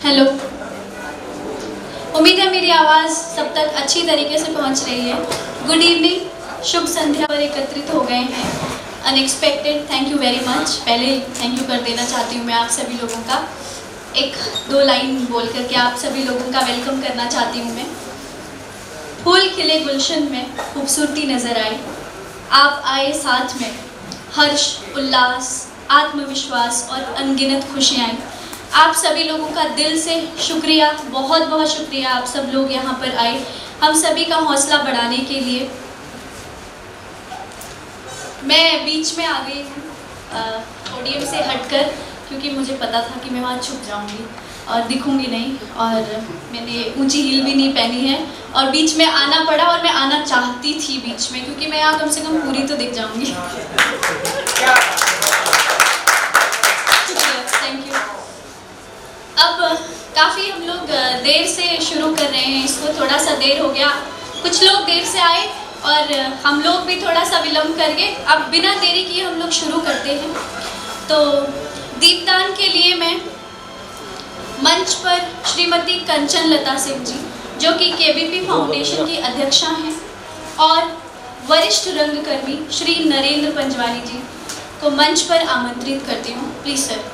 Hello, उम्मीद है मेरी आवाज़ सब तक अच्छी तरीके से पहुंच रही है। गुड इवनिंग, शुभ संध्या पर एकत्रित हो गए हैं unexpected. Thank you very much. पहले थैंक यू कर देना चाहती हूँ मैं आप सभी लोगों का, एक दो लाइन बोल करके आप सभी लोगों का वेलकम करना चाहती हूँ मैं। फूल खिले गुलशन में खूबसूरती नज़र आई, आप आए साथ में हर्ष, उल्लास, आत्मविश्वास और अनगिनत खुशियाँ आई। आप सभी लोगों का दिल से शुक्रिया, बहुत बहुत शुक्रिया। आप सब लोग यहाँ पर आए हम सभी का हौसला बढ़ाने के लिए। मैं बीच में आ गई हूँ पोडियम से हटकर, क्योंकि मुझे पता था कि मैं वहाँ छुप जाऊँगी और दिखूँगी नहीं, और मैंने ऊंची हील भी नहीं पहनी है और बीच में आना पड़ा, और मैं आना चाहती थी बीच में, क्योंकि मैं यहाँ कम से कम पूरी तो दिख जाऊँगी। Thank you. अब काफ़ी हम लोग देर से शुरू कर रहे हैं इसको, थोड़ा सा देर हो गया, कुछ लोग देर से आए और हम लोग भी थोड़ा सा विलम्ब करके अब बिना देरी किए हम लोग शुरू करते हैं। तो दीपदान के लिए मैं मंच पर श्रीमती कंचन लता सिंह जी, जो कि केबीपी फाउंडेशन की अध्यक्षा हैं, और वरिष्ठ रंगकर्मी श्री नरेंद्र पंजवानी जी को मंच पर आमंत्रित करती हूँ। Please sir.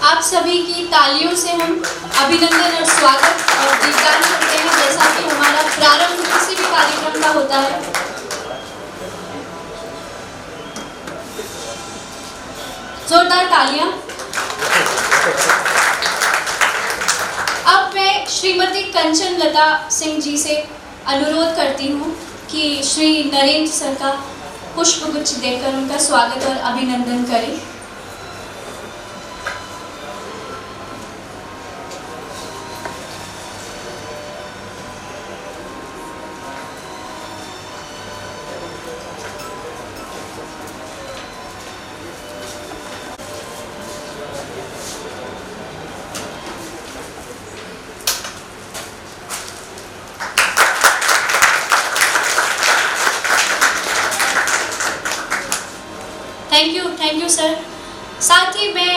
आप सभी की तालियों से हम अभिनंदन और स्वागत और दीपदान करते हैं, जैसा कि हमारा प्रारंभ किसी भी कार्यक्रम का होता है। जोरदार तालियां। अब मैं श्रीमती कंचन लता सिंह जी से अनुरोध करती हूँ कि श्री नरेंद्र सर का पुष्पगुच्छ देकर उनका स्वागत और अभिनंदन करें। Thank you sir. साथ ही मैं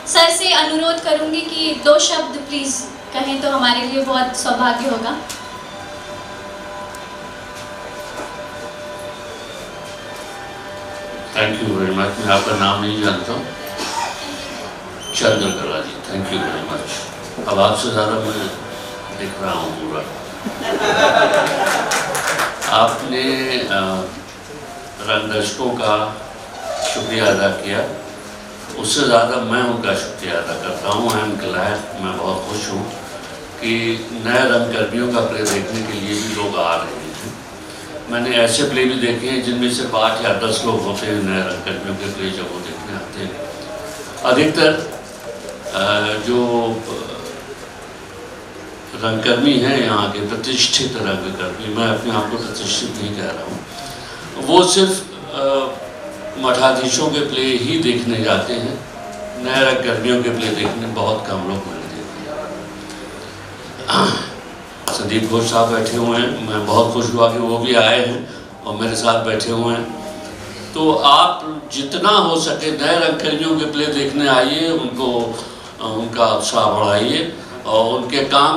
सर से अनुरोध करूंगी कि 2 शब्द प्लीज़ कहें तो हमारे लिए बहुत सौभाग्य होगा। Thank you very much. मैं आपका नाम नहीं जानता हूँ। चंद्रकला जी, थैंक यू वेरी मच। अब आपसे ज़्यादा मैं दिख रहा हूँ पूरा। आपने रंगदर्शकों का शुक्रिया अदा किया, उससे ज़्यादा मैं उनका शुक्रिया अदा करता हूँ। आई एम ग्लैड, मैं बहुत खुश हूँ कि नए रंगकर्मियों का प्ले देखने के लिए भी लोग आ रहे हैं। मैंने ऐसे प्ले भी देखे हैं जिनमें सिर्फ 8 या 10 लोग होते हैं नए रंगकर्मियों के प्ले जब वो देखने आते हैं। अधिकतर जो रंगकर्मी हैं यहाँ के प्रतिष्ठित रंगकर्मी, मैं अपने आप को प्रतिष्ठित नहीं कह रहा हूँ, वो सिर्फ मठाधीशों के प्ले ही देखने जाते हैं। नए रंगकर्मियों के प्ले देखने बहुत कम लोग मिलते हैं। संदीप घोष साहब बैठे हुए हैं, मैं बहुत खुश हुआ कि वो भी आए हैं और मेरे साथ बैठे हुए हैं। तो आप जितना हो सके नए रंगकर्मियों के प्ले देखने आइए, उनको उनका उत्साह बढ़ाइए और उनके काम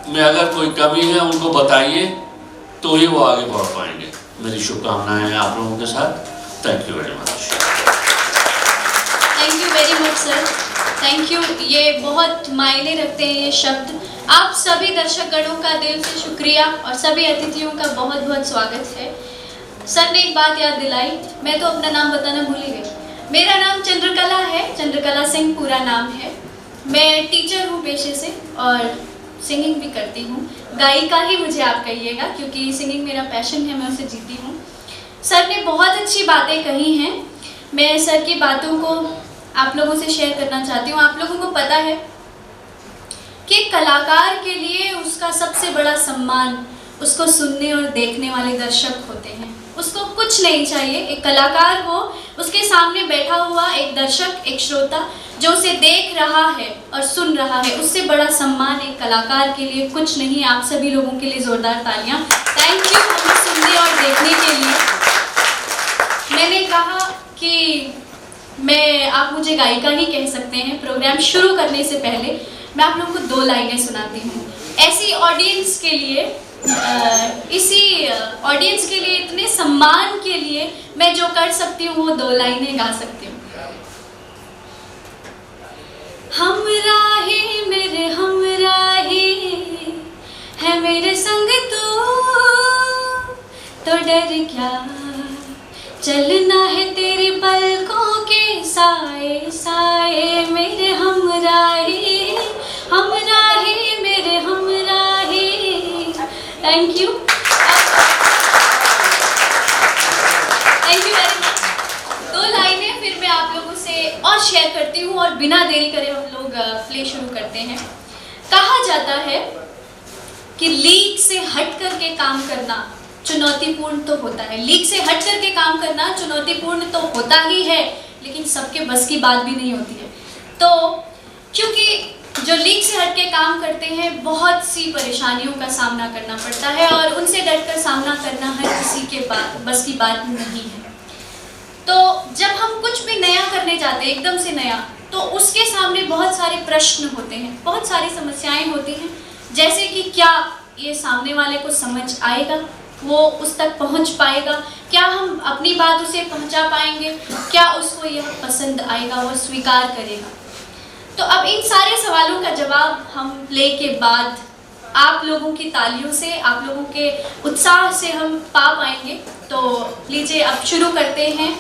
में अगर कोई कमी है उनको बताइए, तो ही वो आगे बढ़ पाएंगे। मेरी शुभकामनाएं हैं आप लोगों के साथ। Thank you very much. Thank you very much sir, thank you. ये बहुत मायने रखते हैं ये शब्द। आप सभी दर्शकगणों का दिल से शुक्रिया और सभी अतिथियों का बहुत बहुत स्वागत है। सर ने एक बात याद दिलाई, मैं तो अपना नाम बताना भूल ही गई। मेरा नाम चंद्रकला है, चंद्रकला सिंह पूरा नाम है। मैं टीचर हूँ पेशे से और सिंगिंग भी करती हूँ। गायिका ही मुझे आप कहिएगा, क्योंकि सिंगिंग मेरा पैशन है, मैं उसे जीती हूँ। सर ने बहुत अच्छी बातें कही हैं। मैं सर की बातों को आप लोगों से शेयर करना चाहती हूँ। आप लोगों को पता है कि कलाकार के लिए उसका सबसे बड़ा सम्मान उसको सुनने और देखने वाले दर्शक होते हैं। उसको कुछ नहीं चाहिए, एक कलाकार हो, उसके सामने बैठा हुआ एक दर्शक, एक श्रोता जो उसे देख रहा है और सुन रहा है, उससे बड़ा सम्मान एक कलाकार के लिए कुछ नहीं। आप सभी लोगों के लिए जोरदार तालियां। थैंक यू हमें सुनने और देखने के लिए। मैंने कहा कि आप मुझे गायिका ही कह सकते हैं। प्रोग्राम शुरू करने से पहले मैं आप लोगों को 2 लाइनें सुनाती हूँ। ऐसी ऑडियंस के लिए, इसी ऑडियंस के लिए, इतने सम्मान के लिए मैं जो कर सकती हूँ वो 2 लाइनें गा सकती हूँ। हमराही मेरे हमराही है मेरे संग तो डर क्या, चलना है तेरे पलकों के साए साए मेरे हमराही, हमराही मेरे हमराही। Thank you, thank you very much. 2 लाइनें फिर मैं आप लोगों से और शेयर करती हूँ और बिना देरी करे हम लोग प्ले शुरू करते हैं। कहा जाता है कि लीक से हट करके काम करना चुनौतीपूर्ण तो होता है। लीक से हट करके काम करना चुनौतीपूर्ण तो होता ही है, लेकिन सबके बस की बात भी नहीं होती है। तो क्योंकि जो लीक से हट के काम करते हैं बहुत सी परेशानियों का सामना करना पड़ता है और उनसे डटकर सामना करना हर किसी के बस की बात नहीं है। तो जब हम कुछ भी नया करने जाते हैं, एकदम से नया, तो उसके सामने बहुत सारे प्रश्न होते हैं, बहुत सारी समस्याएं होती हैं। जैसे कि क्या ये सामने वाले को समझ आएगा, वो उस तक पहुंच पाएगा, क्या हम अपनी बात उसे पहुंचा पाएंगे, क्या उसको यह पसंद आएगा, वो स्वीकार करेगा। तो अब इन सारे सवालों का जवाब हम प्ले के बाद आप लोगों की तालियों से, आप लोगों के उत्साह से हम पा पाएंगे। तो लीजिए अब शुरू करते हैं,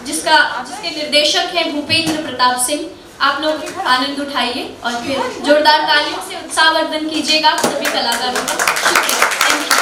जिसके निर्देशक हैं भूपेंद्र प्रताप सिंह। आप लोग आनंद उठाइए और फिर जोरदार तालियों से उत्साहवर्धन कीजिएगा सभी कलाकारों का। शुक्रिया, थैंक यू।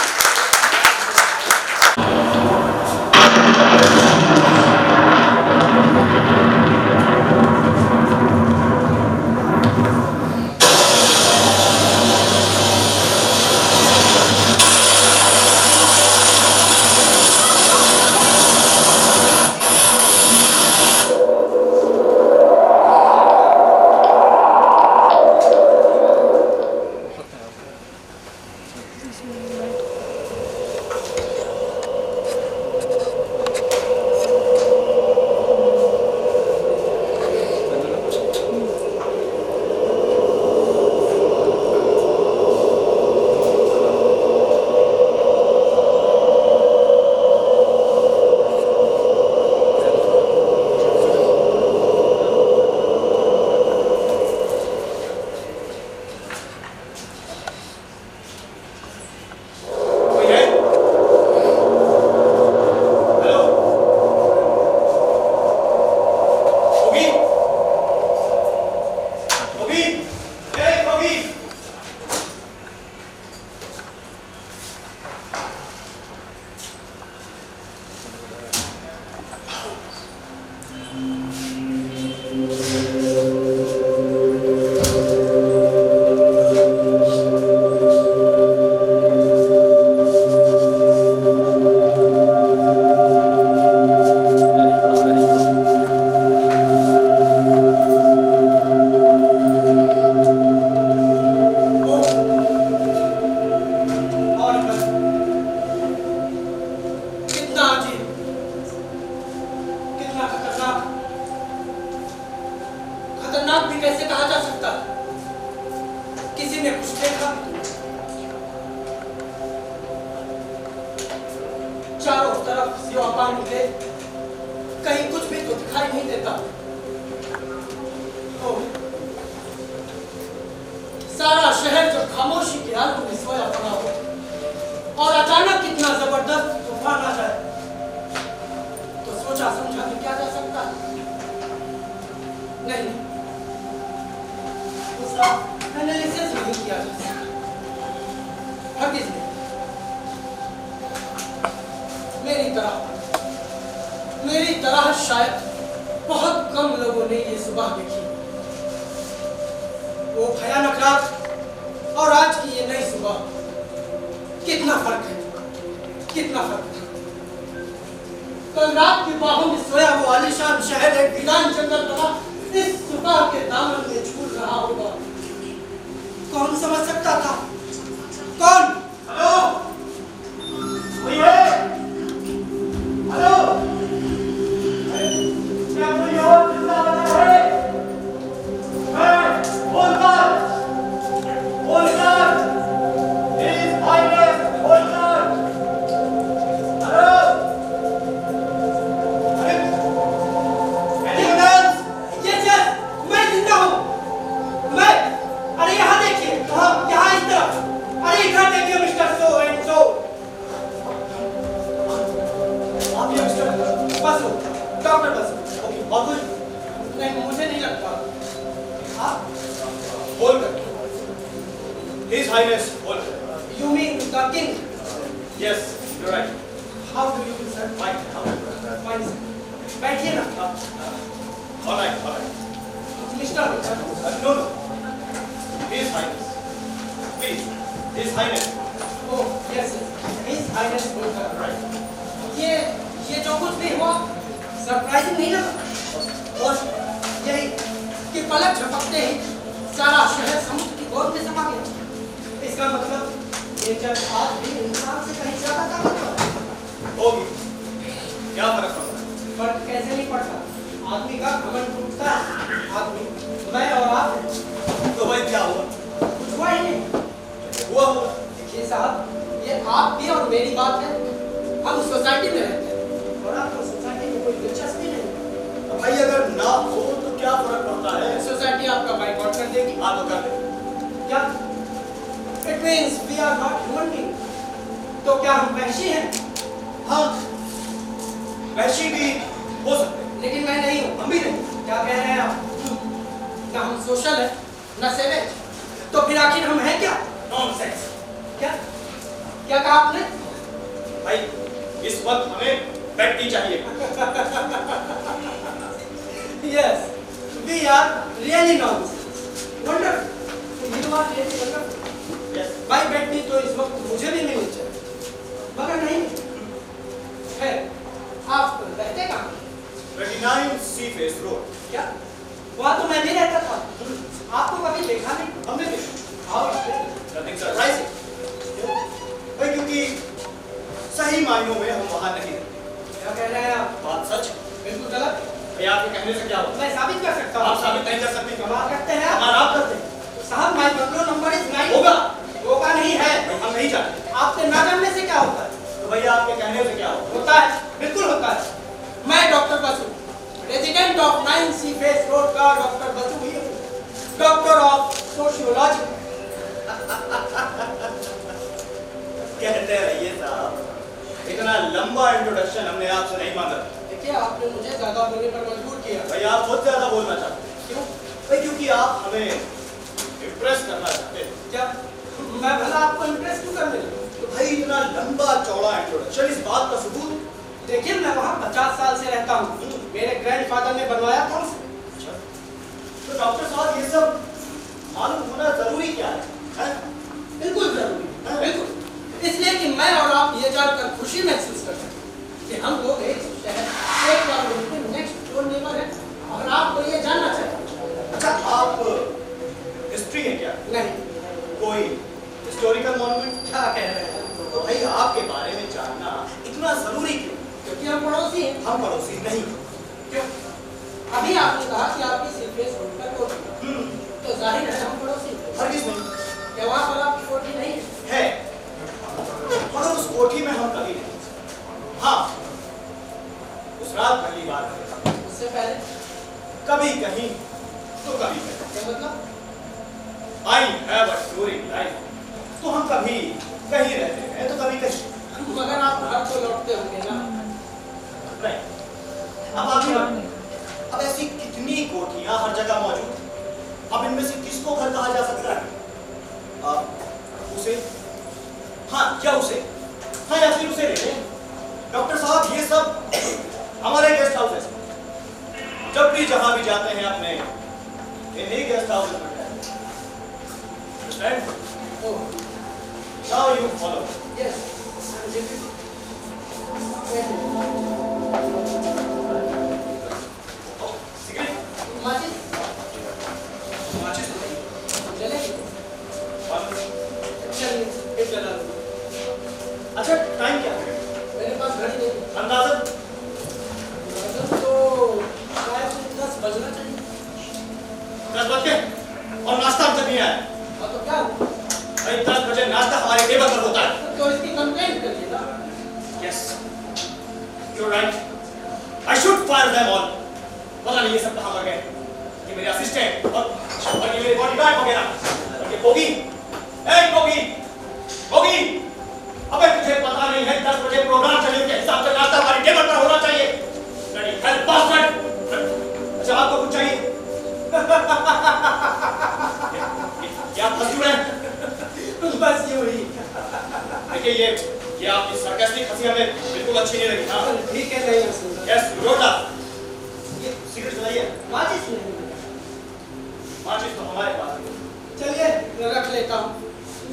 चारों तरफ सिवा पानी के कहीं कुछ भी तो दिखाई नहीं देता। तो सारा शहर जो खामोशी के आलू में सोया पड़ा हो और अचानक इतना जबरदस्त तूफान आ जाए तो सोचा समझा के क्या जा सकता है? नहीं, उसका एनालिसिस नहीं किया जा सकता। हरगिज़ नहीं। मेरी तरह शायद बहुत कम लोगों ने ये सुबह देखी। वो भयानक रात और आज की ये नई सुबह, कितना फर्क है, कितना फर्क है। कल रात की बाहों में सोया वो आलीशान शहर एक वीरान जंगल बना इस सुबह के दामन में झूल रहा होगा। कौन समझ सकता था? कौन? हेलो, कोई है? हेलो, क्या कोई और जिंदा बना है? बोलकर, बोलकर, His Highness, बोलकर। हेलो, यस यस, मैं जिंदा हूँ। मैं, अरे यहाँ देखिए, यहाँ इस तरफ, अरे इधर देखिए मिस्टर सो एंड सो। आप ये मिस्टर बसो, डॉक्टर बसो। ओके, और कोई? नहीं, मुझे नहीं लगता। आप बोलकर, His Highness, बोलकर। You mean the king? Yes, you're right. How do you do, sir? Fine, how are you? Fine, sir. बैठिए ना। All right, all right. Mister No, no. His Highness. Please, His Highness. Oh, yes, His Highness बोलकर। Right. ये जो कुछ भी हुआ surprising नहीं लगा। और यही कि पलक झपकते ही सारा शहर समुद्र की गोद में समा गया। इसका मतलब ये जब आज भी इंसान से कहीं ज्यादा ताकतवर है। होगी। क्या फर्क पड़ता है? फर्क कैसे नहीं पड़ता? आदमी का घमंड टूटता है। आदमी, मैं और आप, तो भाई क्या हुआ? कुछ हुआ ही नहीं। हुआ हुआ। देखिए साहब, ये आपकी और मेरी बात है। हम सोसाइटी में रहते हैं और आपको सोसाइटी में कोई दिलचस्पी नहीं। तो भाई अगर ना हो तो क्या फर्क पड़ता है? सोसाइटी आपका बाइकआउट कर देगी। हाँ तो कर दे। क्या? It means we are not human beings. तो क्या हम वहशी हैं? हाँ, वैसी भी हो सकते हैं। लेकिन मैं नहीं हूँ। हम भी नहीं। क्या कह रहे हैं आप? ना हम सोशल है, ना सेवेज। तो फिर आखिर हम हैं क्या? नॉनसेंस। क्या? क्या कहा आपने? भाई इस वक्त हमें बैठनी चाहिए। Yes, we are really nonsense. Wonderful. You are really wonderful. Yes. भाई बैठनी तो इस वक्त मुझे भी मिलनी चाहिए, मगर नहीं है। आप रहते कहाँ? 29 Seaface Road. क्या? वहाँ तो मैं भी रहता था। आपको कभी देखा नहीं? हमने देखा। आओ इस पे। Nothing surprising. भाई क्योंकि सही मायनों में हम वहाँ नहीं रहते। क्या कह रहे हैं आप? बात सच है। बिल्कुल गलत। भाई आपके कहने से क्या होगा? मैं साबित कर सकता हूँ। आप साबित नहीं कर सकते। कमाल करते हैं आप। हमारा आप करते हैं। साहब, माय बंगलो नंबर इज 9। होगा। होगा नहीं है। भाई हम नहीं जानते। आपके ना जानने से क्या होता है? तो भैया आपके कहने से क्या होगा? होता है, बिल्कुल होता है। मैं doctor Basu, resident of 9 sea face road का डॉक्टर बसु ही हूँ, डॉक्टर ऑफ सोशियोलॉजी। कहते रहिए साहब, इतना लंबा इंट्रोडक्शन हमने आपसे नहीं मांगा। देखिए, आपने मुझे ज्यादा बोलने पर मजबूर किया। भाई आप बहुत ज्यादा बोलना चाहते हैं। क्यों? भाई क्योंकि आप हमें इम्प्रेस करना चाहते हैं। क्या मैं भला आपको इम्प्रेस क्यों करने लगा? तो भाई इतना लंबा चौड़ा इंट्रोडक्शन, इस बात का सबूत? देखिए, मैं वहाँ 50 साल से रहता हूँ। मेरे ग्रैंडफादर ने बनवाया था उसे। अच्छा, तो डॉक्टर साहब ये सब मालूम होना जरूरी क्या है? हैं? बिल्कुल जरूरी है, बिल्कुल। इसलिए कि मैं और आप ये जानकर खुशी महसूस कर सकते कि हम लोग एक शहर, एक कॉलोनी के नेक्स्ट डोर नेबर हैं और आपको ये जानना चाहिए। अच्छा, आप हिस्ट्री है क्या? नहीं। कोई हिस्टोरिकल मॉन्यूमेंट? क्या कह रहे हैं? तो भाई आपके बारे में जानना इतना जरूरी क्यों? क्योंकि हम पड़ोसी हैं। हम पड़ोसी नहीं। क्यों? अभी आपने कहा कि आपकी सीफेस रोड पर कोठी, तो जाहिर है हम पड़ोसी हैं। हरगिज़ नहीं। क्या वहाँ पर आपकी कोठी नहीं है? मगर उस कोठी में हम कभी नहीं। हाँ, उस रात पहली बार हुई। उससे पहले कभी कहीं तो कभी कहीं। क्या मतलब? I have a story life. तो हम कभी कहीं रहते हैं तो कभी कहीं। मगर आप घर को लौटते होंगे ना? नहीं। अब आप ही बताइए, अब ऐसी कितनी कोठियां हर जगह मौजूद हैं। अब इनमें से किसको घर कहा जा सकता है? उसे, हाँ क्या उसे, हाँ या फिर उसे ले लें। डॉक्टर साहब ये सब हमारे गेस्ट हाउस है। जब भी जहां भी जाते हैं अपने इन्हीं गेस्ट हाउस में understand? Oh, Now you follow. yes. Wait a Oh, cigarette? minute. माचिस माचिस तो नहीं। जलेगी? One. चलिए, एक जला लो। अच्छा टाइम क्या है? मेरे पास घड़ी नहीं है। अंदाज़न तो शायद 10 बजना चाहिए। 10 बज गए और नाश्ता अब तक नहीं आया। और तो क्या हुआ? भाई 10 बजे नाश्ता हमारे टेबल पर होता है। तो इसकी कंप्लेंट करिए ना। Yes, you're right. I should fire them all. पता नहीं ये सब कहाँ मर गए। ये मेरे असिस्टेंट और ये मेरे बॉडीगार्ड वगैरह और ये बोगी। ए बोगी, बोगी। अबे तुझे पता नहीं है 10 बजे प्रोग्राम चलने के हिसाब से नाश्ता हमारी टेबल पर होना चाहिए। Bloody hell bastard! अच्छा आपको कुछ चाहिए? क्या आप हंस रहे हैं? बस यूं ही। देखिए ये आपकी sarcastic हंसी हमें बिल्कुल अच्छी नहीं लगी। हाँ ठीक है, नहीं मैं सुन रहा। यस रोटा ये सिगरेट चलाइए। माचिस नहीं है। माचिस तो हमारे पास है। चलिए मैं रख लेता हूँ।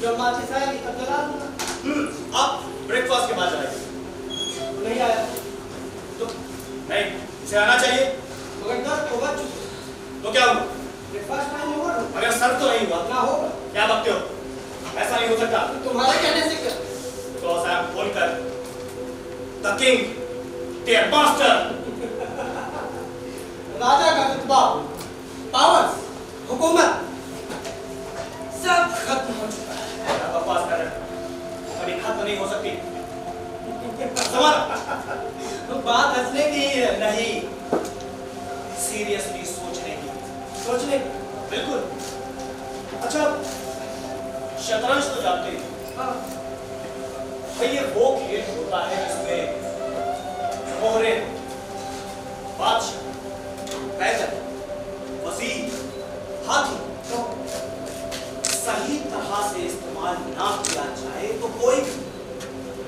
जब माचिस आएगी तब जला दूंगा। आप ब्रेकफास्ट के बाद जाइए। नहीं आया तो नहीं इसे आना चाहिए। मगर 10 तो बज चुके। तो क्या हुआ? ब्रेकफास्ट टाइम होगा ना? अगर सर्व तो नहीं हुआ ना होगा। क्या बकते हो? ऐसा नहीं हो सकता। तुम्हारे कहने से क्या? Because I am Volker, the king, their master. राजा का रुतबा, पावर्स, हुकूमत सब खत्म हो चुका है। क्या बकवास कर रहे हो? कभी खत्म नहीं हो सकती। समझ? तो बात हंसने की ही है। नहीं सीरियसली सोचने की। सोचने की। बिल्कुल। अच्छा शतरंज तो जानते हैं। हाँ। भाई ये वो खेल होता है जिसमें मोहरे, बादशाह, पैदल, वज़ीर, हाथी सही तरह से इस्तेमाल ना किया जाए तो कोई भी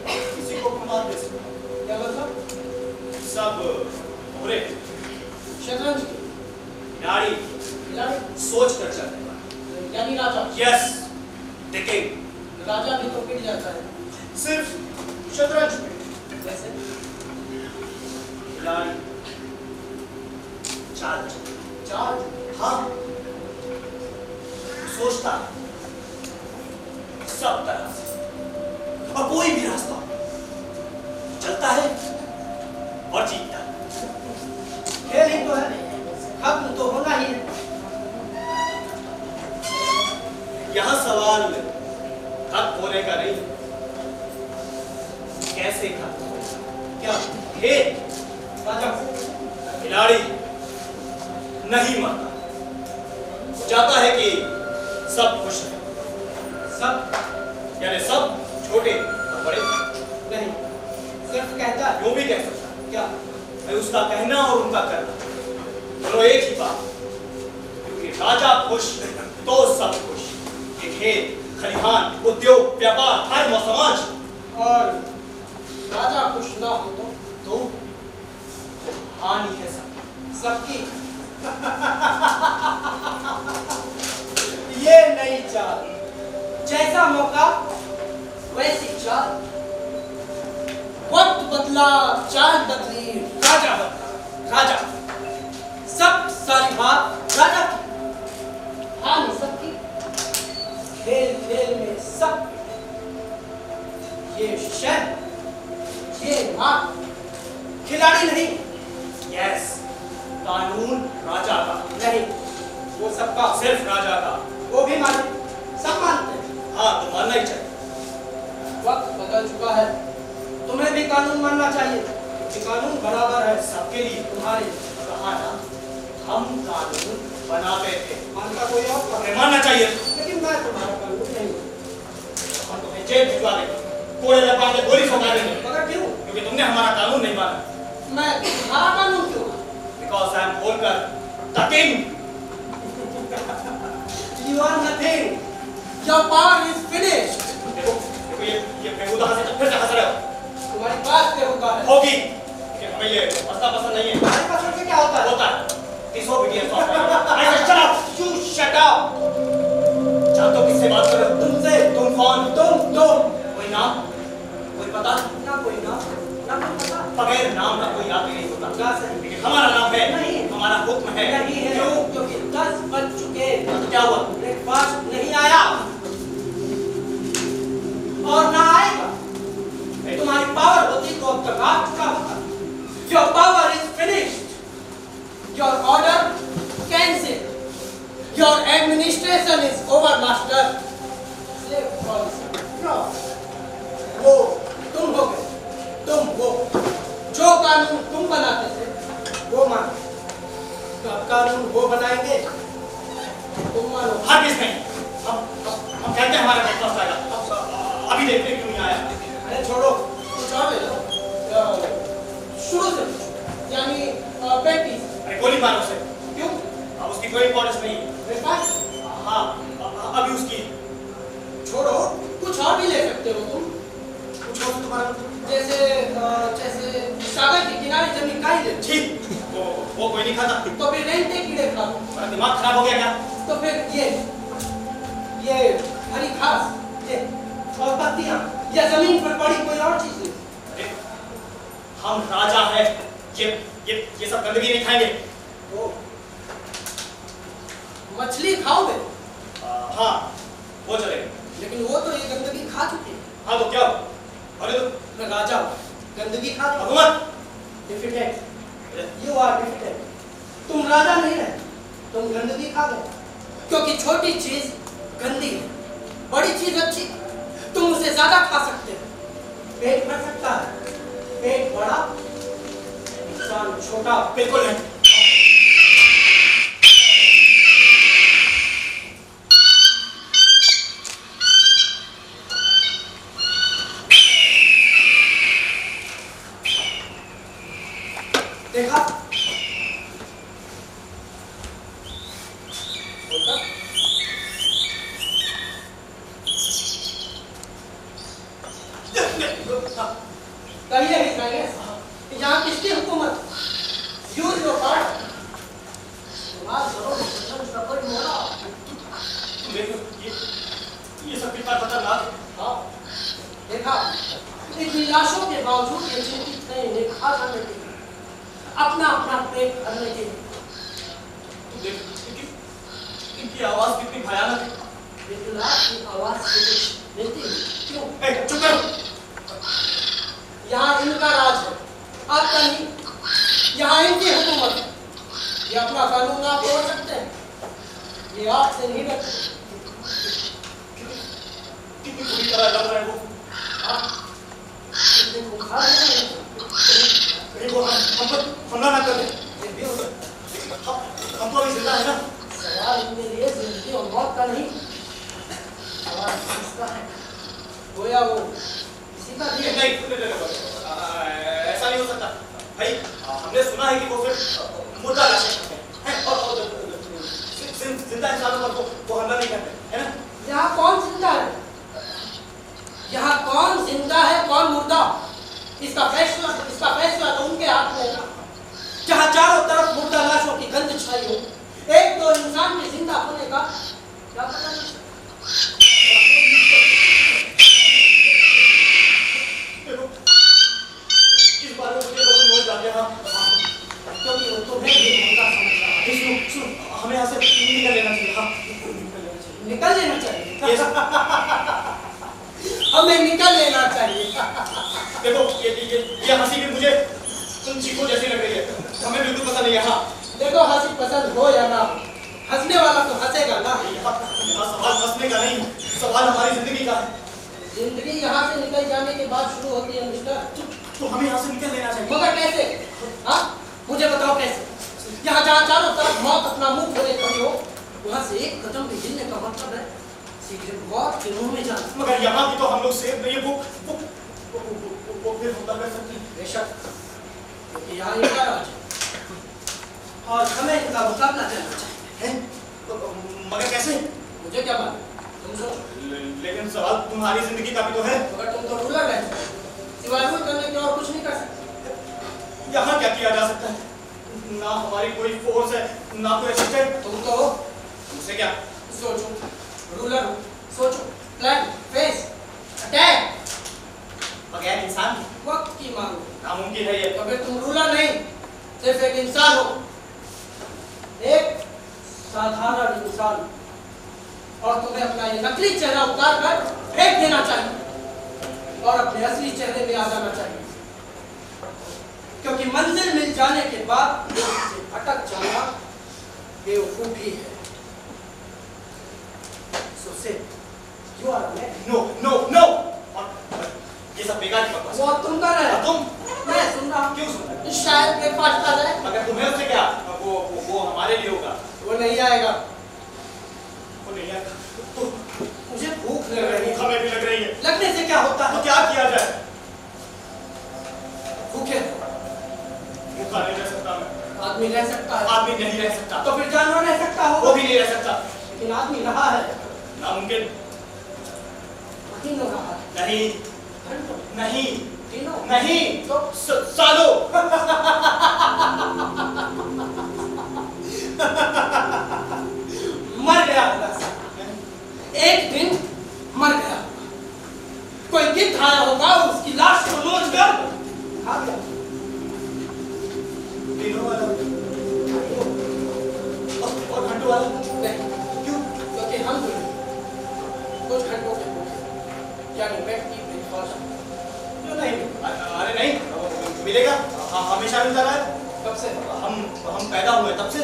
किसी को भी मार दे सकता है। क्या मतलब? सब मोहरे, शतरंज की नारी खिलाड़ी सोच कर चलने वाले। यानी राजा। यस देखें राजा भी तो पिट जाता है। सिर्फ शतरंज में जैसे खिलाड़ी चाल चार हाँ सोचता है सब तरह से और कोई भी रास्ता चलता है और जीतता है। खेल ही तो है, खत्म तो होना ही है। यहाँ सवाल खत्म होने का नहीं, कैसे खत्म होगा? क्या खेल राजा खिलाड़ी नहीं मरता, चाहता है कि सब खुश रहे। सब यानी सब छोटे और बड़े नहीं, सिर्फ कहता है। यूं भी कह सकता है। क्या? मैं उसका कहना और उनका करना दोनों एक ही बात, क्योंकि राजा खुश तो सब खुश। ये खेल, खलिहान, उद्योग, व्यापार, धर्म और समाज और राजा खुश ना हो तो हानि है सबकी। ये नई चाल, जैसा मौका वैसी चाल। वक्त बदला, चाल बदली, राजा बदला। राजा सब सारी बात राजा की, हानि सबकी। खेल खेल में सब, ये शहर, ये मां खिलाड़ी नहीं। यस कानून राजा का नहीं, वो सबका। सिर्फ राजा का। वो भी माने, सब मानते हैं। हाँ तो मानना ही चाहिए। वक्त बदल चुका है, तुम्हें भी कानून मानना चाहिए क्योंकि कानून बराबर है सबके लिए तुम्हारे। कहा ना हम कानून बनाते थे, मानता कोई और था। हमें मानना चाहिए। लेकिन मैं तुम्हारा कानून नहीं हूँ। हम तुम्हें जेल भिजवा देंगे, कोड़े लगा के गोली चौंका देंगे, मगर क्यों? क्योंकि तुमने हमारा कानून नहीं माना। मैं तुम्हारा कानून क्यों? Because I am Volker, the king. You are nothing. Your power is finished. देखो देखो ये बेहुदा हंसी तो फिर से हंस रहे हो। तुम्हारी बात क्या होता है? होगी, लेकिन हमें ये मसला पसंद नहीं है। तुम्हारी पसंद से क्या होता है? होता है disobedience of my lord. I said shut up. You shut up. जानते हो किससे बात कर रहे हो? तुमसे। तुम कौन? तुम। कोई नाम? कोई पता? ना कोई नाम, ना कोई पता। बगैर नाम का कोई याद नहीं होता। क्या सही? लेकिन हमारा नाम है। नहीं। हमारा हुक्म है। नहीं है। क्यों? क्योंकि 10 बज चुके। तो क्या हुआ? ब्रेकफास्ट नहीं आया और ना आएगा। तुम्हारी पावर होती तो अब तक आ चुका होता। Your power is finished. Your order cancelled. Your administration is over, master. Slave policy. No. वो तुम हो गए। तुम वो जो कानून तुम बनाते थे वो मानो। तो अब कानून वो बनाएंगे तुम मानो। हरगिज़ नहीं। हम कहते हैं हमारा ब्रेकफास्ट आएगा। अभी देखते हैं क्यों नहीं आया। अरे छोड़ो, कुछ और ले लो। शुरू से यानी पैंतीस। अरे गोली मारो उसे। क्यों? अब उसकी कोई इंपॉर्टेंस नहीं। ब्रेकफास्ट? हाँ, अभी उसकी। छोड़ो, कुछ और भी ले सकते हो तुम। कुछ और तुम्हारा? जैसे सागर के किनारे जमीन का ही ले। ठीक, वो कोई नहीं खाता। तो फिर रेंटे कीड़े खा लो। मेरा दिमाग खराब हो गया क्या? तो फिर ये हरी घास, ये और पत्तियां, या जमीन पर पड़ी कोई और चीज नहीं। अरे, हम राजा हैं। ये सब गंदगी नहीं खाएंगे। ओ, मछली खाओगे? हाँ, वो चलेगा। लेकिन वो तो ये गंदगी खा चुकी है। हाँ तो क्या? अरे तो मैं राजा हूँ, गंदगी खा चुका। हुकूमत। डिफिटेंट। You are डिफिटेंट। तुम राजा नहीं रहे, तुम गंदगी खा गए। क्योंकि छोटी चीज गंदी है, बड़ी चीज अच्छी। तुम उसे ज्यादा खा सकते हो, पेट भर सकता है। पेट बड़ा, इंसान छोटा। बिल्कुल नहीं। देखा? कहिए His Highness, यहाँ किसकी हुकूमत? Use your power. बात करो, उसका कोई मोड़ा। देखो, ये सब कितना खतरनाक है। हाँ, देखा? इतनी लाशों के बावजूद ये चिंतित नहीं, इन्हें खा जाने के लिए, अपना अपना पेट भरने के लिए। देखो, इनकी आवाज कितनी भयानक है। लेकिन आपकी आवाज से कुछ मिलती नहीं। क्यों? ए, चुप करो। यहाँ इनका राज है, आपका नहीं। यहाँ इनकी हुकूमत है। ये अपना कानून आप तोड़ सकते हैं, ये आपसे नहीं डरते। कितनी बुरी तरह लग रहा है वो। कितने बुखार है। कहीं वो हम पर हमला ना कर दे। हम तो अभी जिंदा है ना। सवाल इनके लिए जिंदगी और मौत का नहीं, सवाल किसका है? गोया वो किसी का नहीं है। नहीं, ऐसा नहीं हो सकता भाई। हमने सुना है कि वो फिर मुर्दा लाशें करते हैं और जिंदा इंसानों पर वो हमला नहीं करते, है ना? यहाँ कौन जिंदा है? यहाँ कौन जिंदा है, कौन मुर्दा? इसका फैसला तो उनके हाथ में है ना। जहाँ चारों तरफ मुर्दा लाशों की गंध छाई हो, एक दो इंसान के जिंदा होने का क्या पता नहीं। इस बारे में मुझे लोग नोट डाल दिया। क्योंकि वो तुम्हें भी मुर्दा समझ रहा है। सुनो, हमें यहाँ से निकल लेना चाहिए। हाँ, निकल लेना चाहिए। हमें निकल लेना चाहिए। देखो, ये हंसी भी मुझे तुम चीखो जैसी लग रही है। हमें बिल्कुल पसंद नहीं है। हाँ, देखो हंसी पसंद हो या ना हो, हंसने वाला तो हंसेगा ना। यहाँ सवाल हंसने का नहीं, सवाल हमारी जिंदगी का है। जिंदगी यहाँ से निकल जाने के बाद शुरू होती है मिस्टर। तो हमें यहाँ से निकल लेना चाहिए। मगर कैसे? हाँ, मुझे बताओ कैसे? यहाँ जहाँ चारों तरफ मौत अपना मुंह खोले खड़ी हो, वहाँ से एक कदम भी हिलने का मतलब है सीधे मौत के मुंह में जाना। मगर यहाँ भी तो हम लोग सेफ नहीं है। वो फिर हमला कर सकते हैं। बेशक, क्योंकि यहाँ इनका राज है और हमें इनका मुकाबला करना चाहिए। मगर कैसे? मुझे क्या मालूम, तुम सोचो। लेकिन सवाल तुम्हारी जिंदगी का भी तो है। मगर तुम तो रूलर रहते हो, सिवाय रूल करने के और कुछ नहीं कर सकते। यहाँ क्या किया जा सकता है? ना हमारी कोई फोर्स है, ना कोई असिस्टेंट। तुम तो हो। मुझसे क्या? सोचो, रूलर हो, सोचो, प्लान, फेस, अटैक। बगैर इंसान के वक्त की मांग हो। नामुमकिन है ये। तो फिर तुम रूलर नहीं, सिर्फ एक इंसान हो, एक साधारण इंसान, और तुम्हें अपना ये नकली चेहरा उतार कर फेंक देना चाहिए और अपने असली चेहरे में आ जाना चाहिए, क्योंकि मंजिल मिल जाने के बाद उससे भटक जाना बेवकूफी है। So say, you are a man. No no no. ये सब बेकार की बकवास। वो तुम कर रहे हो। तुम? मैं सुन रहा हूँ। क्यों सुन रहे हो? शायद ब्रेकफास्ट आ जाए। मगर तुम्हें उससे क्या? वो हमारे लिए होगा। वो नहीं आएगा। वो नहीं आएगा। तो मुझे भूख लग रही है। हमें भी लग रही है। लगने से क्या होता तो है? क्या किया जाए? भूखे भूखा नहीं रह सकता मैं। आदमी रह सकता है। आदमी नहीं रह सकता। तो फिर जानवर रह सकता वो होगा। भी नहीं रह सकता। लेकिन आदमी रहा है। नामुमकिन। महीनों रहा है। नहीं घंटों, नहीं दिनों, नहीं। तो सालों। मर गया होगा। एक दिन मर गया होगा। कोई गिद्ध आया होगा, उसकी लाश को नोच कर खा गया। दिनों वाला और घंटों वाला नहीं, क्यों? क्योंकि हम जो हैं, कुछ घंटों के भूखे, यानी व्यक्ति ब्रेकफास्ट जो नहीं मिलता। अरे नहीं मिलेगा। हमेशा मिलता रहा है। कब से? हम पैदा हुए तब से।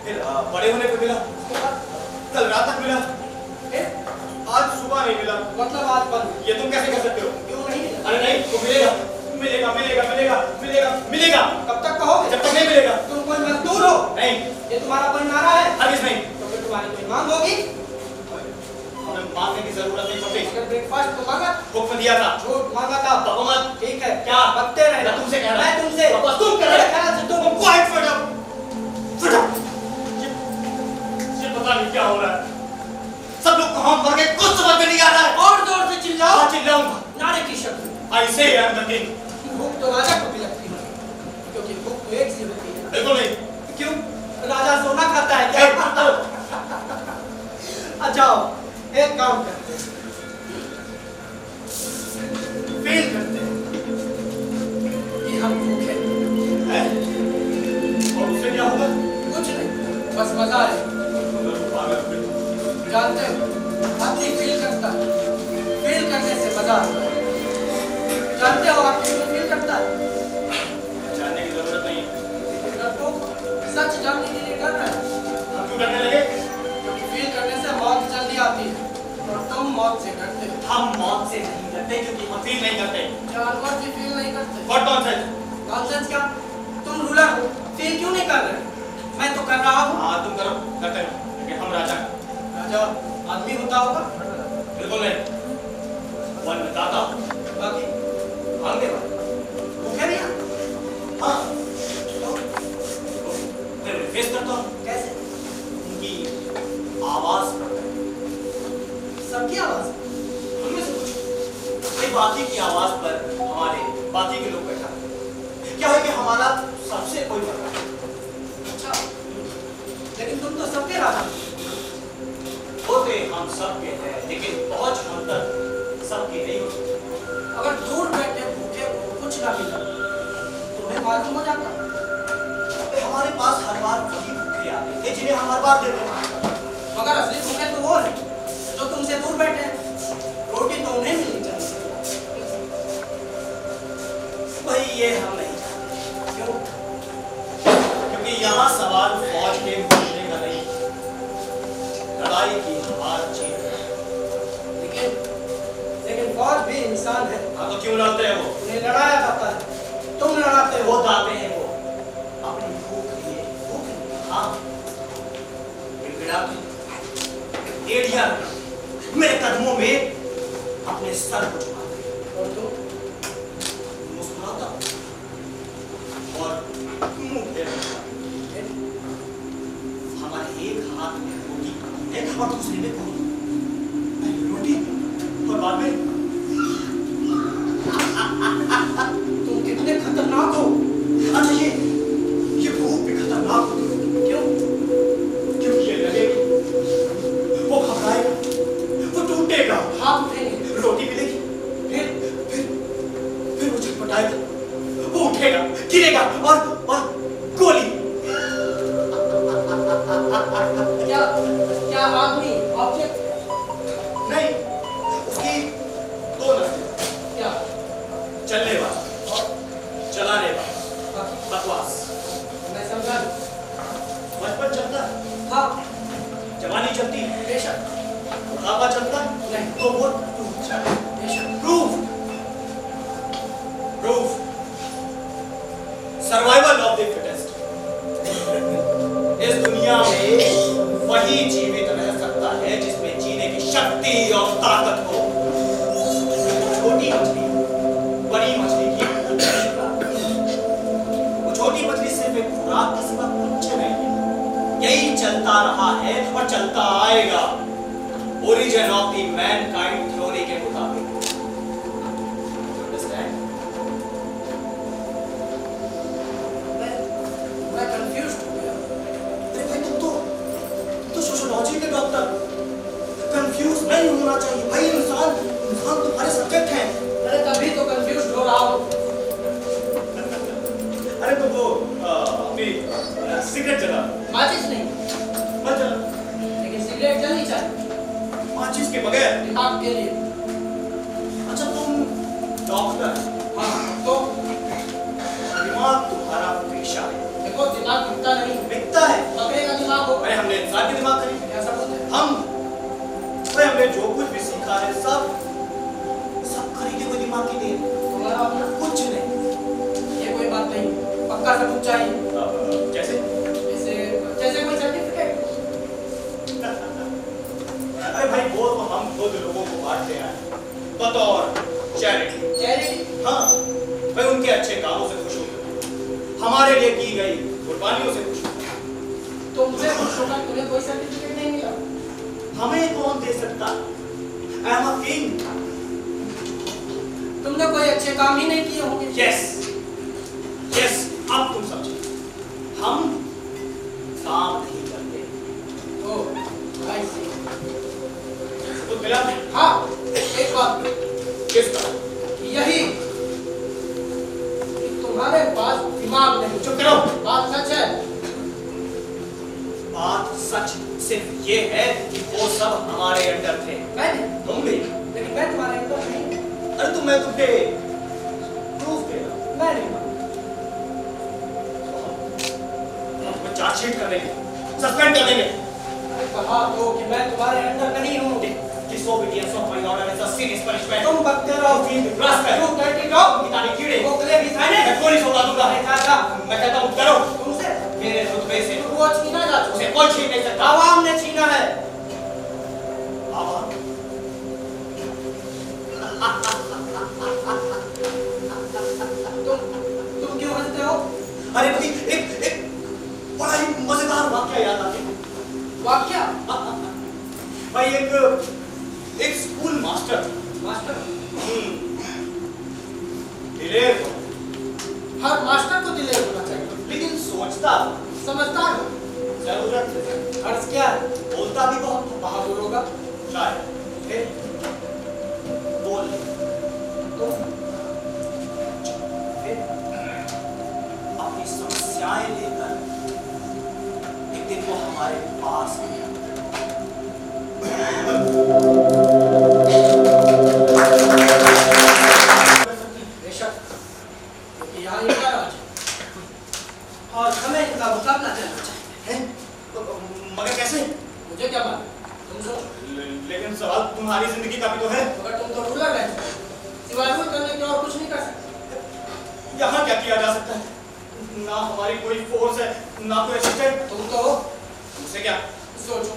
फिर बड़े होने पे मिला। उसके बाद कल रात तक मिला। फिर आज सुबह नहीं मिला। मतलब आज बंद। ये तुम कैसे कर सकते हो? क्यों नहीं मिला? अरे नहीं, वो मिलेगा मिलेगा मिलेगा मिलेगा मिलेगा मिलेगा। कब तक कहोगे? जब तक नहीं मिलेगा। तुम कोई मजदूर हो? नहीं, ये तुम्हारा कोई नारा है? हरगिज़ नहीं। तो फिर तुम्हारी कोई मांग होगी। हमें मांगने की जरूरत नहीं पड़ती। अगर ब्रेकफास्ट तो मांगा, हुक्म दिया था। झूठ मांगा था। बाबू मत। ठीक है, क्या? बकते रहे। मैं तुमसे कह रहा हूं। मैं तुमसे। बस तुम कह रहे हो। मेरे ख्याल से तुम Quiet, shut up. Shut up. ये पता नहीं क्या हो रहा है। सब लोग को हम मर गए, कुछ समझ में नहीं आ रहा है। और जोर से चिल्लाओ। हाँ, चिल्लाऊंगा। नारे की शक्ल में। I say I am the king. भूख तो राजा को भी लगती है, क्योंकि भूख तो एक सी होती है। बिल्कुल नहीं। क्यों? राजा सोना खाता है क्या? अच्छा, एक काम करते हैं, फील करते हैं कि हम भूखे हैं। है? और उससे क्या होगा? कुछ नहीं, बस मजा है। जानते हो, आदमी फील करता है, फील करने से मजा आता है। जानते हो आप क्यों फील करता है? जानने की जरूरत नहीं है। सच जानने के लिए कर रहे हैं, हम क्यों डरने लगे? क्योंकि फील करने से मौत जल्दी आती है और तुम मौत से डरते हो। हम मौत से नहीं डरते क्योंकि हम फील नहीं करते। जानवर भी फील नहीं करते। What nonsense? नॉनसेंस क्या? तुम रूलर हो, फील क्यों नहीं कर रहे? मैं तो कर रहा हूँ। हाँ, तुम करो, करते रहो, लेकिन हम राजा हैं। राजा आदमी होता होगा, बिल्कुल नहीं। वो अन्नदाता। बाकी मांगने वाला। भूखे भी हैं। हाँ, तो मैं रिक्वेस्ट करता हूँ। कैसे? उनकी आवाज पर सबकी आवाज। उनमें से कुछ भाई बाकी की आवाज पर हमारे बाकी के लोग बैठा है। क्या है कि हमारा सबसे कोई फर्क नहीं। अच्छा, लेकिन तुम तो सबके राजा हो। होते हम सबके हैं, लेकिन पहुंच हम तक सबके नहीं होती। अगर दूर बैठे भूखे को कुछ ना मिला, तुम्हें मालूम हो जाता। अबे हमारे पास हर बार वही भूखे आते थे जिन्हें हम हर बार देते हैं। मगर असली भूखे तो वो है जो तुमसे दूर बैठे हैं। रोटी तो उन्हें मिलनी चाहिए। भाई ये हम नहीं जानते। क्यों? क्योंकि यहाँ सवाल फौज के मुकाबले का नहीं, लड़ाई की हार जीत। लेकिन फौज भी इंसान है। हाँ, तो क्यों लड़ते हैं वो? उन्हें लड़ाया जाता है, तुम लड़ाते हो। वो दाते हैं वो अपनी भूख लिए, भूख लिए। हाँ, गिड़गिड़ाते, एड़ियां मेरे कदमों में अपने सर को झुकाते। और तुम मुस्कुराता और मुंह फेर लेता। हमारे एक हाथ में रोटी है और दूसरे में कोई। पहले रोटी और बाद में तुम कितने खतरनाक हो। अच्छा ये चलती है? बेशक। बुढ़ापा चलता है? नहीं। तो वो टूट जाए। बेशक। Proof survival of the fittest. इस दुनिया में वही जीवित रह सकता है जिसमें जीने की शक्ति और ताकत हो। छोटी मछली बड़ी मछली की वो छोटी मछली सिर्फ एक खुराक के सिवा कुछ नहीं है। यही चलता रहा है और चलता आएगा origin of the Mankind theory के मुताबिक। मैं कंफ्यूज हो गया। अरे भाई तुम तो सोशियोलॉजी के डॉक्टर, कंफ्यूज नहीं होना चाहिए भाई। इंसान तुम्हारे सब्जेक्ट हैं। अरे तभी तो कंफ्यूज हो रहा हूँ। अरे तो वो अपनी सिगरेट जला। माचिस नहीं, मत जला। लेकिन सिगरेट जलनी चाहिए माचिस के बगैर। दिमाग के लिए। अच्छा तुम डॉक्टर, हाँ तो दिमाग तुम्हारा पेशा है। देखो दिमाग बिकता नहीं, बिकता है। बकरे का दिमाग हो। अरे हमने इंसान के दिमाग खरीदे। क्या सबूत है? हमने जो कुछ भी सीखा है सब खरीदे हुए दिमाग की देन। तुम्हारा अपना कुछ नहीं। ये कोई बात नहीं, पक्का सबूत चाहिए। जैसे जैसे कोई सर्टिफिकेट। अरे भाई वो तो हम खुद लोगों को बांटते हैं बतौर चैरिटी। चैरिटी? हाँ भाई उनके अच्छे कामों से खुश होकर, हमारे लिए की गई कुर्बानियों से खुश होकर। तुमसे खुश होकर तुम्हें कोई सर्टिफिकेट नहीं मिला? हमें कौन दे सकता? I am a king. तुमने कोई अच्छे काम ही नहीं किए होंगे। यस यस, अब तुम समझे। हम काम नहीं करते। ओह आई सी। तो मिला? हाँ एक बात किसका? यही कि तुम्हारे पास दिमाग नहीं। चुप करो। बात सच है। बात सच सिर्फ ये है कि वो सब हमारे अंडर थे। मैंने? तुम भी। लेकिन मैं तुम्हारे अंदर नहीं। अरे तो मैं तुम्हें प्रूफ दे रहा हूं। मैं नहीं। हम तुम्हें चार्जशीट कर देंगे, सस्पेंड कर देंगे। अरे कहा तो कि मैं तुम्हारे अंदर नहीं हूँ। Disobedience of my order is a serious punishment. तुम बकते रहो। You feel the rascal. You dirty dog. किताबी कीड़े। मोकले भी खाने। मैं पुलिस होगा दूंगा। अरे चाचा, मैं कहता हूँ करो। तुमसे मेरे रुतबे से वो छीना जा चुका। उसे कोई छीन नहीं सकता। आवाम ने छीना है। आवाम? तुम क्यों हंसते हो? अरे भाई एक बड़ा ही मजेदार वाक्य याद आ गया। वाक्या? भाई एक स्कूल मास्टर मास्टर? दिलेर हो, हर मास्टर को दिलेर होना चाहिए। लेकिन सोचता समझदार हो। जरूरत है। अर्ज क्या है? बोलता भी बहुत बहादुर होगा। शायद। फिर बोल तुम फिर अपनी समस्याएं लेकर एक दिन वो हमारे पास आया। बेशक, क्योंकि यहाँ इनका राज है और हमें इनका मुकाबला करना चाहिए। हैं? मगर कैसे? मुझे क्या मालूम, तुम सोचो। लेकिन सवाल तुम्हारी जिंदगी का भी तो है। मगर तुम तो रूलर है, सिवाय रूल करने के और कुछ नहीं कर सकते। यहाँ क्या किया जा सकता है? ना हमारी कोई फोर्स है, ना कोई असिस्टेंट। तुम तो हो। तुमसे क्या? सोचो,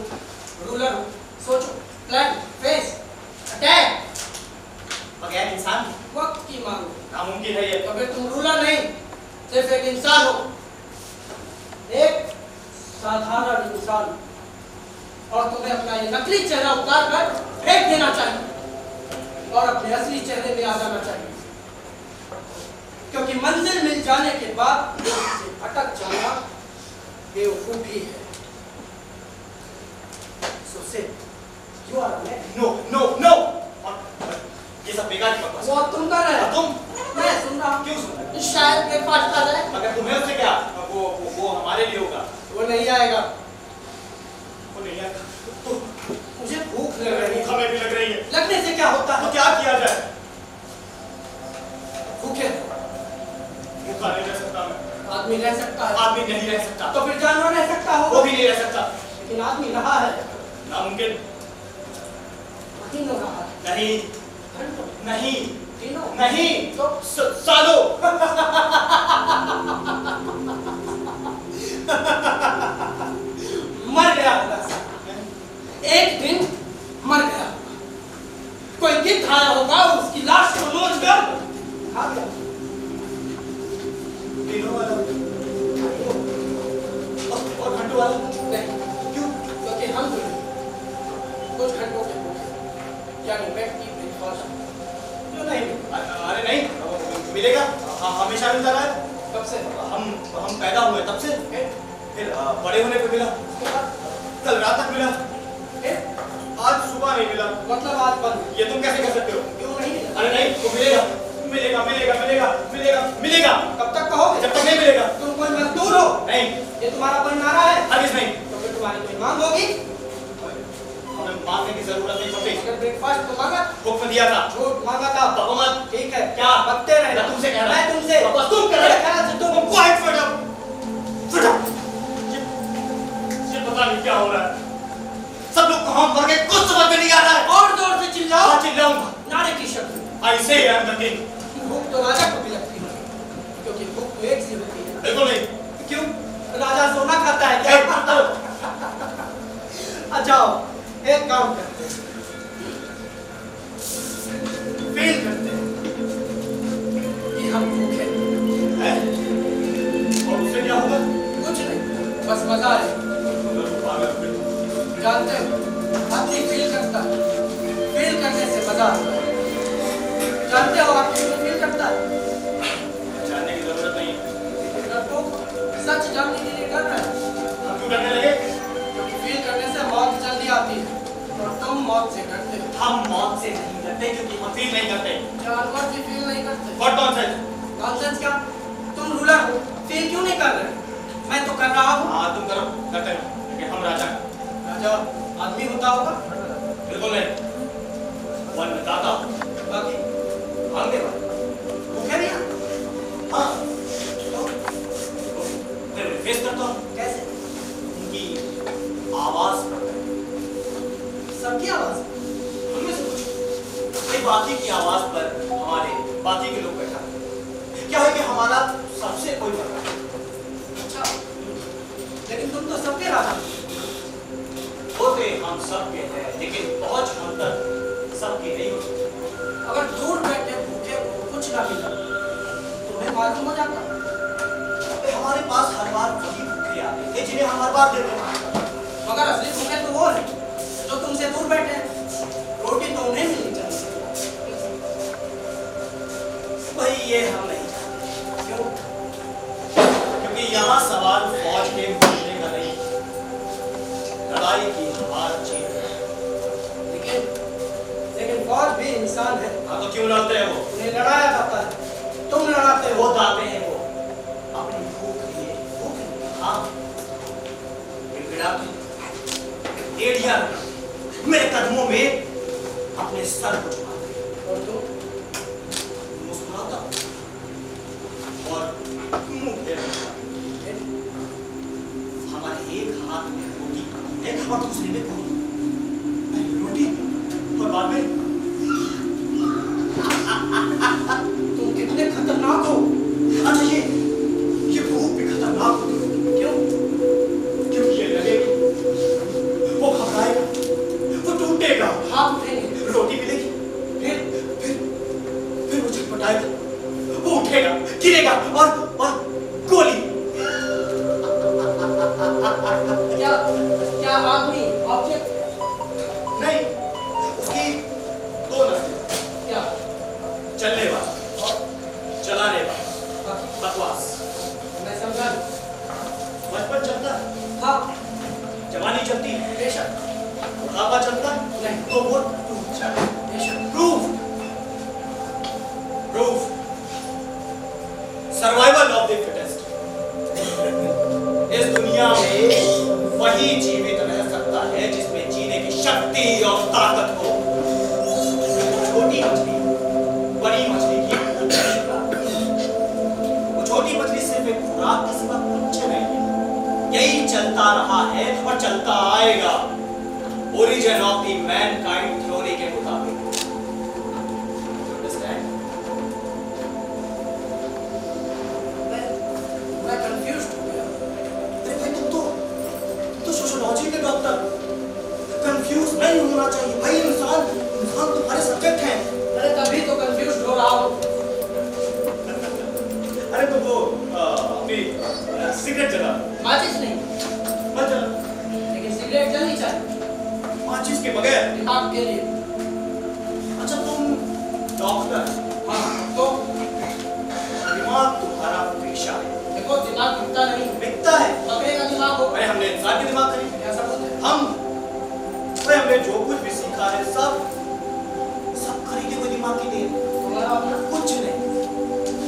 रूलर हो, सोचो, प्लान, फेस, अटैक। बगैर इंसान वक्त की मांग। नामुमकिन है ये। तो फिर तुम रूलर नहीं, सिर्फ एक इंसान हो, एक साधारण इंसान। और तुम्हें अपना ये नकली चेहरा उतार कर फेंक देना चाहिए और अपने असली चेहरे में आ जाना चाहिए, क्योंकि मंजिल मिल जाने के बाद इससे भटक जाना बेवकूफी है। So say, you are a man. No no no. ये सब बेकार की बकवास। वो तुम कर रहे और हो, तुम मैं सुन रहा हूँ। क्यों सुन रहे हो? शायद ब्रेकफास्ट आ जाए। मगर तुम्हें उससे क्या? वो हमारे लिए होगा। वो नहीं आएगा। वो नहीं आएगा। तो मुझे भूख लग रही है। हमें भी लग रही है। लगने से क्या होता तो है? क्या किया जाए? भूखे भूखा नहीं रह सकता मैं। आदमी रह सकता है। आदमी नहीं रह सकता। तो फिर जानवर रह सकता वो होगा। भी नहीं रह सकता। लेकिन आदमी रहा है। नामुमकिन। महीनों रहा है। नहीं, घंटों, नहीं, दिनों, नहीं, तो सालों। मर गया होगा सर। एक दिन मर गया होगा। कोई गिद्ध आया होगा, उसकी लाश को नोच कर खा गया। दिनों वाला और घंटों वाला नहीं, क्यों? क्योंकि हम जो हैं, कुछ घंटों के भूखे, यानी व्यक्ति ब्रेकफास्ट क्यों नहीं? अरे नहीं, मिलेगा, हमेशा मिलता रहा है। कब से? हम पैदा हुए तब से, फिर बड़े होने पे मिला, कल रात तक मिला, आज सुबह नहीं मिला। मतलब आज बंद। ये तुम कैसे कर सकते हो? क्यों नहीं मिला? अरे नहीं, तो मिलेगा, मिलेगा, मिलेगा, मिलेगा, मिलेगा, मिलेगा। कब तक कहोगे? जब तक नहीं मिलेगा। तुम कोई मजदूर हो? नहीं, ये तुम्हारा कोई नारा है? हरगिज़ नहीं। तो फिर तुम्हारी कोई मांग होगी? हमें मांगने की जरूरत नहीं पड़ती। अगर ब्रेकफास्ट तो मांगा, हुक्म दिया था। झूठ मांगा था, बहुमत। ठीक है, क्या? बकते रहे। मैं तुमसे कह रहा मैं तुमसे बस तुम कह रहे ख्याल से तुम क्वाइट फट अप, फट अप। ये पता नहीं क्या हो रहा है। सब लोग कहाँ मर गए, कुछ समझ में नहीं आ रहा है। और जोर से चिल्लाओ। हाँ, चिल्लाऊंगा। नारे की शक्ल। I say I am the king। भूख तो राजा को भी लगती है, क्योंकि भूख तो एक सी होती है। बिल्कुल नहीं। क्यों? राजा सोना खाता है क्या? अच्छा, एक काम करते हैं, फील करते हैं कि हम भूखे है? और उससे क्या होगा? कुछ नहीं, बस मजा है। जानते हो, आदमी फील करता है, फील करने से मजा आता है। जानते हो आप क्यों फील करता है? जानने की जरूरत नहीं है। सच जानने के लिए कर रहे हैं, हम क्यों डरने लगे? क्योंकि फील करने से मौत जल्दी आती है और तुम मौत से डरते हो। हम मौत से नहीं डरते क्योंकि हम फील नहीं करते। जानवर भी फील नहीं करते। What nonsense? नॉनसेंस क्या? तुम रूलर हो, फील क्यों नहीं कर रहे? मैं तो कर रहा हूँ। हाँ, तुम करो, करते हो, क्योंकि हम राजा हैं। राजा आदमी होता होगा, बिल्कुल नहीं। वो अन्नदाता, बाकी मांगने वाला। भूखे नहीं हैं? हाँ, तो मैं रिक्वेस्ट करता हूँ। कैसे? उनकी आवाज पर सबकी आवाज। उनमें से कुछ भाई बाकी की आवाज पर हमारे बाकी के लोग बैठा क्या है कि हमारा सबसे कोई फर्क नहीं। अच्छा, लेकिन तुम तो सबके राजा हो। होते हम सबके हैं, लेकिन पहुंच हम तक सबकी नहीं होती। अगर दूर बैठे भूखे को कुछ ना मिला, तुम्हें मालूम हो जाता। हमारे पास हर बार वही भूखे आते हैं जिन्हें हम हर बार देते हैं। मगर असली भूखे तो वो है जो तुमसे दूर बैठे हैं। रोटी तो उन्हें मिलनी चाहिए। भाई ये हम नहीं जानते। क्यों? क्योंकि यहाँ सवाल फौज के मुकाबले का नहीं, लड़ाई की हार जीत। लेकिन फौज भी इंसान है। हाँ, तो क्यों लड़ते हैं वो? उन्हें लड़ाया जाता है, तुम लड़ाते हो। वो दाते हैं वो अपनी भूख लिए, भूख लिए। हाँ, गिड़गिड़ाते, एड़ियां रगड़ते, मेरे कदमों में अपने सर को झुकाते। और तुम मुस्कुराता और मुंह फेर लेता। हमारे एक हाथ में रोटी है और दूसरे में कोई। पहले रोटी और बाद में तुम कितने खतरनाक हो। अच्छा ये भूख भी खतरनाक होती है। क्यों? क्योंकि ये लगेगी, वो घबराएगा, वो टूटेगा, हाथ उठेंगे, रोटी मिलेगी, फिर वो छटपटाएगा, वो उठेगा, गिरेगा और गोली। क्या आदमी ऑब्जेक्ट? नहीं, उसकी दो नजरें, क्या? चलने वाला और चलाने वाला। बाकी बकवास। मैं समझा। बचपन चलता है, हाँ, जवानी चलती है, बेशक। बुढ़ापा चलता है, नहीं। तो वो टूट जाता है। बेशक। Proof. Survival of the fittest. इस दुनिया में वही जीवित रह सकता है जिसमें जीने की शक्ति और ताकत हो। छोटी मछली बड़ी मछली की वो छोटी मछली सिर्फ एक खुराक के सिवा कुछ नहीं है। यही चलता रहा है और चलता आएगा। Origin of the Mankind theory के मुताबिक। अंडरस्टैंड? मैं कंफ्यूज हो गया। अरे भाई तुम तो सोशियोलॉजी के डॉक्टर, कंफ्यूज नहीं होना चाहिए भाई। इंसान तुम्हारे सब्जेक्ट हैं। अरे तभी तो कंफ्यूज हो रहा हूँ। अरे तो वो अपनी सिगरेट जला। माचिस नहीं, मत जला। लेकिन सिगरेट जलनी चाहिए माचिस के बगैर। दिमाग के लिए। अच्छा तुम डॉक्टर, हाँ तो दिमाग तुम्हारा पेशा है। देखो दिमाग बिकता नहीं, बिकता है। बकरे का दिमाग हो। भाई हमने इंसान के दिमाग खरीदे। क्या सबूत है? हमने जो कुछ भी सीखा है सब खरीदे हुए दिमाग की देन। तुम्हारा अपना कुछ नहीं।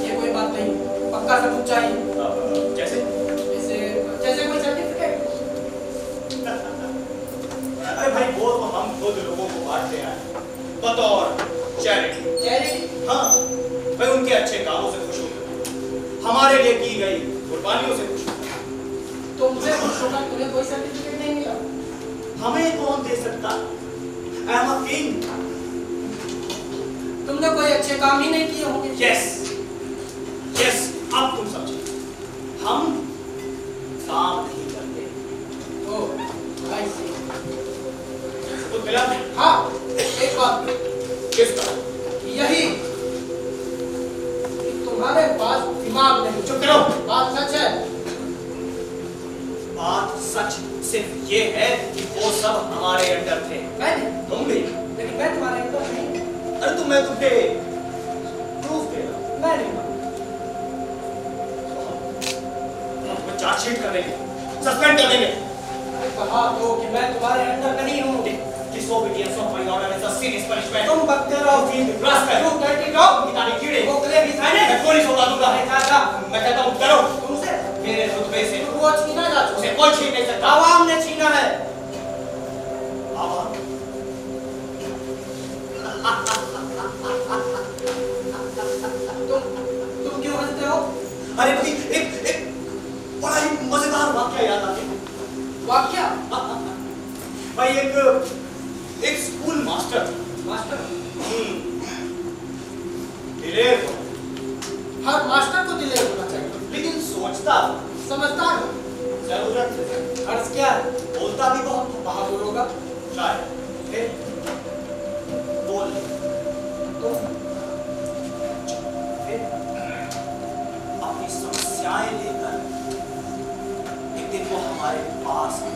ये कोई बात नहीं, पक्का सबूत चाहिए। जैसे जैसे कोई सर्टिफिकेट। अरे भाई वो तो हम खुद लोगों को बांटते हैं बतौर चैरिटी। चैरिटी? हाँ भाई उनके अच्छे कामों से खुश होकर, हमारे लिए की गई कुर्बानियों से खुश होकर। तुमसे खुश होकर तुम्हें कोई सर्टिफिकेट नहीं मिला? हमें कौन दे सकता? I am a king. तुमने कोई अच्छे काम ही नहीं किए होंगे। यस अब तुम समझे। हम काम नहीं करते। ओह आई सी। तो मिला? हाँ एक बात किसका? यही कि तुम्हारे पास दिमाग नहीं। चुप करो। बात सच है। बात सच सिर्फ ये है कि वो सब हमारे अंडर थे। मैंने? तुम भी। लेकिन मैं तुम्हारे अंदर नहीं। अरे तो मैं तुम्हें प्रूफ दे रहा हूं। मैं नहीं। हम चार्जशीट कर देंगे, सस्पेंड कर देंगे। अरे कहा तो कि मैं तुम्हारे अंदर नहीं हूँ। Disobedience of my order is a serious punishment. तुम बकते रहो। Rascal. You dirty dog. किताबी कीड़े। मोकले भी साने। मैं पुलिस होगा दूंगा। अरे चाचा, मैं कहता हूँ करो। तुमसे मेरे रुतबे से वो छीना जा चुका उसे है। कोई छीन नहीं सकता। आवाम ने छीना है। आवाम? तुम क्यों हंसते हो? अरे भाई एक बड़ा ही मजेदार वाक्य याद आती है। वाक्या? भाई एक स्कूल मास्टर दिलेर हो। हर मास्टर को दिलेर होना चाहिए। लेकिन सोचता समझदार हो। जरूरत है। अर्ज क्या है? बोलता भी बहुत बहादुर होगा। शायद। फिर बोल तो फिर अपनी समस्याएं लेकर एक दिन वो हमारे पास आया।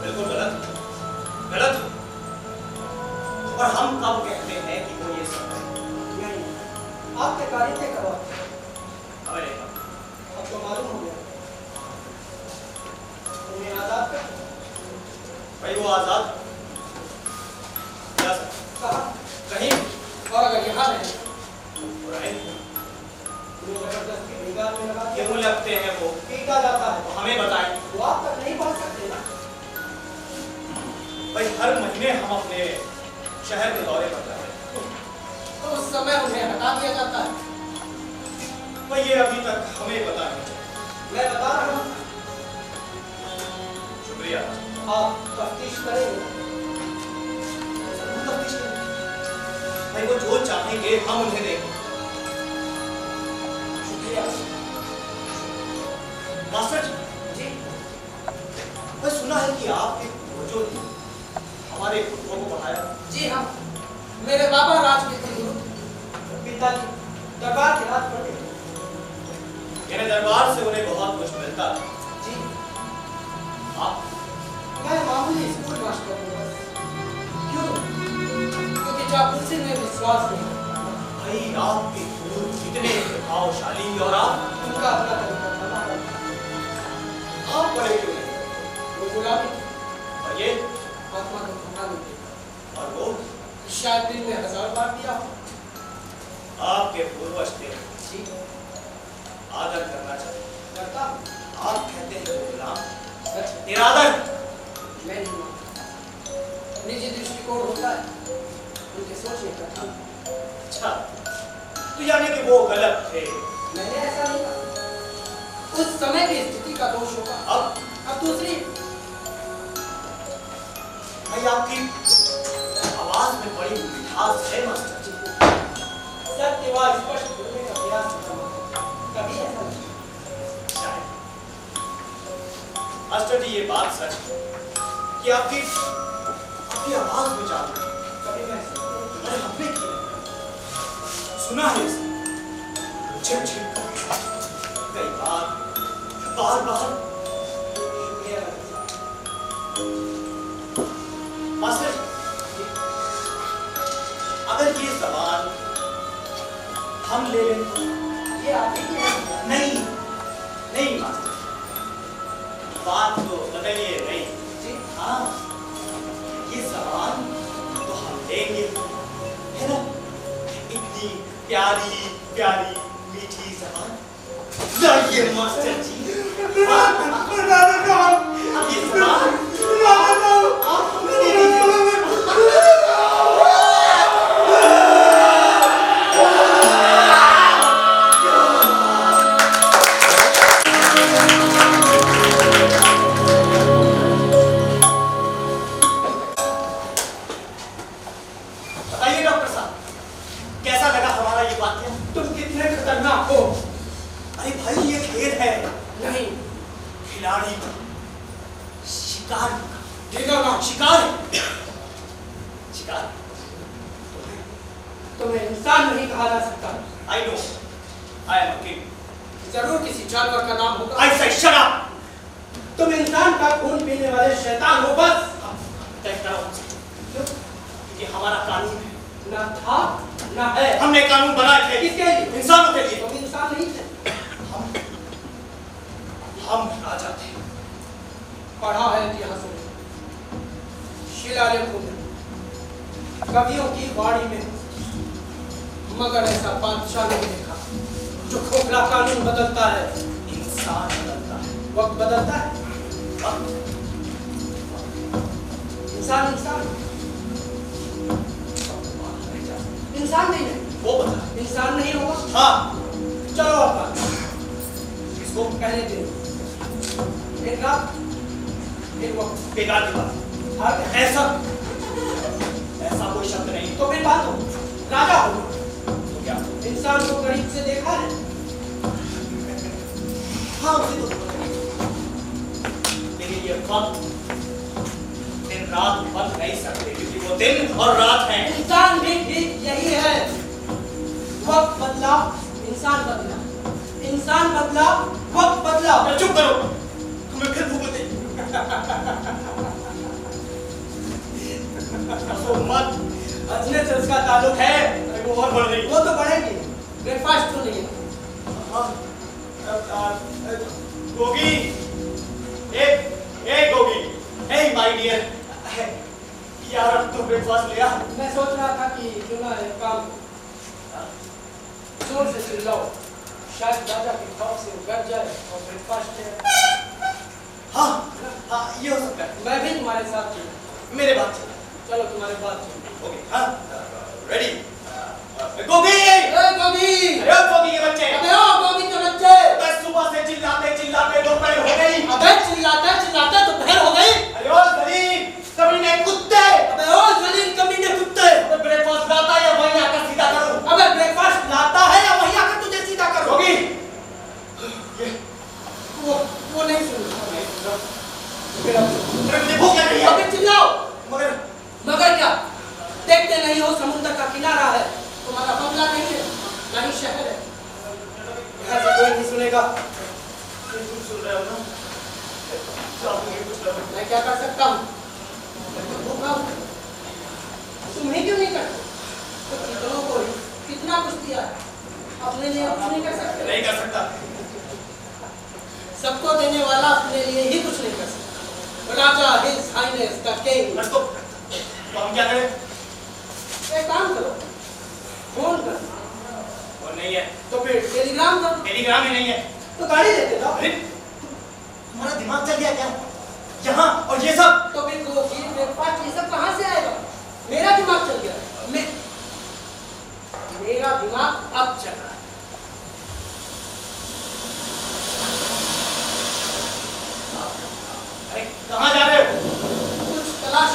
बिल्कुल गलत। और हम कब कहते हैं कि वो ये सब है? आपके कार्य के करवा अरे अब तो मालूम हो गया। तुम्हें आजाद कर भाई वो आजाद कहा कहीं और अगर यहाँ नहीं रहेंगे। जबरदस्ती निगाह में लगा क्यों लगते हैं वो? पीटा जाता है। तो हमें बताएं। वो आप तक नहीं पहुँच सकते ना। भाई हर महीने हम अपने शहर के दौरे पर जाते हैं। तो उस समय उन्हें हटा दिया जाता है। भाई ये अभी तक हमें पता नहीं। मैं बता रहा हूँ। शुक्रिया। आप तफ्तीश करेंगे। तफ्तीश करें। भाई वो जो चाहेंगे हम उन्हें देंगे। शुक्रिया। मास्टर जी, मैं सुना है कि आपके जो हमारे खुदों को पढ़ाया। जी हाँ, मेरे बाबा राज के थे गुरु। पिताजी दरबार के राज पढ़े। यानी दरबार से उन्हें बहुत कुछ मिलता है। जी आप मैं मामूली स्कूल मास्टर हूँ बस। क्यों? क्योंकि चापलूसी में विश्वास नहीं। भाई आपके गुरु कितने प्रभावशाली और आप उनका अपना तरीका था। आप बड़े क्यों हैं? वो गुलामी और ये आत्मा को थका नहीं। और वो शायद दिन में 1000 बार दिया हो। आपके पूर्वज थे, जी आदर करना चाहिए। करता आप कहते हैं गुलाम, सच निरादर। मैं नहीं मानता। निजी दृष्टिकोण होता है, उनके सोचने का था। अच्छा, तो यानी कि वो गलत थे। मैंने ऐसा नहीं कहा। उस समय की स्थिति का दोष होगा। अब दूसरी भाई आपकी आवाज में बड़ी मिठास है मास्टर जी। सत्यवाद स्पष्ट बोलने का प्रयास करता हूं। कभी ऐसा नहीं। शायद मास्टर जी ये बात सच है कि आपकी आवाज में जादू है। कभी मैं ऐसा नहीं। अरे हमने किया सुना है इसे छिप छिप कर कई बार शुक्रिया मास्टर जी, अगर ये जबान हम ले लें तो ये आप ही की है। नहीं मास्टर, बात तो बदलिए नहीं जी हाँ, ये जबान तो हम लेंगे है ना, इतनी प्यारी प्यारी मीठी जबान। जाइए मास्टर जी, अब ये जबान आप हमें दे दीजिए। बताइए डॉक्टर साहब, कैसा लगा हमारा ये वाक्य? तुम कितने खतरनाक हो। अरे भाई ये खेल है, नहीं खिलाड़ी का शिकार का ठीक है शिकार है, शिकार। तुम्हें इंसान नहीं कहा जा सकता। I know, I am king. जरूर किसी जानवर का नाम होगा। आई से शट अप। तुम इंसान का खून पीने वाले शैतान हो बस। तय करो हमसे, ये हमारा कानून है। ना था ना है। हमने कानून बनाए थे किसके लिए? इंसानों के लिए। तुम इंसान नहीं थे। हम राजा थे। पढ़ा है इतिहासों में, शिलालेखों में, कवियों की वाणी में, मगर ऐसा बादशाह नहीं देखा जो खोखला कानून बदलता है। इंसान बदलता है, वक्त बदलता है। वक्त इंसान इंसान नहीं है। वो बदला। इंसान नहीं होगा। हाँ, चलो अब बात इसको कहने दे। एक रात एक वक्त बेकार की बात। हार गए। ऐसा कोई शब्द नहीं। तो फिर बात हो, राजा हो तो क्या? इंसान को करीब से देखा है। हाँ उसे तो लेकिन ये वक्त दिन रात बदल नहीं सकते, क्योंकि वो दिन और रात है। इंसान भी ठीक यही है। वक्त बदला, इंसान बदला, इंसान बदला, वक्त बदला। चुप करो, तुम्हें फिर भूख लगी। मत, हंसने से उसका ताल्लुक है। वो और बढ़ गई। वो तो बढ़ेगी। ब्रेकफास्ट तो नहीं है। गोगी, एक गोगी, हे माय डियर, यार अब तो ब्रेकफास्ट लिया। मैं सोच रहा था कि क्यों ना एक काम जोर से चिल्लाओ, शायद राजा के खौफ से डर जाए और ब्रेकफास्ट ले। हाँ हाँ, ये हो सकता है। मैं भी तुम्हारे साथ चलूं। मेरे बात चलो। चलो तुम्हारे बात चलो। ओके, हाँ, रेडी। गोगी, गोगी, अरे गोगी के बच्चे, अबे ओ गोगी के बच्चे, बस सुबह से चिल्लाते चिल्लाते दोपहर हो गई। अबे चिल्लाते चिल्लाते दोपहर हो गई। अरे ओ जलील कमीने कुत्ते, अबे ओ जलील कमीने कुत्ते, अबे ब्रेकफास्ट लाता है या वहीं आकर सीधा करूं? अबे ब्रेकफास्ट लाता है या वहीं आकर तुझे सीधा करूं? गोगी, वो नहीं सुन रहा। अरे मुझे भूख लग रही है। अबे चिल्लाओ। मगर क्या? देखते नहीं हो समुद्र का किनारा है, तुम्हारा बंगला नहीं है, ना ही शहर है। यहाँ से कोई नहीं सुनेगा। तुम सुन रहे हो ना? आप मुझे कुछ करो। मैं क्या कर सकता हूँ? मैं तो भूखा हूँ। तुम ही क्यों नहीं करते? कुछ दिया है, अपने लिए कुछ नहीं कर सकते? नहीं कर सकता। सबको देने वाला अपने लिए ही कुछ नहीं कर सकता। राजा हिज हाइनेस द किंग। तो हम क्या करें? एक काम करो, फोन कर। और नहीं है तो फिर टेलीग्राम कर। टेलीग्राम ही नहीं है तो गाड़ी लेते जाओ। अरे तुम्हारा दिमाग चल गया क्या? यहाँ और ये सब? तो फिर वो ब्रेकफास्ट ये सब कहाँ से आएगा? मेरा दिमाग चल गया। मेरा दिमाग अब चल रहा है। अरे कहाँ जा रहे हो? कुछ तलाश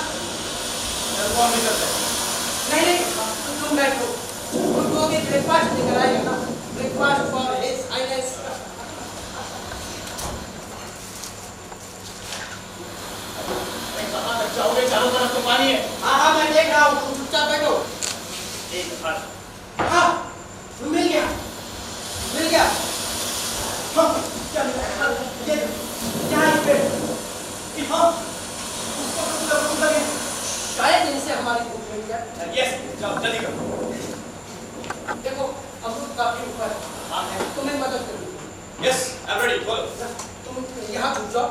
फोन नहीं करते। नहीं, तुम बैठो। उनको भी ब्रेकफास्ट लेकर आएगा ना, ब्रेकफास्ट फॉर हिज हाइनेस। कहाँ तक जाओगे? चारों तरफ तो पानी है। हाँ, मैं देख रहा हूँ, तुम चुपचाप बैठो। एक मिनट। हाँ, मिल गया, मिल गया। हाँ, क्या मिला? ये यहाँ इस पे। हाँ, उसको भूख लगी। शायद इनसे हमारी भूख मिल जाए। यस, जाओ जल्दी करो। देखो, अमरूद काफी ऊपर है। हाँ है। तुम्हें मदद करूँगी। Yes, I am ready. बोलो। तुम यहाँ छुप जाओ,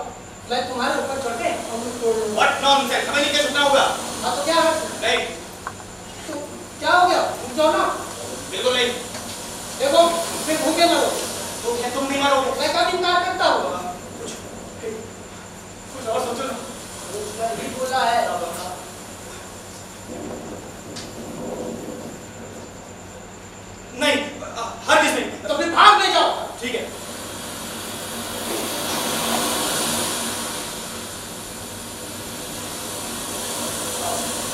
मैं तुम्हारे ऊपर चढ़ के अमरूद तोड़ लूँगा। What nonsense? हमें नहीं क्या छुपना होगा? हाँ तो क्या है? नहीं, तो क्या हो गया? छुप जाओ ना। बिल्कुल नहीं। देखो, फिर भूखे मरो। तो क्या तुम नहीं मरोगे? मैं कभी इनकार करता हूँ। कुछ और सोचो ना। नहीं बोला है। नहीं, हर किस नहीं। तो फिर भाग ले जाओ। ठीक है।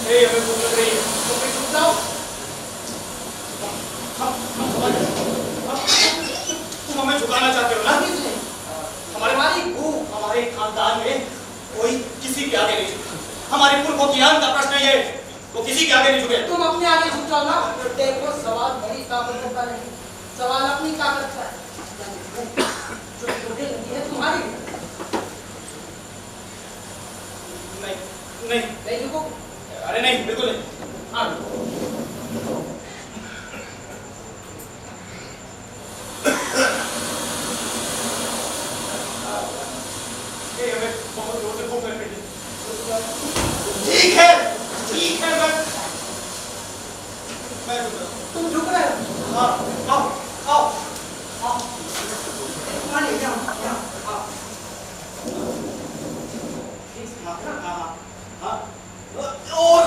हमें भूख लग रही है। तो फिर छुप जाओ। तुम हमें झुकाना चाहते हो ना? किस लिए? हमारी भूख, हमारे खानदान में कोई किसी के आगे नहीं झुका। हमारे पुरखों की आन का प्रश्न ये है, वो किसी के आगे नहीं झुके। तुम अपने आगे झुक जाओ ना। देखो, सवाल बड़ी ताकतों का नहीं, सवाल अपनी ताकत का है। जो मुझे लगी है तुम्हारी। नहीं, नहीं, नहीं झुको। अरे नहीं, बिल्कुल नहीं। हाँ, हमें बहुत जोर से भूख लग रही है। ठीक है, ठीक है, मैं तुम झुक रहे हो। हाँ, आओ, आओ, आओ। पानी यहाँ, यहाँ, हाँ। हाँ, हाँ, हाँ। और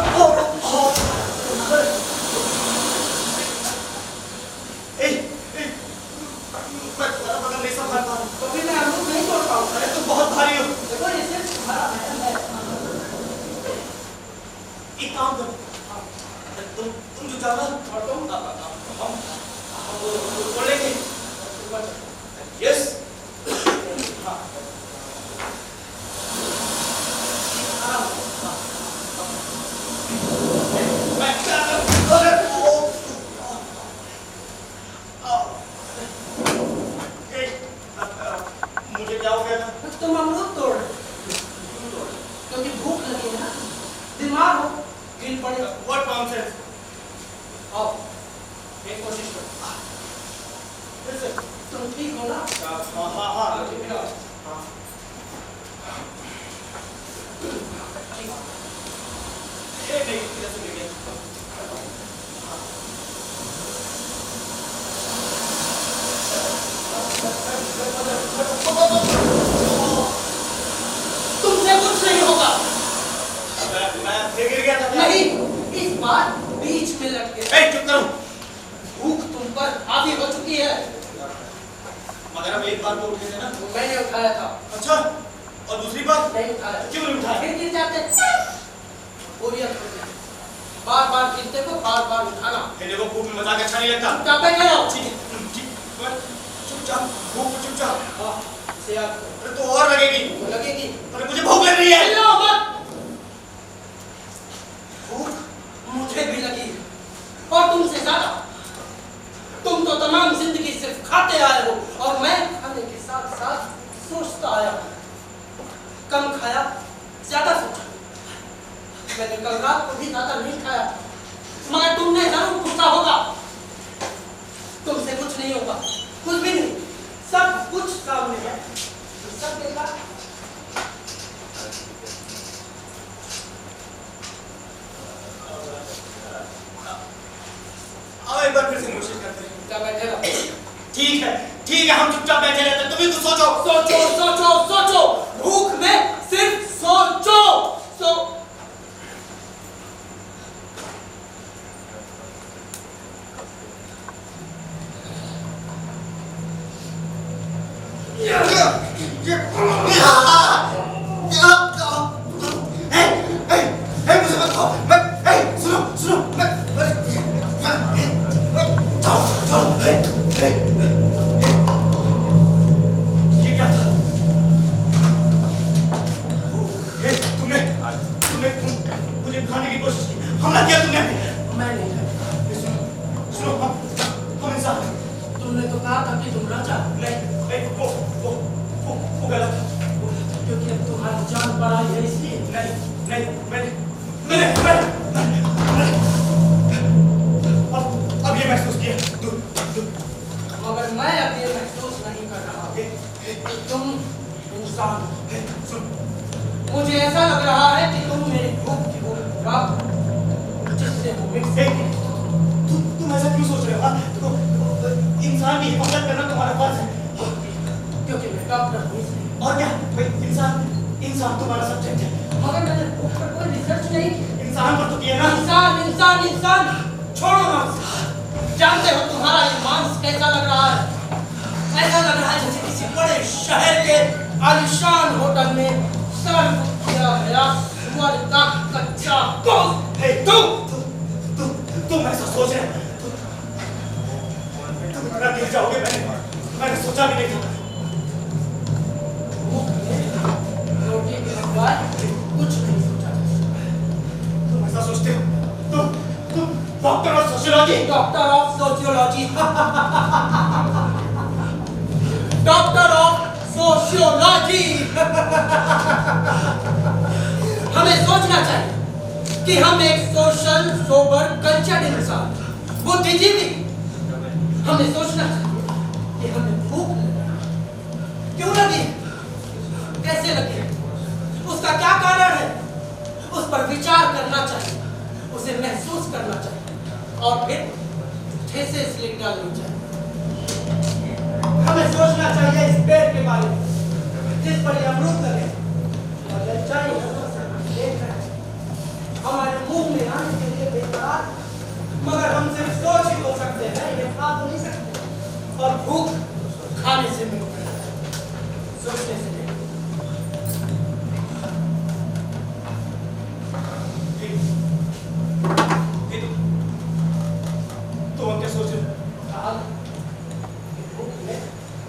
मैं तुम्हारा बगल नहीं संभाल पा रहा हूँ। तो फिर मैं अमरूद नहीं तोड़ पाऊंगा। अरे तुम बहुत भारी हो। देखो, ये सिर्फ तुम्हारा महल है। एक काम करो, तुम जो जाओ ना, और तुम हम तोड़ लेंगे। यस। हाँ। मुझे क्या हो गया था? तुम अमरूद तोड़ क्योंकि भूख लगी है ना, बीमार हो, गिर पड़े। What nonsense? आओ, एक कोशिश करो। फिर से, तुम ठीक हो ना? हाँ, हाँ, हाँ, ठीक है। हाँ। नहीं, इधर से गिर गया। तुमसे कुछ नहीं होगा। मैं फिर गिर गया था क्या? नहीं, इस बार बीच में लटके। ए, चुप करो। भूख तुम पर हावी हो चुकी है। मगर हम एक बार तो उठे थे ना। मैंने उठाया था। अच्छा, और दूसरी बार नहीं उठाया। क्यों नहीं उठाया? फिर गिर जाते। बोरियत होती है। बार बार गिरते को बार बार उठाना। फिर देखो, भूख में मजाक अच्छा नहीं लगता। चुपचाप बैठे रहो। ठीक है, ठीक, चुपचाप, भूख में चुपचाप। हाँ, इसे याद करो। अरे तो और लगेगी। तो लगेगी। अरे मुझे भूख लग रही है। चिल्लाओ मत। भूख मुझे भी लगी है, और तुमसे ज्यादा। तुम तो तमाम जिंदगी सिर्फ खाते आए हो, और मैं खाने के साथ साथ सोचता आया हूँ। कम खाया, ज्यादा सोचा। मैंने कल रात को भी ज्यादा नहीं खाया, मगर तुमने जरूर पूछा होगा एक बार फिर से कोशिश करते हैं। क्या बैठे रहो? ठीक है हम चुपचाप बैठे रहते हैं, तुम ही कुछ सोचो। सोचो भूख में सिर्फ सोचो। मुझे मत खाओ, सुनो ये क्या था? तुमने मुझे खाने की कोशिश की, हमला किया तुमने। मैं नहीं। सुनो हम इंसान। तुमने तो कहा था कि तुम राजा। नहीं, वो गलत था। क्योंकि अब तुम्हारी जान पर आई है इसलिए। नहीं, मैंने अब ये महसूस किया। मगर मैं अब ये महसूस नहीं कर रहा कि तुम इंसान हो। मुझे ऐसा लग रहा है कि तुम मेरी भूख की वो खुराक जिससे वो मिक्स है। तुम ऐसा क्यों सोच रहे हो? इंसान की हिफाजत करना तुम्हारा फर्ज है। क्योंकि मैं डॉक्टर हूँ इसलिए। और क्या इंसान तुम्हारा सब्जेक्ट है। मगर मैंने भूख पर कोई रिसर्च नहीं की। इंसान पर तो किया ना। इंसान छोड़ो ना। जानते हो तुम्हारा ये मांस कैसा लग रहा है? ऐसा लग रहा है जैसे किसी बड़े शहर के आलीशान होटल में सर्व किया गया सुअर का कच्चा गोश्त। तुम ऐसा सोच रहे हो? तुम इतना गिर जाओगे मैंने सोचा भी नहीं था। रोटी के बाद कुछ नहीं सोचा। तुम ऐसा सोचते हो? तुम doctor of sociology. Doctor of sociology. Doctor of sociology. हमें सोचना चाहिए कि हम एक सोशल सोबर कल्चर्ड इंसान बुद्धिजीवी। हमें सोचना चाहिए कि हमें भूख क्यों लगी, कैसे लगी, उसका क्या कारण है, उस पर विचार करना चाहिए, उसे महसूस करना चाहिए और फिर ठेसे स्लिप डालनी चाहिए। हमें सोचना चाहिए इस पेड़ के बारे में जिस पर ये अमरूद लगे और लज्जाई देख रहे हैं हमारे मुंह में आने के लिए बेकरार, मगर हम सिर्फ सोच ही हो सकते हैं, ये खा तो नहीं सकते। और भूख खाने से मिलती है, सोचने से नहीं। तुम क्या सोच रहे हो? भूख में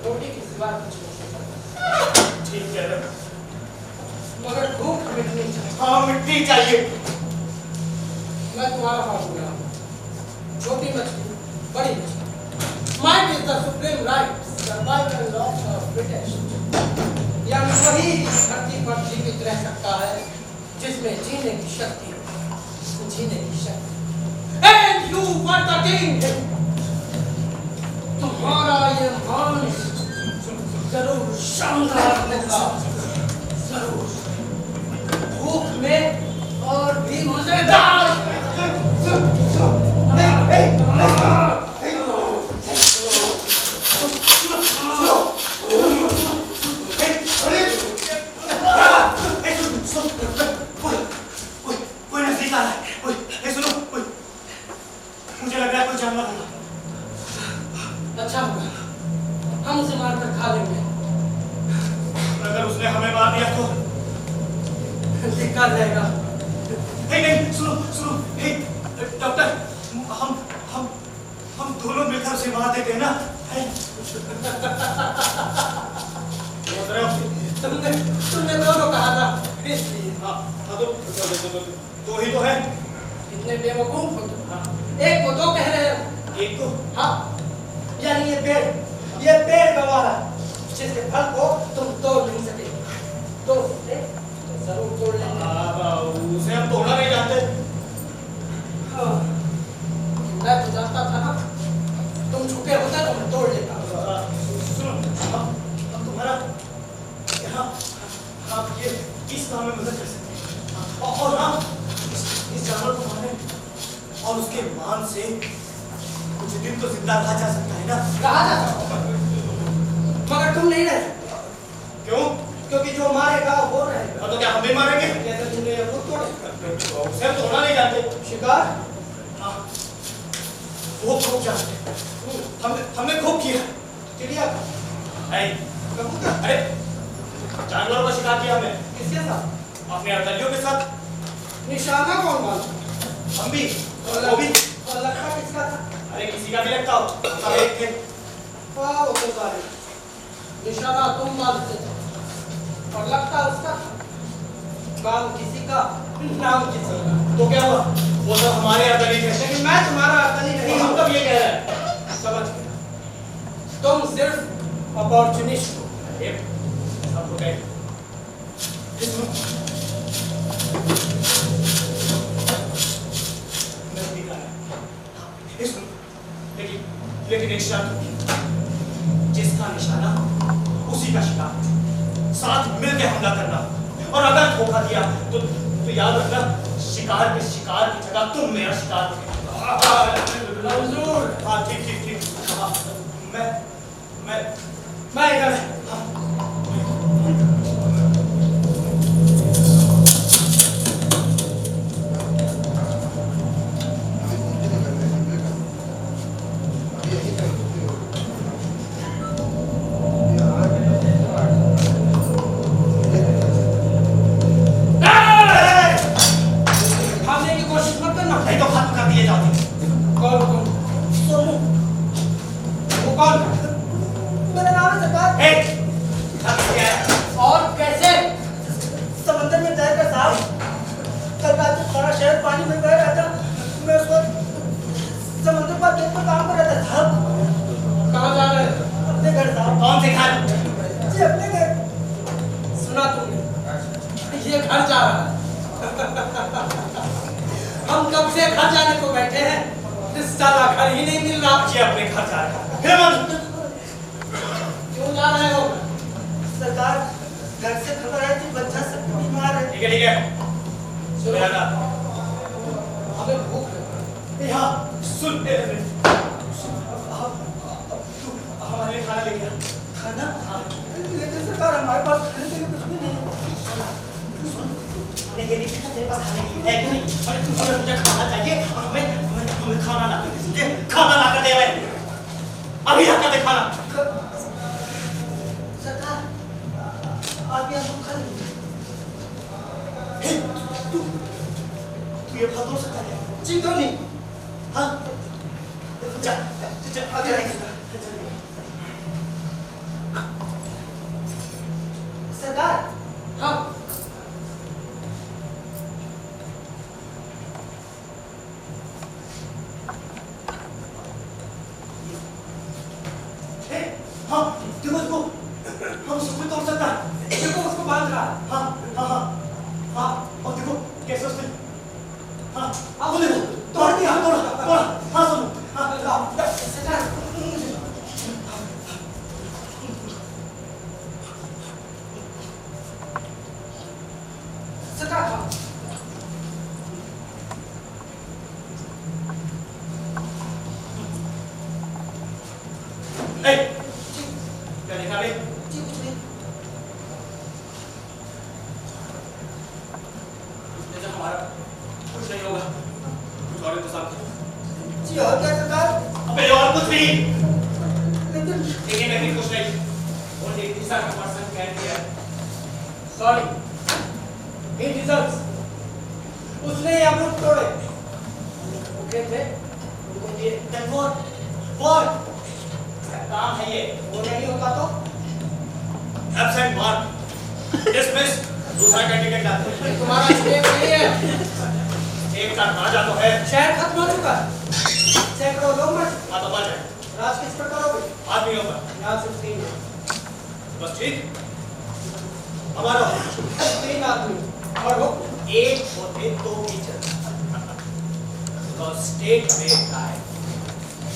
रोटी की सिवा कुछ नहीं सकता। ठीक है ना? मगर भूख मिटनी चाहिए। हाँ मिट्टी चाहिए। मैं तुम्हारा फार्मूला हूँ, छोटी मछली बड़ी मछली। Might is the supreme right, survival of British. यानी वही धरती पर जीवित रह सकता है जिसमें जीने की शक्ति हो, जीने की शक्ति। And you were the king. तुम्हारा ये मांस जरूर शानदार होगा, जरूर भूख में और भी मजेदार। कोई नजदीक आ रहा है। सुनो, मुझे लग रहा है कोई जानवर होगा। अच्छा होगा, हम उसे मारकर खा लेंगे। अगर उसने हमें मार दिया तो दिक्कत रहेगा। नहीं, सुनो, डॉक्टर, हम दोनों मिलकर उसे मार देते हैं ना? तुमने दोनों कहा था इसलिए। हाँ, दो ही तो है। इतने बेवकूफ हो तुम। एक को दो कह रहे हो। एक को? हाँ, यानी ये पेड़ गवारा जिसके फल को तुम तोड़ नहीं सके। तोड़ सकते तो जरूर तोड़ लेंगे। उसे हम तोड़ना नहीं जानते। मैं तो जानता था ना, तुम झुके होते तो मैं तोड़ लेता। सुनो, हम तुम्हारा यहाँ आप ये इस काम में मदद कर सकते हैं और हाँ इस जानवर को मारने और उसके मान से कुछ दिन तो जिंदा रहा जा सकता है ना? रहा जा सकता है। मगर तुम नहीं रह सकते। क्यों? क्योंकि जो मारेगा वो रहेगा। तो क्या हमें मारेंगे? जैसे तुमने ये खुद तोड़े। उसे तोड़ना नहीं जानते। शिकार? हाँ, वो खूब जानते हैं। हमने खूब किया। चिड़िया का? नहीं, कबूतर? अरे जानवरों का शिकार किया हमने। किसके साथ? अपने अर्दलियों के साथ। निशाना कौन मालूम? हम भी, वो भी। और लड़का किसका था? अरे किसी का भी लगता हो, सब एक थे। वाह, वो तो सारे। निशाना तुम मालूम थे और लगता उसका था। काम किसी का, नाम किसी का। तो क्या हुआ? वो सब हमारे अर्दली थे। लेकिन मैं तुम्हारा अकली नहीं हम हूँ। तब ये कह रहे हैं। समझ गया। तुम सिर्फ अपॉर्चुनिस्ट हो। अरे सब हो गए। लेकिन एक शर्त, जिसका निशाना उसी का शिकार, साथ मिलकर हमला करना। और अगर धोखा दिया तो याद रखना, शिकार की जगह तुम मेरा शिकार हो। मंजूर। हाँ ठीक। हाँ, मैं इधर। नहीं तो खत्म कर दिए जाते। कौन तुम? सोनू। वो कौन? मेरा नाम है सरकार। हे, अब क्या है? और कैसे? समंदर में तैरकर साहब, कल रात को सारा शहर पानी में बह रहा था। मैं उस वक्त समंदर पर खेत में काम कर रहा था साहब। कहाँ जा रहे हो? अपने घर साहब। कौन से घर? जी अपने घर। सुना तुमने? ये घर जा रहा है। हम कब से घर जाने को बैठे हैं, इस साला घर ही नहीं मिल रहा। ये अपने घर जा रहा है। हेमंत, क्यों जा रहे हो? सरकार, घर से खबर आई थी बच्चा सब बीमार है। ठीक है। सुनो, मेरा नाम। हमें भूख लगी। यहाँ सुन मेरे। हमारे लिए खाना लेके आ। खाना? लेकिन सरकार हमारे पास खाने के लिए कुछ भी नहीं है। ये नहीं देखा तेरे पास खाने की है कि नहीं? अरे तुझे मुझे खाना चाहिए और हमें खाना ला कर दे। खाना ला कर दे भाई। अभी ला कर दे खाना। सरकार, आप यहाँ भूखा नहीं। तू ये बात बोल सकता है? जी तो नहीं। हाँ? जा सरकार, हाँ। हाँ, देखो इसको। हम उसको कोई तोड़ सकता है। देखो उसको बांध रहा है। हाँ, और देखो कैसे उसने। हाँ, आप वो देखो, तोड़ दिया, तोड़ा। हाँ सुनो, हाँ, सरकार, सरकार, हाँ। ए, क्या देखा रे? जी कुछ नहीं। जैसे हमारा कुछ नहीं होगा, कुछ और इंतजाम करो। जी और क्या सरकार? अबे और कुछ नहीं। लेकिन नहीं कुछ नहीं। और एक दिशा का पर्सन कैन किया। Sorry, he deserves। उसने ये अमरूद तोड़े। भूखे थे, उनको दिए। Then what? काम है ये। वो नहीं होता तो? Absent mark. Dismiss. दूसरा कैंडिडेट लाते हैं। ये तुम्हारा स्टेप नहीं है। एक का राजा तो है। शहर खत्म हो चुका है। सैकड़ों लोग मर चुके। हाँ तो मर जाए। राज किस पर करोगे? आदमियों पर। यहाँ सिर्फ 3 हैं। बस ठीक। हमारा 3 आदमी और वो एक होते तो भी चलता। Because state may die,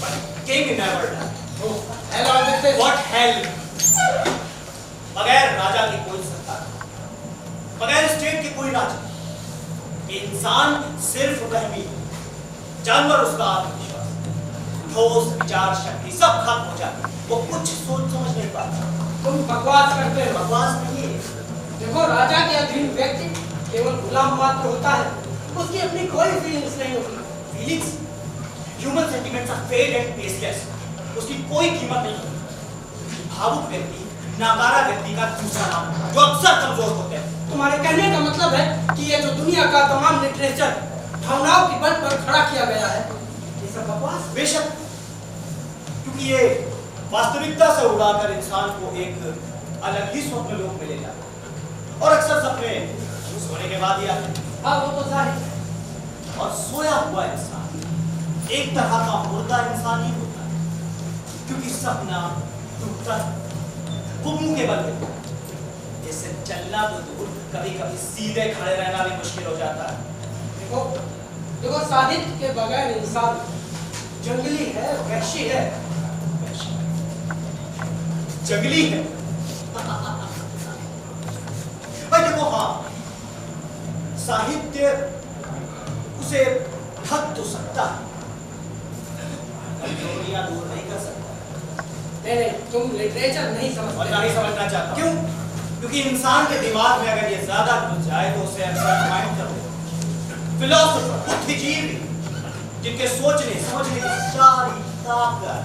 but king never die. hell of it is। What hell? बगैर राजा की कोई सत्ता नहीं, बगैर स्टेट के कोई राजा। इंसान सिर्फ वहमी, जानवर उसका आत्मविश्वास। ठोस विचार शक्ति सब खत्म हो जाती, वो कुछ सोच समझ नहीं पाता। तुम बकवास करते हो। बकवास नहीं है। देखो, राजा के अधीन व्यक्ति केवल गुलाम मात्र होता है, उसकी अपनी कोई फीलिंग्स नहीं होती। Feelings, human sentiments are fade and baseless, उसकी कोई कीमत नहीं होती। भावुक व्यक्ति नाकारा व्यक्ति का दूसरा नाम है, जो अक्सर कमजोर होते हैं। तुम्हारे कहने का मतलब है कि ये जो दुनिया का तमाम लिटरेचर भावनाओं की बल पर खड़ा किया गया है, ये सब बकवास। बेशक, क्योंकि ये वास्तविकता से उड़ाकर इंसान को एक अलग ही स्वप्न लोक में ले जाता है, और अक्सर सपने सोने के बाद ही आते हैं। हाँ, वो तो जाहिर है। और सोया हुआ इंसान एक तरह का मुर्दा इंसान ही होता है, क्योंकि सपना टूटता है, वो मुंह के बल पे, जैसे चलना तो दूर, कभी कभी सीधे खड़े रहना भी मुश्किल हो जाता है। देखो, साहित्य के बगैर इंसान जंगली है, वहशी है। जंगली है भाई। देखो, हाँ, साहित्य उसे ढक तो सकता है, कमजोरियां दूर नहीं कर सकता। नहीं, तुम लिटरेचर नहीं और समझते। नहीं समझना चाहता। क्यों? क्योंकि इंसान के दिमाग में अगर ये ज्यादा घुस जाए तो उसे अक्सर माइंड कर देता। फिलोसोफर, बुद्धिजीवी, जिनके सोचने समझने की सारी ताकत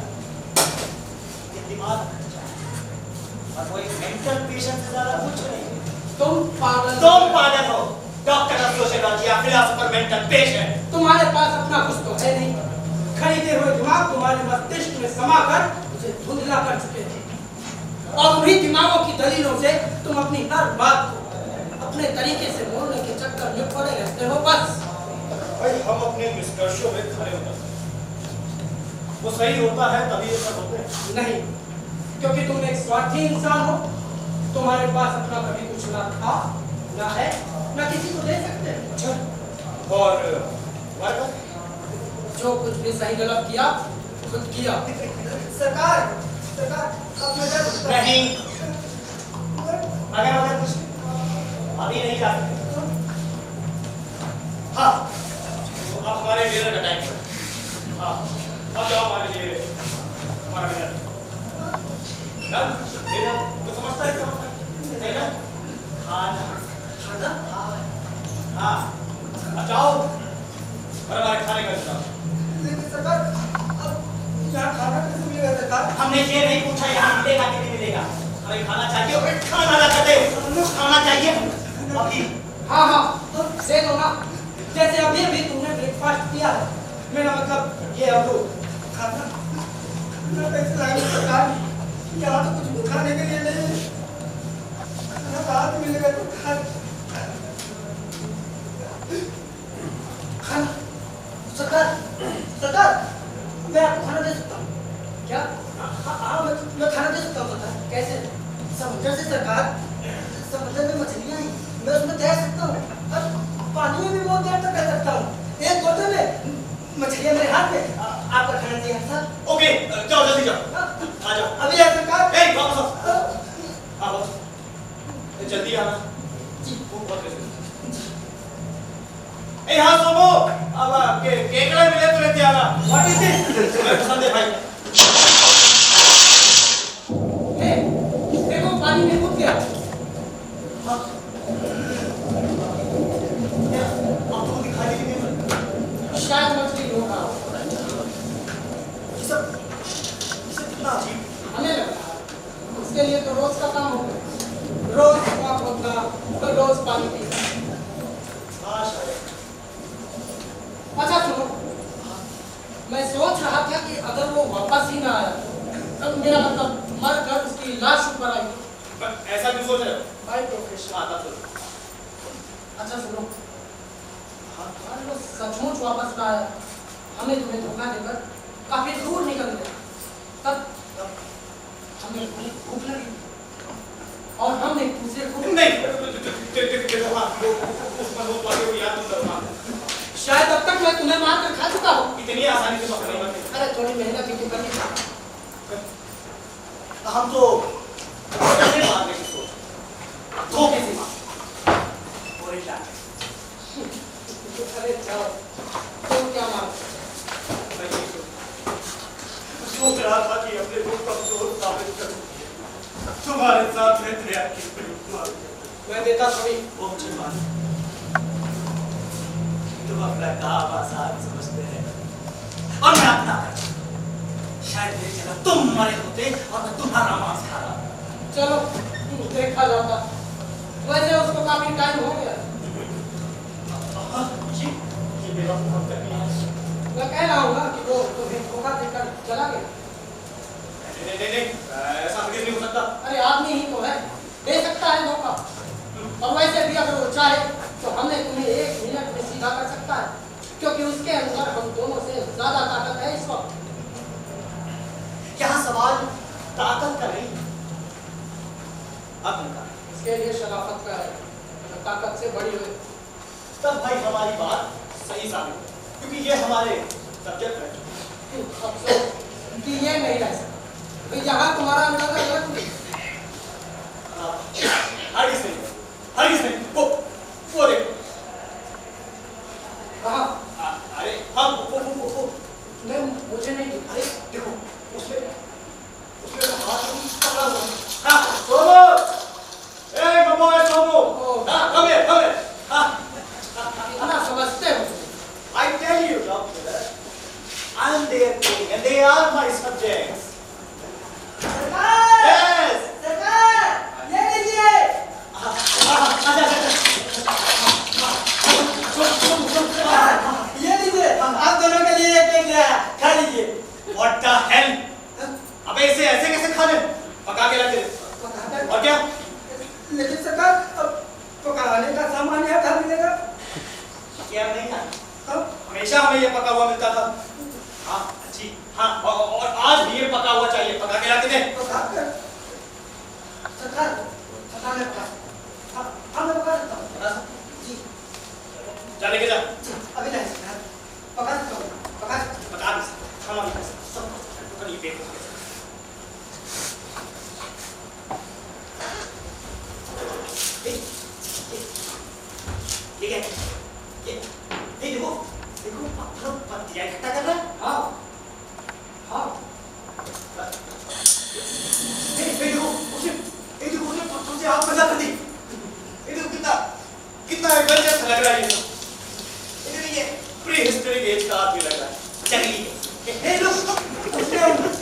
ये दिमाग में जाए, और वो एक मेंटल पेशेंट से ज्यादा कुछ नहीं। तुम पागल हो, डॉक्टर ऑफ सोशियोलॉजी या फिलोसोफर मेंटल पेशेंट। तुम्हारे पास अपना कुछ तो है नहीं। खरीदे हुए दिमाग तुम्हारे मस्तिष्क में समाकर उसे धुंधला कर चुके हैं, और उन्हीं दिमागों की दलीलों से तुम अपनी हर बात को अपने तरीके से बोलने के चक्कर में पड़े रहते हो। बस भाई, हम अपने निष्कर्षों में खड़े हो जाते हैं, वो सही होता है तभी ये सब होते हैं। नहीं, क्योंकि तुम एक स्वार्थी इंसान हो। तुम्हारे पास अपना कभी कुछ ना था, ना है, ना किसी को दे सकते। अच्छा, और जो कुछ भी सही गलत किया, खुद किया। सरकार, अब मैं जा सकता हूं? नहीं, अगर कुछ अभी नहीं जा सकते। हाँ, तो अब हमारे डिनर का टाइम है। हाँ, अब जाओ हमारे लिए हमारा डिनर। डिनर तो समझता है, खाना हाँ, अब जाओ और हमारे खाने का इंतजाम। सरकार, अब यहाँ खाना कैसे मिलेगा सरकार? हमने ये नहीं पूछा यहाँ मिलेगा कि नहीं मिलेगा, हमें खाना चाहिए और खाना ना चाहते, खाना चाहिए अभी। हाँ, तो दे दो ना। जैसे अभी भी तुमने ब्रेकफास्ट किया है, मेरा मतलब ये अब खाना कैसे लाएंगे सरकार? यहाँ तो कुछ भी खाने के लिए नहीं है। खाना कहाँ से मिलेगा? तो खाना सरकार, मैं आपको खाना दे सकता हूँ क्या? हाँ, मैं खाना दे सकता हूँ सरकार। कैसे? समुद्र से सरकार, समुद्र में मछलियाँ हैं, मैं उसमें तैर सकता हूँ, और पानी में भी बहुत देर तक रह सकता हूँ। एक बोतल में मछलियाँ मेरे हाथ में। आपका खाना चाहिए सर? ओके, जाओ जल्दी जाओ, आ जाओ अभी आ सरकार। ए वापस आओ। हाँ बस, जल्दी आना जी, भूख बहुत लगी। ए हाँ सोमो, अब केकड़े मिले तो लेते आना। What is this? तुम्हें पसंद है भाई? देखो पानी में कूद गया। हाँ, अब तो दिखाई नहीं दे। शायद मछली होगा। ये सब कितना अजीब। हमें लग रहा है उसके लिए तो रोज का काम होगा। रोज सुबह खोदना, तो रोज पानी पीना। हाँ शायद। अच्छा सुनो, मैं सोच रहा था कि अगर वो वापस ही ना आया, तब मेरा मतलब मर कर उसकी लाश ऊपर आई। ऐसा क्यों सोच रहे हो? भाई प्रोफेसर। हाँ तब सोचो। अच्छा सुनो, अगर वो सचमुच वापस ना आया, हमें तुम्हें धोखा देकर काफी दूर निकल गया, तब हमें भूख लगी और हम एक दूसरे को नहीं, हाँ, उस मनोज वाले को याद मत करो। शायद अब तक मैं तुम्हें मार कर खा चुका हूँ। इतनी आसानी से पकड़ नहीं पाते। अरे थोड़ी मेहनत ही तो करनी थी। हम तो पकड़ने मारने की सोच, धोखे से मार और इल्टा। अरे जाओ, तुम क्या मार? सोच रहा था कि अपने को कमजोर साबित करूं। तुम्हारे साथ मैं दरिया की प्रयुक्त मारूं। मैं देता थोड़ी। वो मुझे मालूम। तुम अपना काम आसान समझते हैं और मैं अपना करता। शायद मेरी जगह तुम मरे होते और मैं तुम्हारा मांस खा रहा। चलो देखा जाता। वैसे उसको काफी टाइम हो गया। ये मेरा फोन करनी है। मैं कह रहा हूँ ना कि वो तुम्हें धोखा देकर चला गया। नहीं, ऐसा हरगिज़ नहीं हो सकता। अरे आदमी ही तो है, दे सकता है धोखा। और वैसे भी अगर वो चाहे तो हमें तुम्हें 1 मिनट में सीधा कर सकता है, क्योंकि उसके अंदर हम दोनों से ज्यादा ताकत है इस वक्त। यहाँ सवाल ताकत का नहीं, अक्ल का। इसके लिए शराफत का है, जो ताकत से बड़ी हो। तब भाई हमारी बात सही साबित है, क्योंकि ये हमारे सब्जेक्ट है। अफसोस कि ये नहीं रह सकता। तो यहाँ तुम्हारा अंदाजा गलत नहीं। हरगिज़ नहीं। वो देखो। कहाँ? अरे हम वो नहीं, मुझे नहीं। अरे देखो, उसमें हाथ पकड़ा हुआ है। हाँ, सोमो! ए सोमो! हाँ, come here. हाँ, इतना समझते हो? I tell you, doctor, I'm their king and they are my subjects. Yes. ये लीजिए। ये लीजिए, आप दोनों के लिए एक केक लाया, खा लीजिए। What the hell? अबे इसे ऐसे कैसे खा ले? पका के रख दे। और क्या? लेकिन सरकार, पकाने का सामान यहाँ कहाँ मिलेगा? क्या नहीं था? अब हमेशा हमें ये पका हुआ मिलता था। हाँ, अच्छी। हाँ, और आज भी ये पका हुआ चाहिए। पका के रख दे। पकाकर सरकार, पकाने पका। हाँ, मैं पका सकता हूँ। जी, जा लेके जा। अभी नहीं सरकार, पका सकता हूँ, पका सकता हूँ। बता भी सकता। खाना भी खा सकता। सब कल ये पेट में। ठीक है। ये देखो पत्तियाँ इकट्ठा कर रहा है। हाँ, देखो उसने पत्थर से आग पैदा कर दी। ये देखो कितना एडवेंचरस लग रहा है ये प्रीहिस्टोरिक एज का आदमी लग रहा है। जंगली उसने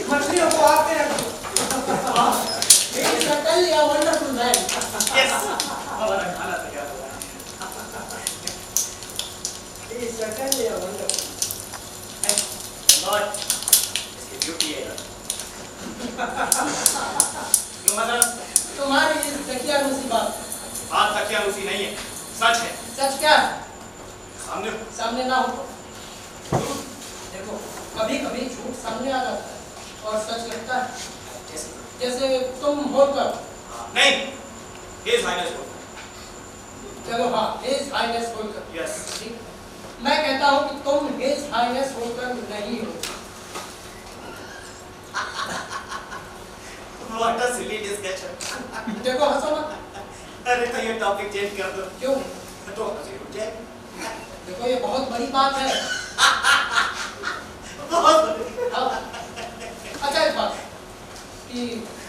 मछलियों को आग में रख दिया। ये सकल या वंडरफुल मैन। यस, हमारा खाना तैयार हो रहा है। ये सकल या वंडरफुल। नॉट इसकी ब्यूटी है। क्यों मतलब? तुम्हारी इस तकिया मुसीबत। बात तकिया रूसी नहीं है, सच है। सच क्या? सामने ना हो। देखो, कभी-कभी झूठ सामने आ जाता है और सच लगता है। जैसे तुम होकर। नहीं, His Highness बोलकर। चलो हाँ, His Highness होकर। Yes. ठीक। मैं कहता हूँ कि तुम His Highness होकर नहीं हो। What a silly discussion. देखो हंसो मत। अरे तो ये टॉपिक चेंज कर दो। क्यों? तो हंसी रुक जाए। देखो ये बहुत बड़ी बात है। बहुत बड़ी। अच्छा एक बात कि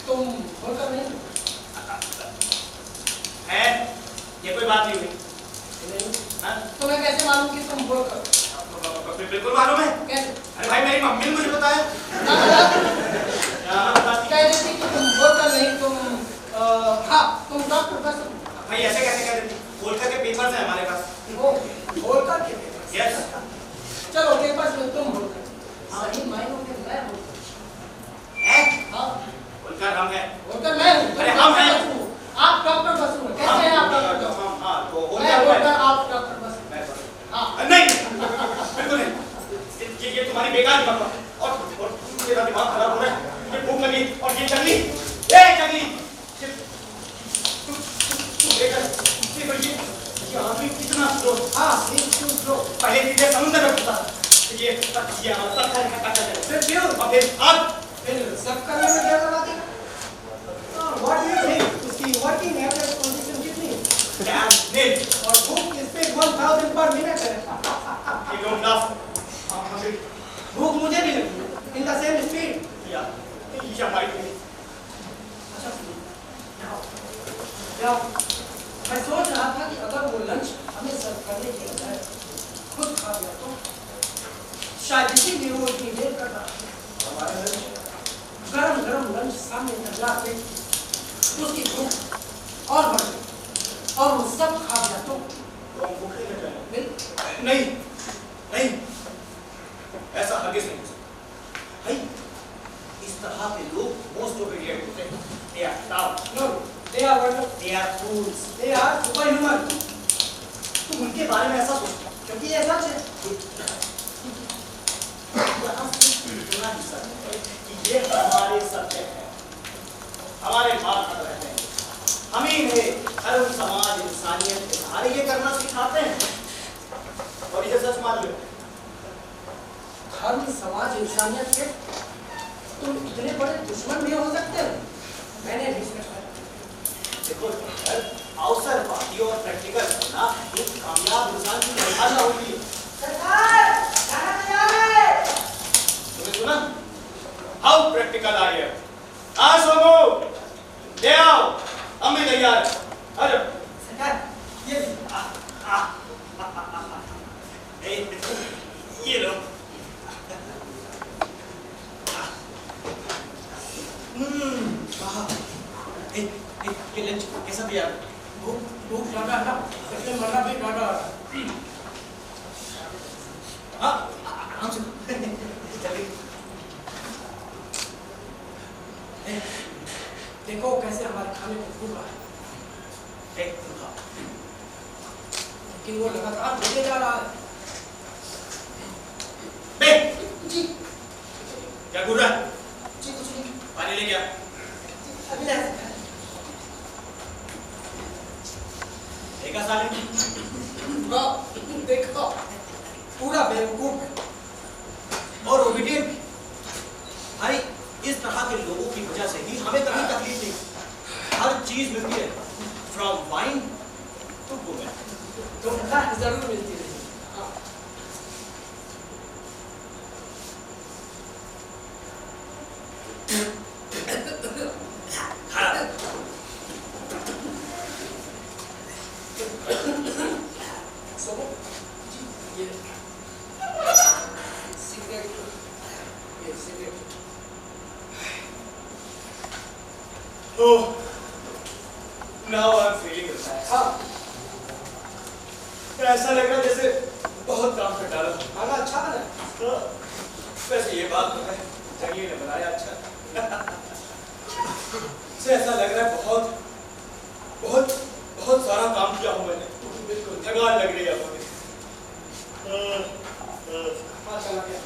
तुम होकर नहीं है, ये कोई बात नहीं हुई। नहीं। हाँ? तुम्हें कैसे मालूम कि तुम होकर? बिल्कुल मालूम है। कैसे? अरे भाई मेरी मम्मी ने मुझे बताया। कह देती कि तुम होकर नहीं, तुम हाँ, तुम डॉक्टर बस। भाई ऐसे कैसे कह देती? होलकर के पेपर्स हैं हमारे पास। वो होकर के। यस। चलो पेपर्स में तुम होकर। सही मायनों में मैं होकर। हैं? हाँ। होलकर हम हैं। होकर मैं हूँ। अरे हम हैं। आप डॉक्टर बसु हैं। कैसे हैं आप डॉक्टर? हाँ, तो मैं होकर आप डॉक्टर बसु। मैं बसु। हाँ। नहीं, बिल्कुल नहीं। ये तुम्हारी बेकार की बात है। और मेरा दिमाग खराब हो रहा है। मुझे भूख लगी और ये जंगली, ये आदमी कितना स्लो। हाँ, स्लो। पहले सीधे समुद्र में घुसा। ये हमारा पत्थर का काटा जाए। फिर और फिर आग। फिर सब करने में क्या लगा दी? What do you think? उसकी working average position कितनी है? Damn, नील। और भूख की speed 1000 per minute है। You don't laugh. भूख मुझे भी लगी। In the same speed. कि हमारी बीवी। अच्छा क्या मैं सोच रहा था कि अगर वो लंच हमें सर्व करने के बजाय खुद खा गया तो शायद इसीलिए वो इतनी देर कर रहा है। हमारे लंच गरम गरम लंच सामने टकरा के उसकी भूख और बढ़ गई और वो सब खा गया तो हम भूखे रह जाएंगे। नहीं नहीं नहीं, ऐसा हरगिज़ नहीं हो सकता भाई। इस तरह के लोग मोस्ट ओबीडिएंट होते हैं। They are taut, no they are they are fools, they are super human. तुम उनके बारे में ऐसा सोचते हो क्योंकि ये सच है। यहाँ सिर्फ इतना ही सच है कि ये हमारे सत्य हैं, हमारे बात कर रहे हैं। हम ही इन्हें धर्म समाज इंसानियत के सहारे ये करना सिखाते हैं और ये सच मान लो। धर्म समाज इंसानियत के तुम इतने बड़े दुश्मन भी हो सकते हो। मैंने भी सोचा। देखो अवसरवादी और प्रैक्टिकल होना एक कामयाब इंसान की परिभाषा होती है। सरकार खाना तैयार है। तुमने सुना? हाउ प्रैक्टिकल आई है। हाँ सोमो, ले आओ, हम भी तैयार हैं। आ जाओ। सरकार ये ये लो। ये लंच कैसा दिया? भूख ज्यादा है ना, इसलिए मरना भी ज्यादा है। हाँ, आराम से चलिए। देखो कैसे हमारे खाने को भूख रहा है। लेकिन वो लगातार बढ़ते जा रहा है। बे, जी क्या घूर रहा है? जी कुछ नहीं। पानी ले गया। अभी ले देखा साले? देखो पूरा बेवकूफ है और ओबीडिएंट भी। भाई इस तरह के लोगों की वजह से ही हमें कभी तकलीफ नहीं। हर चीज मिलती है, फ्रॉम वाइन टू वुमेन। तो जरूर मिलती है। Oh, now I'm feeling relaxed. ऐसा लग रहा है जैसे बहुत काम कर डाला। खाना अच्छा बना है। वैसे ये बात तो है, जंगली ने बनाया अच्छा। से ऐसा लग रहा है बहुत बहुत बहुत सारा काम किया हूँ मैंने। बिल्कुल थकान लग रही है मुझे। अच्छा लग गया।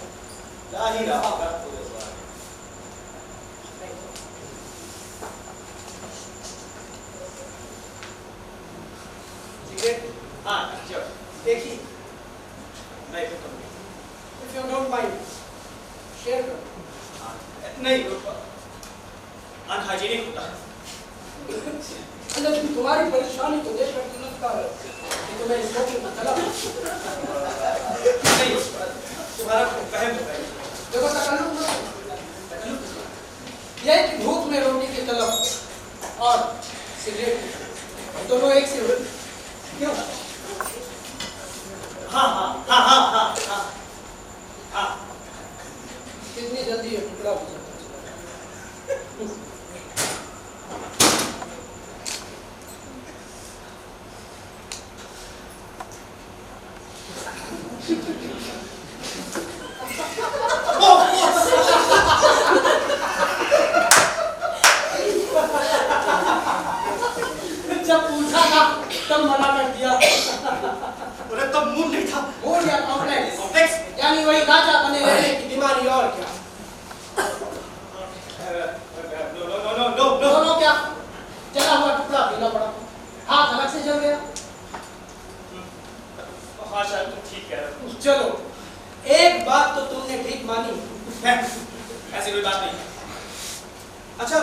ला ही रहा कर पूरे बार। सिगरेट हाँ चलो देखिए। मैं फिर तो If you don't mind, share करो। नहीं अनहाइजीनिक होता है। लेकिन तुम्हारी परेशानी तो देख कर लगता है कि तुम्हें स्मोकिंग का तलब है। नहीं तुम्हारा वहम होता है। देखो तकल्लुफ मत करो। यह कि भूख में रोटी की तलब और सिगरेट दोनों एक से होते क्यों? हाँ हाँ हाँ हाँ हाँ हाँ हाँ। कितनी जल्दी ये टुकड़ा हो जाता है। जब पूछा था तब मना कर दिया। अरे तब मूड नहीं था। मूड या कॉम्प्लेक्स कॉम्प्लेक्स यानी वही राजा बने रहने की बीमारी और क्या? No no no no no no दोनों क्या? जला हुआ टुकड़ा पीना पड़ा, हाथ अलग से जल गया। हाँ शायद तुम ठीक कह रहे हो। चलो एक बात तो तुमने ठीक मानी। ऐसी कोई बात नहीं। अच्छा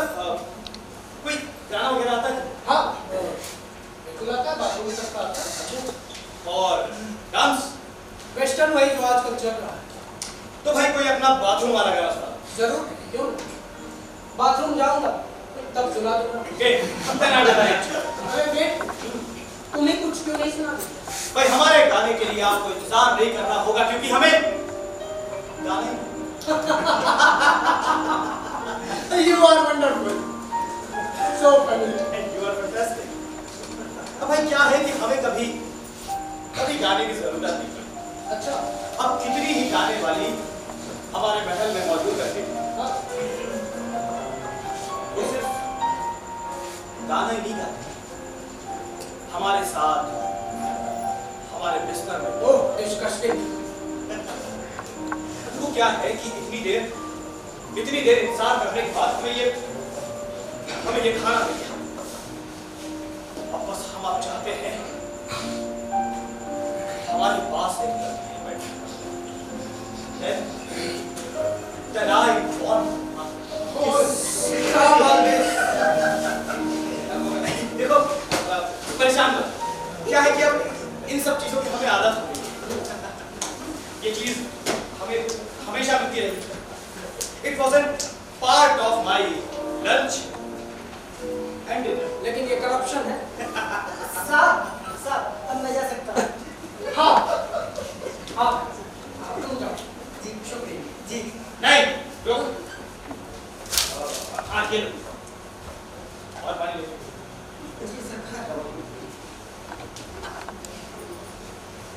कोई गाना वगैरह आता है? हाँ बिल्कुल आता है, बाथरूम तक का आता है। और डांस? वेस्टर्न वही जो आजकल चल रहा है। तो भाई कोई अपना बाथरूम वाला गाना सुना। जरूर क्यों ना? बाथरूम जाऊंगा तब सुना दूंगा। अरे वेट, तुम्हें कुछ क्यों नहीं सुना? भाई हमारे गाने के लिए आपको इंतजार नहीं करना होगा क्योंकि हमें गाने You are wonderful, so funny. You are fantastic. अब भाई क्या है कि हमें कभी गाने की जरूरत नहीं पड़ी। अच्छा, अब कितनी ही गाने वाली हमारे महल में मौजूद रहती है, वो सिर्फ गाना ही नहीं गाते, हमारे साथ हमारे बिस्तर में। ओह डिस्कस्टिंग। वो क्या है कि इतनी देर इंतजार करने के बाद हमें ये खाना मिल गया। अब बस हम आप चाहते हैं हमारे पास एक लड़की बैठी। Then I want देखो परेशान मत। क्या है कि अब इन सब चीजों की हमें आदत हो गई। ये चीज हमें हमेशा मिलती रहेगी। It wasn't part of my lunch and dinner. लेकिन ये करप्शन है। साहब अब मैं जा सकता हूँ। हाँ, तुम जाओ। जी शुक्रिया। जी। नहीं रुक। हाँ ये लो और पानी ले। जी सरकार।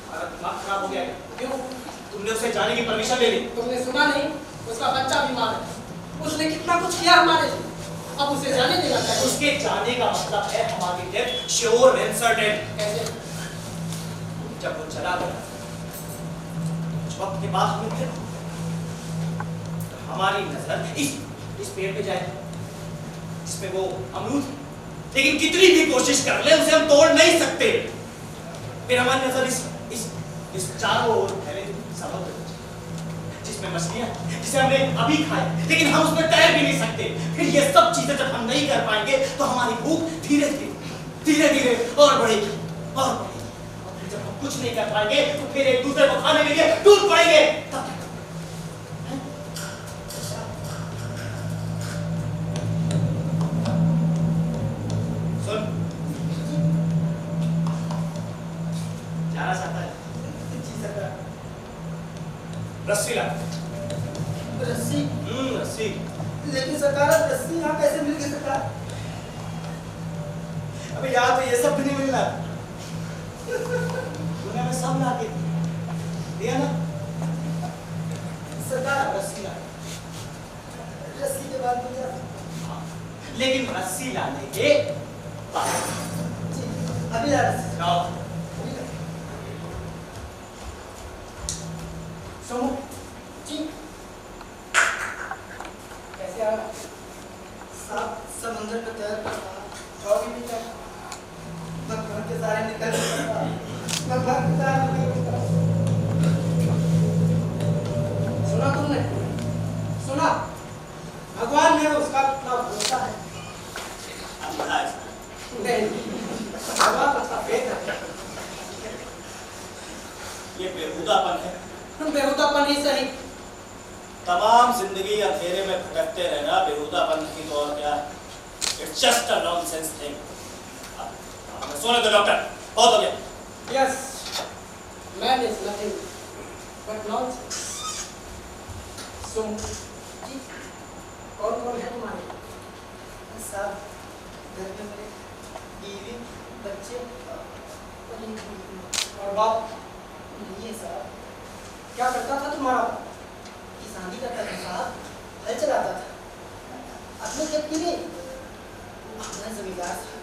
हमारा दिमाग खराब हो गया है। क्यों? तुमने उसे जाने की परमिशन ले ली। तुमने सुना नहीं? उसका बच्चा बीमार है। उसने कितना कुछ किया हमारे लिए। अब उसे जाने देना चाहिए। उसके जाने का मतलब है हमारी डेथ श्योर एंड सर्टेन। कैसे? जब वो चला गया कुछ वक्त के बाद हमें फिर हमारी नजर इस पेड़ पे जाएगी जिसमें वो अमरूद है। लेकिन कितनी भी कोशिश कर ले उसे हम तोड़ नहीं सकते। फिर हमारी नजर इस चारों ओर फैले समुद्र जिसमें मछलियां जिसे हमने अभी खाए लेकिन हम उसमें तैर भी नहीं सकते। फिर ये सब चीजें जब हम नहीं कर पाएंगे तो हमारी भूख धीरे धीरे और बढ़ेगी और बढ़ेगी। और फिर जब हम कुछ नहीं कर पाएंगे तो फिर एक दूसरे को खाने के लिए टूट पड़ेंगे। तब सुन जाना चाहता है? जी सरकार। रस्सी ला। रस्सी? रस्सी। लेकिन सरकार अब रस्सी यहाँ कैसे मिल गई सरकार? अबे यार तो ये सब भी नहीं मिलना। तूने हमें सब ला के दिया ना। सरकार रस्सी ला। रस्सी के बाद मुझे लेकिन रस्सी लाने के बाद जी अभी ला रस्सी। लाओ। अभी ला। सोमू जी कैसे आ रहा? साहब समंदर में तैर कर जाओगी भी क्या? मैं घर के सारे निकल गया। मैं घर के सारे निकल गया। सुना तुमने? सुना? भगवान ने उसका कितना भरोसा है। नहीं, भगवान तो सफेद है। ये बेहुदापन है। तुम बेहुदापन ही सही। तमाम जिंदगी अंधेरे में भटकते रहना बेहुदापन नहीं तो और क्या है? It's just a nonsense thing. हमें सोने दो डॉक्टर, बहुत हो गया। Yes, man is nothing but nonsense. सुन जी कौन कौन है तुम्हारे? साहब घर में मेरे बीवी बच्चे और बाप नहीं है साहब। क्या करता था तुम्हारा? किसानी करता था साहब, हल चलाता था। अपने जब की नहीं अपना जमींदार था।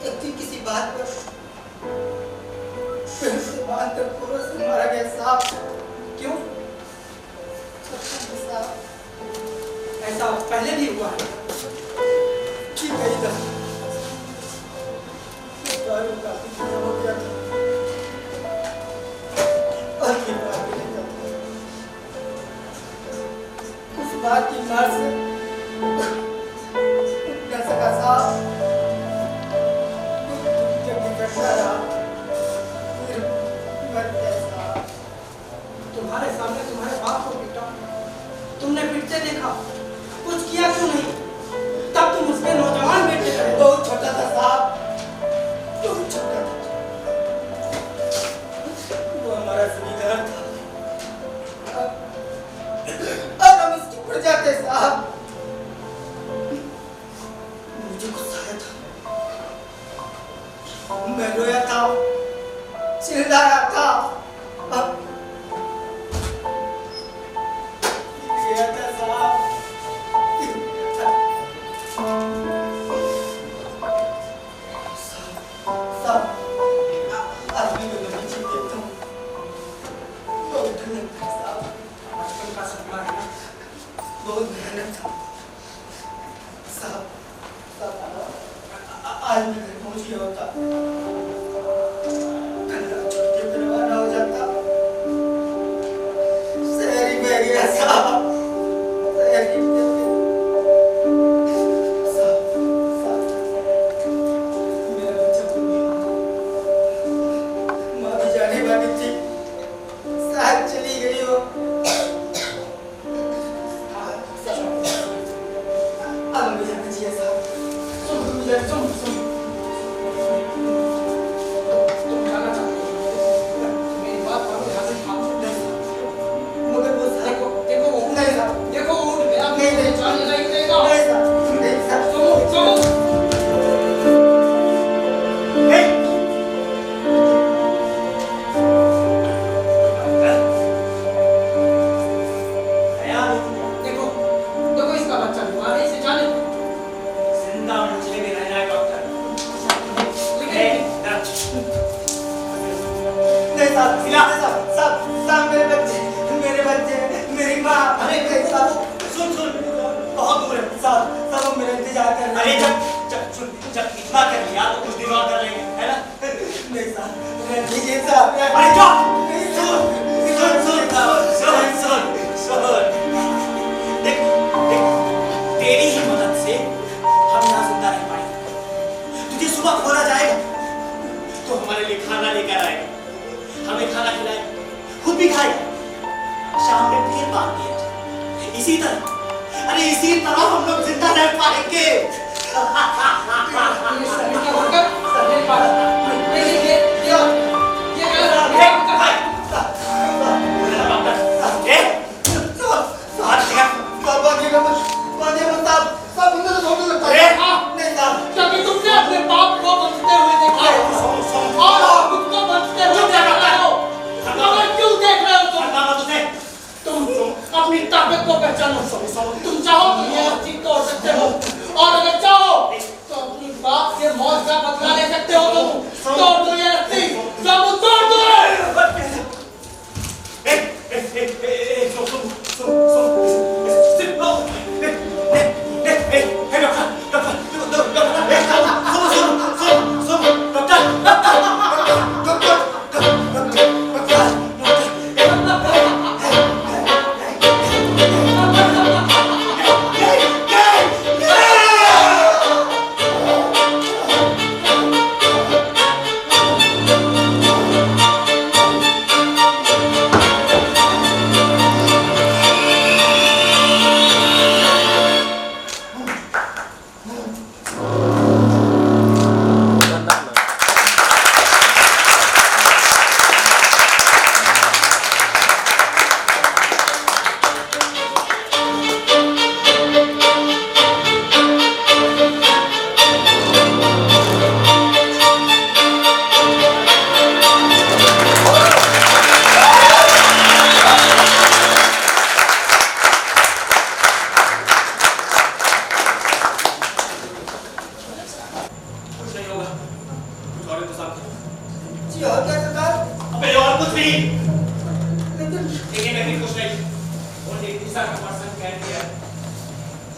एक दिन किसी बात पर फिर से बात कर पूरा से मारा गया साहब। क्यों? साहब ऐसा पहले भी हुआ है? ठीक है इधर दारू काफी खत्म हो गया था और ये बात भी नहीं करता। उस बात की मार से उठ न सका साहब। जब निकलता रहा फिर मर गया साहब। तुम्हारे सामने तुम्हारे बाप को पीटा, था, कुछ किया क्यों नहीं? तब तुम उसके नौजवान बेटे थे। बहुत छोटा था साहब, बहुत छोटा था। वो हमारा जिम्मेदार था और हम उसकी प्रजा थे साहब। मुझे गुस्सा आया था, मैं रोया था, चिल्लाया था, गया था साहब। साहब, आदमी को मैं पीछे देखता हूँ, बहुत मेहनत था साहब। बचपन का सपना है ना? बहुत मेहनत था साहब। आज मैं घर पहुंच गया होता, कल रात छुट्टी पे रवाना हो जाता, शहरी में गया साहब, शहरी में साहब, मेरा बच्चा भूल गया, माँ भी जाने वाली थी, साथ चली गई हो। अब मुझे जाना चाहिए साहब। तुम जाना चाहते हो? मेरी बात मानो, यहाँ से खामोश नहीं। मगर वो साहब देखो नहीं साहब, देखो ऊँट मेरा नहीं जाने नहीं देगा। नहीं साहब, नहीं साहब। सुनो देखो देखो इसका बच्चा बीमार है, इसे जाने दो। जिंदा मुझे भी रहना है डॉक्टर। नहीं साहब, साहब मेरे बच्चे, मेरी माँ। अरे नहीं साहब, सुन बहुत दूर है साहब हम मेरा इंतजार कर रहे अरे हैं। जब इतना कर लिया तो कुछ दिन और कर लेंगे, है ना? नहीं साहब, रहने दीजिए साहब। अरे क्या? नहीं सुन देख तेरी ही मदद से हम यहाँ जिंदा रह पाएंगे। तुझे सुबह खोला जाएगा तो हमारे लिए खाना लेकर आएगा, हमें खाना खिलाएगा, खुद भी खाएगा, शाम में फिर बात किया जाए। इसी तरह हम लोग जिंदा रह पाएंगे। तुमने अपने बाप को बचते हुए देखा और खुद को बचते हुए देख रहे हो, मगर क्यों देख रहे हो तुम अपनी ताकत को पहचानो। तुम चाहो तो ये चीज तोड़ सकते हो, और अगर चाहो तो अपनी बाप के मौत का बदला ले सकते हो। तुम तोड़ दो ये रस्सी, सब तोड़ दो।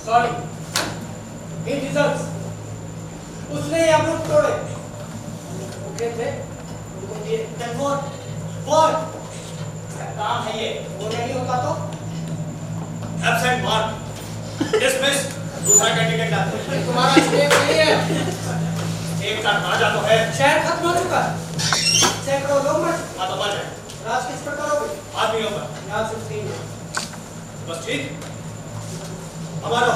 Sorry. In results, उसने ये अमरूद तोड़े, ओके थे, उनको दिए। Then what? इसका काम है ये। वो नहीं होता तो? Absent mark. Dismiss. दूसरा कैंडिडेट लाते हैं। तुम्हारा स्टेप नहीं है। एक का राजा तो है। शहर खत्म हो चुका है। सैकड़ों लोग मर चुके। हाँ तो मर जाए। राज किस पर करोगे? आदमियों पर। यहाँ सिर्फ 3 है। बस ठीक। हमारा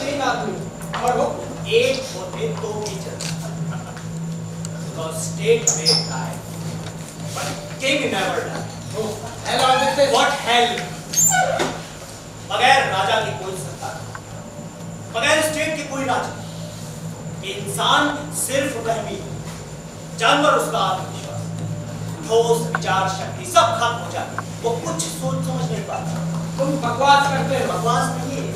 3 आदमी और वो एक होते तो भी चलता। Because state may die, but king never die. hell are with this. What hell? बगैर राजा की कोई सत्ता नहीं, बगैर स्टेट की कोई राजा। इंसान सिर्फ वहमी, जानवर उसका आत्मविश्वास, ठोस विचार शक्ति सब खत्म हो जाती है। वो कुछ सोच समझ नहीं पाता। तुम बकवास करते हो। बकवास नहीं है।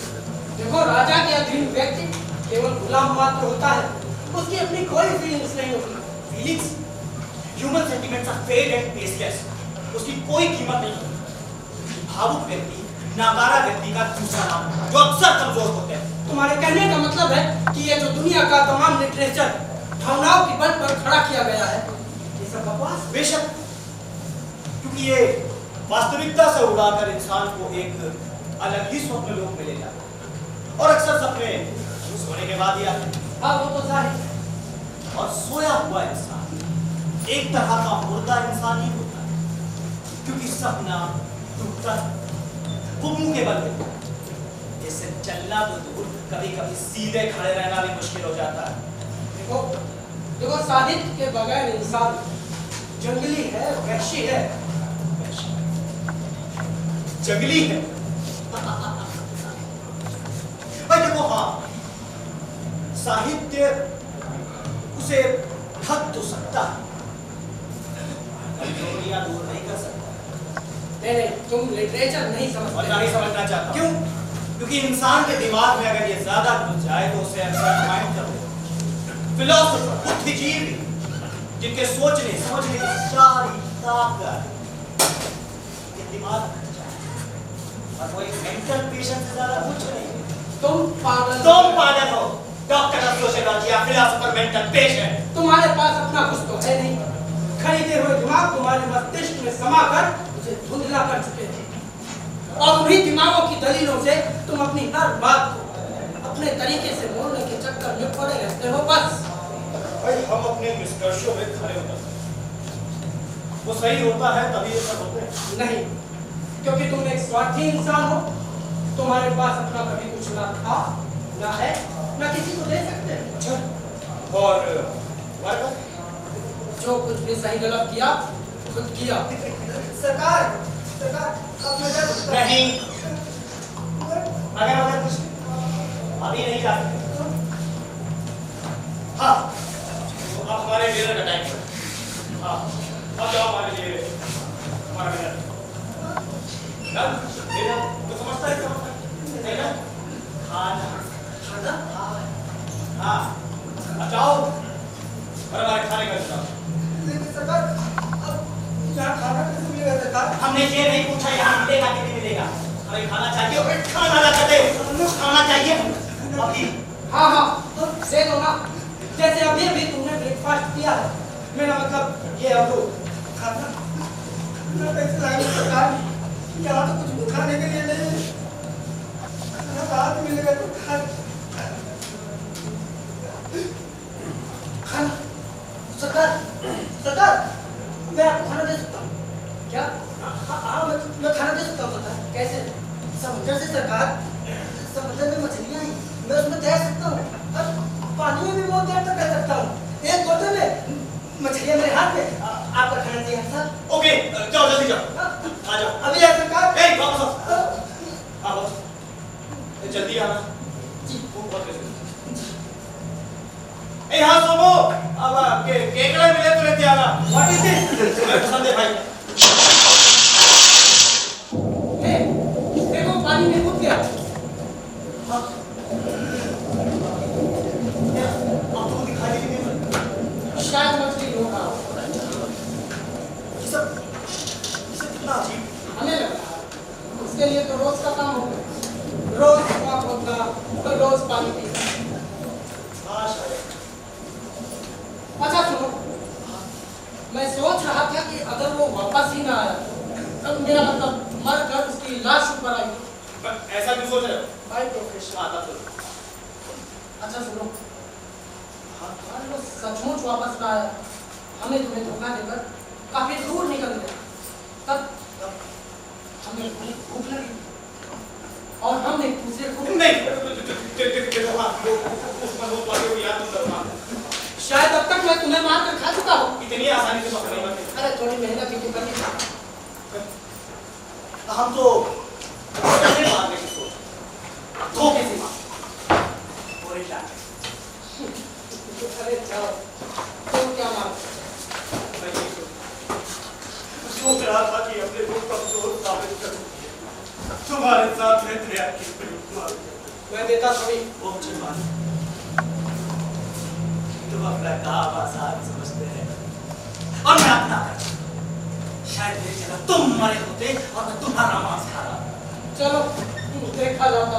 देखो राजा के अधीन व्यक्ति केवल गुलाम मात्र होता है, उसकी अपनी कोई फीलिंग्स नहीं होती। Feelings, human sentiments are fade and baseless. उसकी कोई कीमत नहीं होती। भावुक व्यक्ति नाकारा व्यक्ति का दूसरा नाम है, जो अक्सर कमजोर होते हैं। तुम्हारे कहने का मतलब है कि ये जो दुनिया का तमाम लिटरेचर भावनाओं की बल पर खड़ा किया गया है, ये सब बकवास। बेशक, क्योंकि ये वास्तविकता से उड़ाकर इंसान को एक अलग ही स्वप्न लोक में ले जाता है, और अक्सर सपने सोने के बाद ही आते हैं। हाँ वो तो जाहिर। और सोया हुआ इंसान एक तरह का मुर्दा इंसान ही होता है, क्योंकि सपना टूटता है, वो मुंह के बल होता है। इससे चलना तो दूर, कभी कभी सीधे खड़े रहना भी मुश्किल हो जाता है। देखो साहित्य के बगैर इंसान जंगली है, वहशी है। जंगली है भाई। देखो हाँ, साहित्य उसे हद तो सकता है, कमजोरियां दूर नहीं कर सकता। नहीं, तुम लिटरेचर नहीं और समझते। नहीं समझना चाहता। क्यों? क्योंकि इंसान के दिमाग में अगर ये ज्यादा घुस जाए तो उसे अक्सर माइंड कर देता। फिलोसोफर, बुद्धिजीवी, जिनके सोचने समझने की सारी ताकत ये दिमाग में जाए, और वो एक मेंटल पेशेंट से ज्यादा कुछ नहीं है। तुम पागल हो, डॉक्टर ऑफ सोशियोलॉजी या फिलोसोफर, मेंटल पेशेंट। तुम्हारे पास अपना कुछ तो है नहीं। खरीदे हुए दिमाग तुम्हारे मस्तिष्क में समाकर उसे धुंधला कर चुके हैं, और उन्हीं दिमागों की दलीलों से तुम अपनी हर बात को अपने तरीके से मोड़ने के चक्कर में पड़े रहते हो। बस भाई हम अपने निष्कर्षों में खड़े होते हैं, वो सही होता है तभी ये सब होते हैं। नहीं, क्योंकि तुम एक स्वार्थी इंसान हो। तुम्हारे पास अपना कभी कुछ ना था, ना है, ना किसी को दे सकते। अच्छा, और तुम्हारे पास जो कुछ भी सही गलत किया खुद किया। सरकार अब मैं जा सकता हूं? नहीं, अगर कुछ अभी नहीं जा सकते। हाँ, तो अब हमारे डिनर का टाइम है। हाँ, अब जाओ हमारे लिए हमारा डिनर। डिनर तो समझता है ना? खाना। हाँ, अब जाओ और हमारे खाने का इंतजाम। लेकिन सरकार अब यहाँ खाना कैसे मिलेगा सरकार? हमने ये नहीं पूछा यहाँ मिलेगा कि नहीं मिलेगा, हमें खाना चाहिए और खाना ला कर दे। खाना चाहिए अभी। हाँ दे दो ना। जैसे अभी अभी तुमने ब्रेकफास्ट किया है, मेरा मतलब ये अब खाना ना कैसे लाएंगे सरकार? यहाँ तो कुछ भी खाने के लिए नहीं है। खाना कहाँ से मिलेगा? तो खाना सरकार मैं आपको खाना दे सकता हूँ क्या? हाँ मैं खाना दे सकता हूँ सरकार। कैसे? समुद्र से सरकार। समुद्र में मछलियाँ हैं, मैं उसमें तैर सकता हूँ, और पानी में भी बहुत देर तक रह सकता हूँ। एक बोतल में मछलियाँ मेरे हाथ में। आपका खाना चाहिए सर? ओके, जाओ जल्दी जाओ, आ जाओ। अभी आ सरकार। वापस आओ। हाँ वापस, जल्दी आना जी। वो बहुत कैसे हाँ सोमो, अब केकड़ा मिले तो लेते आना। What is it? तुम्हें पसंद है भाई? देखो पानी में कूद गया। हाँ। अब तो दिखाई नहीं दे रहा। शायद मछली होगा। ये सब कितना अजीब। हमें लगा उसके लिए तो रोज का काम होगा। रोज सुबह खोदना, रोज पानी पीना। हाँ शायद। अच्छा सुनो, मैं सोच रहा था कि अगर वो वापस ही ना आया, तब मेरा मतलब मर कर उसकी लाश ऊपर आई। ऐसा क्यों सोच रहे हो? भाई प्रोफेसर। हाँ तब सोचो। अच्छा सुनो, मान लो सचमुच वापस ना आया, हमने तुम्हें धोखा देकर काफी दूर निकल गया, तब हमें भूख लगी। और हम एक दूसरे को नहीं शायद अब तक मैं तुम्हें मार कर खा चुका हूँ। इतनी आसानी से पकड़ नहीं पाते। अरे थोड़ी मेहनत भी तो करनी पड़ती। हम तो मारने की सोच धोखे से मार और अरे जाओ, तुम क्या मार सोच रहा था कि अपने को कमजोर साबित करूं, तुम्हारे साथ में प्रयास की मैं देता थोड़ी। वो मुझे मान तुम अपना काम आसान समझते हैं और मैं अपना शायद मेरी जगह तुम मरे होते और मैं तुम्हारा मांस खा रहा। चलो देखा जाता।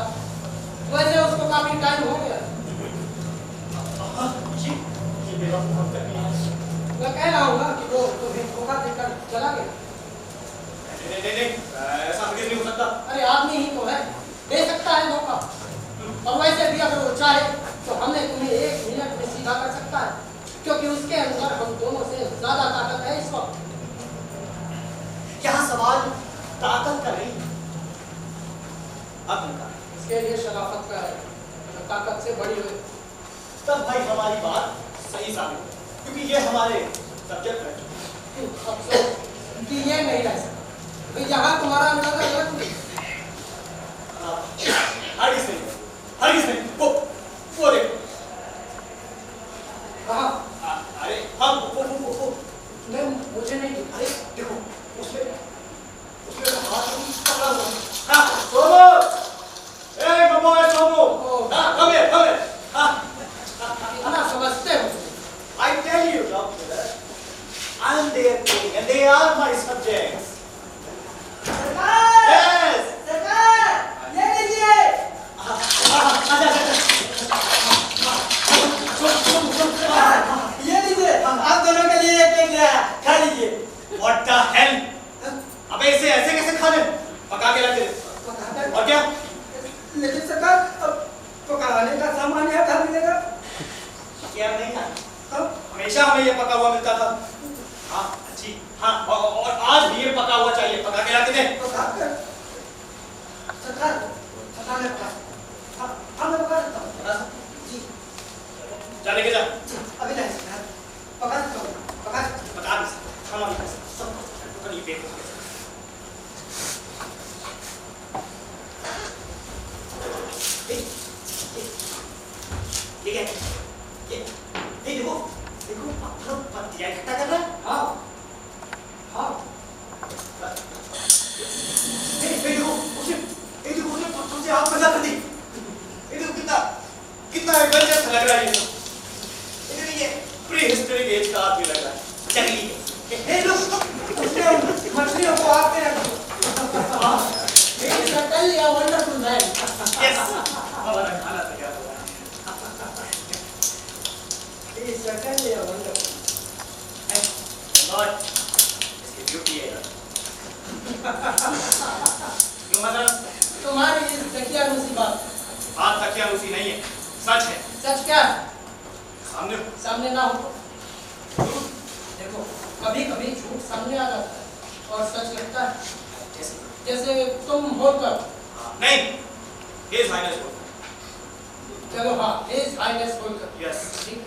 वैसे उसको काफी टाइम हो गया। ये मेरा बहुत तकलीफ है। मैं कह रहा हूँ ना कि वो तुम्हें धोखा देकर चला गया। नहीं ऐसा हरगिज़ नहीं हो सकता। अरे आदमी ही तो है, दे सकता है धोखा। और वैसे भी अगर वो चाहे तो हमें तुम्हें 1 मिनट में सीधा कर सकता है, क्योंकि उसके अंदर हम दोनों से ज्यादा ताकत है इस वक्त। यहाँ सवाल ताकत का नहीं, अक्ल का। इसके लिए शराफत का है, जो ताकत से बड़ी हो। तब भाई हमारी बात सही साबित है, क्योंकि ये हमारे सब्जेक्ट है। अफसोस कि ये नहीं रह सकता। तो यहाँ तुम्हारा अंदाजा गलत नहीं। हरगिज़ नहीं। वो देखो। कहाँ? अरे हम वो मैं मुझे नहीं दिखा। अरे देखो उसमें हाथ पकड़ा हुआ है। हाँ सोमो, सोमो, हाँ come here, हाँ कितना समझते हो? I tell you, doctor, I'm their king and they are my subjects. Yes. सरकार, ये लीजिए। ये लीजिए, आप दोनों के लिए एक केक लाया, खा लीजिए। What the hell? अबे इसे ऐसे कैसे खा ले? पका के रख दे। और क्या? लेकिन सरकार, अब पकाने का सामान यहाँ कहाँ मिलेगा? क्या नहीं था? हमेशा हमें ये पका हुआ मिलता था। हाँ अच्छी, हाँ और आज भी ये पका हुआ चाहिए। पका के रख दे। सरकार, पकाने का। हाँ, मैं पका सकता हूँ। जी, जा लेके जा। अभी नहीं सरकार, पका सकता हूँ, पका सकता हूँ। बता दे खाना नहीं खा सकता। सब कल ये पेट में ठीक है ये देखो पत्थर पत्तियां इकट्ठा कर रहा है। हाँ, हाँ। देखो उसने पत्थर से आग पैदा कर दी। ये देखो कितना एडवेंचरस लग रहा है ये। ये प्री हिस्टोरिक एज का आदमी लग रहा है। जंगली है लोग उसने मछलियों को आग में रख दिया। कर लिया वंडरफुल मैन। यस हमारा खाना तैयार हो रहा कर लिया वंडरफुल। है गॉड इसकी ब्यूटी है क्यों मतलब तुम्हारी इस दकियानूसी बात तकियानुसी नहीं है सच है। सच क्या है? सामने ना हो। देखो कभी कभी झूठ सामने आ जाता है और सच लगता है। जैसे तुम होकर नहीं His Highness बोलता चलो हाँ His Highness होकर यस ठीक।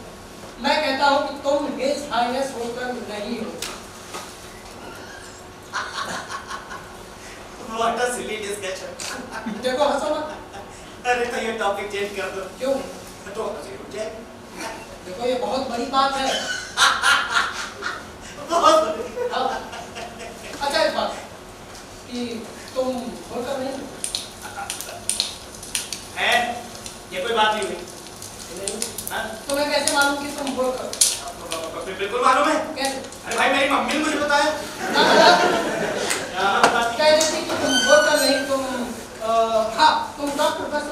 मैं कहता हूँ कि तुम His Highness होकर नहीं हो। What a silly discussion. देखो हंसो मत। अरे तो ये टॉपिक चेंज कर दो। क्यों? तो हंसी रुक जाए। देखो ये बहुत बड़ी बात है। बहुत बड़ी। अच्छा एक बात कि तुम होकर नहीं है ये कोई बात नहीं हुई। हाँ? तुम्हें कैसे मालूम कि तुम होकर? बिल्कुल मालूम है। कैसे? अरे भाई मेरी मम्मी ने मुझे बताया। कह देती कि तुम होकर नहीं तुम हाँ तुम डॉक्टर बस।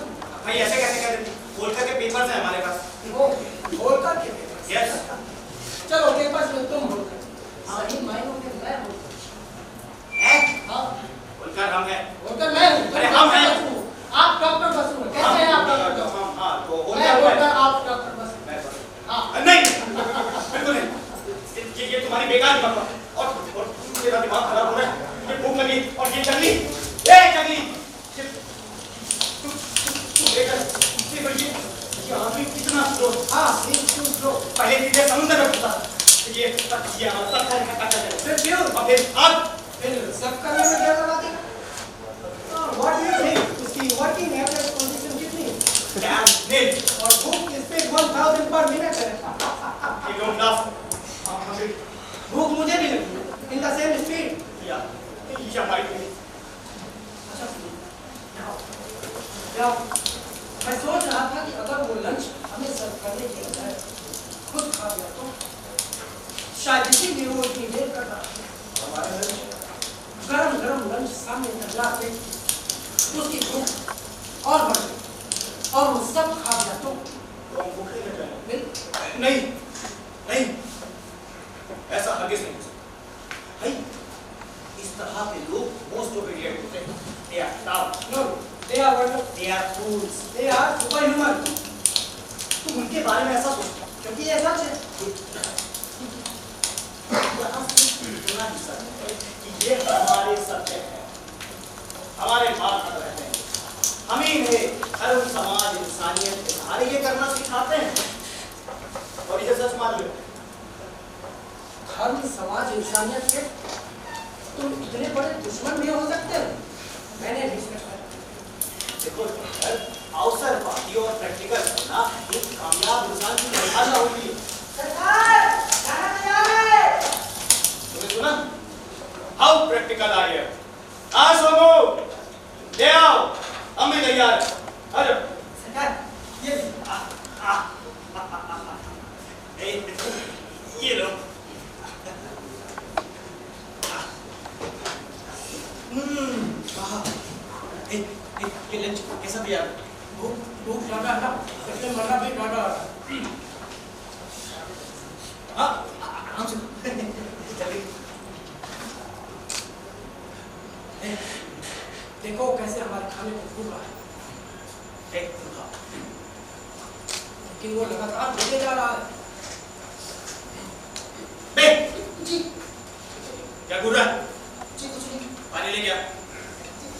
भाई ऐसे कैसे कह देती? होलकर के पेपर्स हैं हमारे पास। वो होकर के यस चलो पेपर्स में तुम होकर सही मायनों में मैं होकर है हाँ होलकर हम हैं। होकर मैं हूँ। अरे हम हैं। आप डॉक्टर बसु कैसे हैं आप डॉक्टर? हाँ तो मैं होकर आप डॉक्टर बसु हाँ नहीं बिल्कुल नहीं। ये तुम्हारी बेकार की बात है। और मेरा दिमाग खराब हो रहा है। ये भूख लगी और ये जंगली हमारी नहीं। अच्छा सुनो, जाओ। मैं सोच रहा था कि अगर वो लंच हमें सर्व करने के बजाय खुद खा गया तो शायद इसीलिए वो इतनी देर कर रहा है। हमारे लंच, गरम गरम लंच सामने टकरा के उसकी भूख और बढ़ गई और वो सब खा गया तो हम भूखे न जाएं। नहीं नहीं, ऐसा हरगिज नहीं हो सकता। भाई, इस तरह के लोग मोस्ट ओबीडिएंट होते हैं। They are dumb. No they are what They are fools. They are super human. तुम उनके बारे में ऐसा सोचते हो क्योंकि ये सच है। यहाँ से इतना ही सच है कि ये हमारे सत्य है, हमारे बात रहते हैं। हम ही इन्हें धर्म, समाज, इंसानियत के सहारे ये करना सिखाते हैं और ये सच मान लो। धर्म, समाज, इंसानियत के तुम इतने बड़े दुश्मन भी हो सकते हो। मैंने भी सोचा। देखो, अवसरवादी और प्रैक्टिकल होना एक कामयाब इंसान की परिभाषा होती है। सरकार, खाना तैयार है। तुमने सुना? हाउ प्रैक्टिकल आई है। हाँ सोमो, ले आओ, हम भी तैयार हैं। आ जाओ। सरकार, ये ए, ये लो। ये लंच कैसा दिया? भूख ज्यादा है ना, इसलिए मरना भी ज्यादा है। हाँ, हमसे चलिए। देखो कैसे हमारे खाने को भूख रहा है। तुम खाओ। लेकिन वो लगातार बढ़े जा रहा है। बे, जी क्या घूर रहा है? जी कुछ नहीं, पानी ले गया।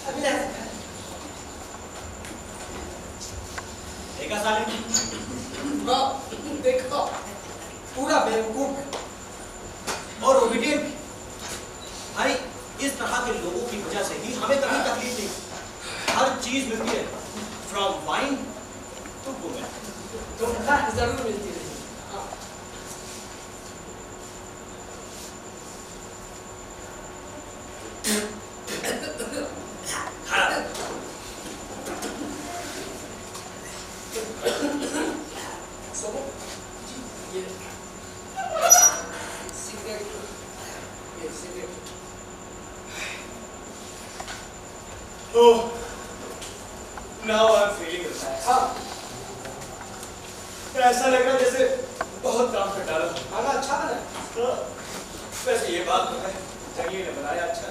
अभी ला सकता है। देखा साले? हाँ, देखो पूरा बेवकूफ है। और ओबीडिएंट। भाई, इस तरह के लोगों की वजह से ही हमें कभी तकलीफ नहीं। हर चीज मिलती है, फ्रॉम वाइन टू वुमेन। तो जरूर मिलती है। हाँ। सोमो, जी ये सिगरेट, ये cigarette. Oh, now I'm feeling relaxed. हाँ, ऐसा लग रहा है जैसे बहुत काम कर डाला। खाना अच्छा बना है। वैसे ये बात तो है, जगह ने बनाया अच्छा।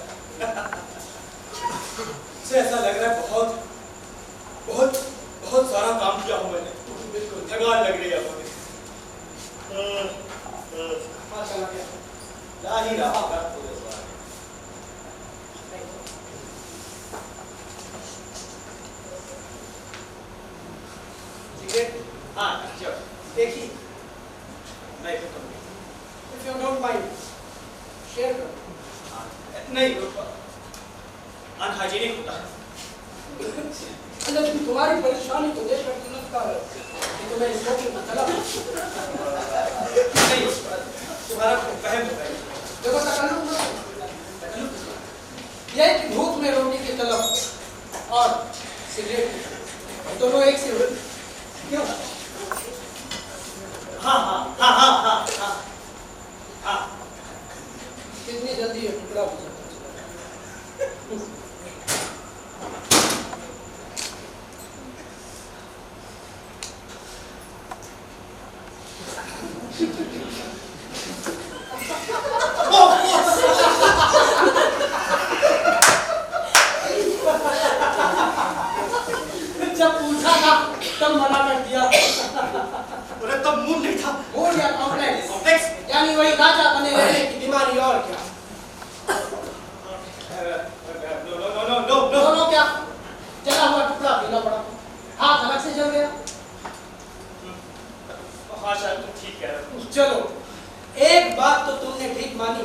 से ऐसा लग रहा है बहुत बहुत बहुत सारा काम किया हूँ मैंने। बिल्कुल थकान लग रही है मुझे। चला गया। ला ही रहा बात तो इस बार। सिगरेट हाँ, चलो। देखिए, मैं भी करूँगी। if you don't mind, share करो। नहीं, अनहाइजीनिक होता है। लेकिन तुम्हारी परेशानी को देख कर तो लगता है कि तुम्हें स्मोकिंग का तलब है। नहीं, तुम्हारा वहम होता है। देखो तकल्लुफ मत करो। यह कि भूख में रोटी की तलब और सिगरेट दोनों एक से क्यों? हाँ हाँ हाँ हाँ हाँ हाँ हाँ। कितनी जल्दी ये टुकड़ा हो जाता है। जब पूछा था तब मना कर दिया। अरे तब मूड नहीं था। मूड या कॉम्प्लेक्स, कॉम्प्लेक्स? यानी वही राजा बने रहने की बीमारी और क्या? No no no no no no. दोनों क्या? जला हुआ टुकड़ा पीना पड़ा, हाथ अलग से जल गया। हाँ शायद तुम ठीक कह रहे हो। चलो, एक बात तो तुमने ठीक मानी।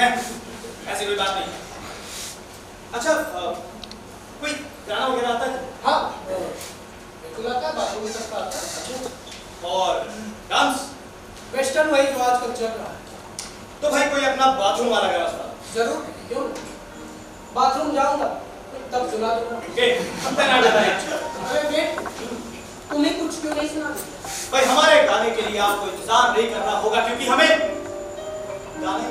ऐसी कोई बात नहीं। अच्छा, कोई गाना वगैरह आता है? हाँ, बिल्कुल आता है, बाथरूम तक का आता है। और डांस? वेस्टर्न वही जो आजकल चल रहा है। तो भाई कोई अपना बाथरूम वाला गाना सुना। जरूर, क्यों ना? बाथरूम जाऊंगा तब सुना दूंगा। अब तक आ जाता है। अरे वेट, तुम्हें कुछ क्यों नहीं सुना? भाई हमारे गाने के लिए आपको इंतजार नहीं करना होगा क्योंकि हमें गाने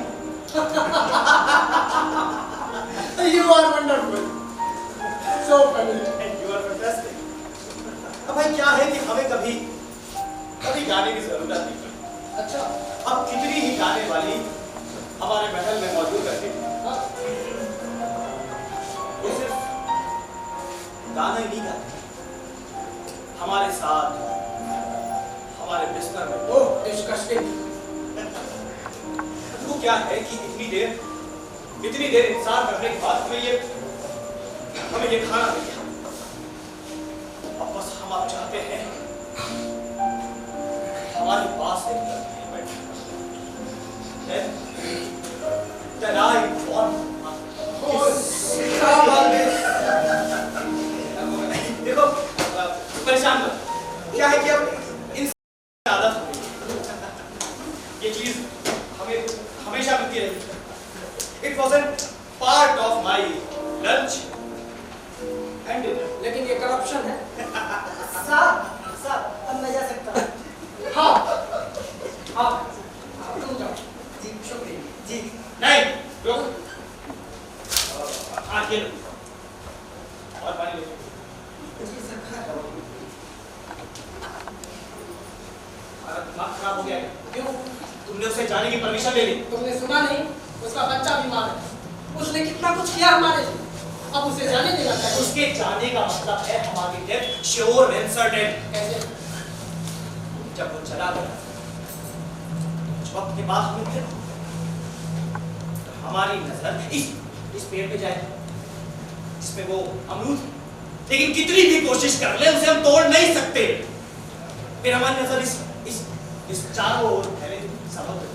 You are wonderful, so funny. You are fantastic. अब भाई क्या है कि हमें कभी गाने की जरूरत नहीं पड़ी। अच्छा, अब कितनी ही गाने वाली हमारे महल में मौजूद रहती है, हाँ, वो सिर्फ गाना ही नहीं गाते, हमारे साथ हमारे बिस्तर में। ओह डिस्कस्टिंग। वो क्या है कि इतनी देर इंतजार करने के बाद हमें ये खाना मिल गया। अब बस हम आप चाहते हैं हमारे पास एक लड़की है बैठी। Then I want क्या बात है? देखो परेशान मत। क्या है कि अब इन आदत हो गई। ये चीज हमें हमेशा मिलती रहेगी। It wasn't part of my lunch and dinner. लेकिन ये करप्शन है। साहब अब मैं जा सकता हूँ। हाँ, हाँ, तुम जाओ। जी शुक्रिया जी। नहीं रुक। ये लो। और पानी ले। जी सरकार। दिमाग खराब हो गया है। क्यों? तुमने उसे जाने की परमिशन ले ली। तुमने सुना नहीं? उसका बच्चा बीमार है। उसने कितना कुछ किया हमारे लिए। अब उसे जाने देना चाहिए। उसके जाने का मतलब है हमारी डेथ श्योर एंड सर्टेन। कैसे? जब वो चला गया कुछ वक्त के बाद हमें फिर हमारी नजर इस पेड़ पे जाए जिसमें वो अमरूद है। लेकिन कितनी भी कोशिश कर ले उसे हम तोड़ नहीं सकते। फिर हमारी नजर इस चारों ओर फैले समुद्र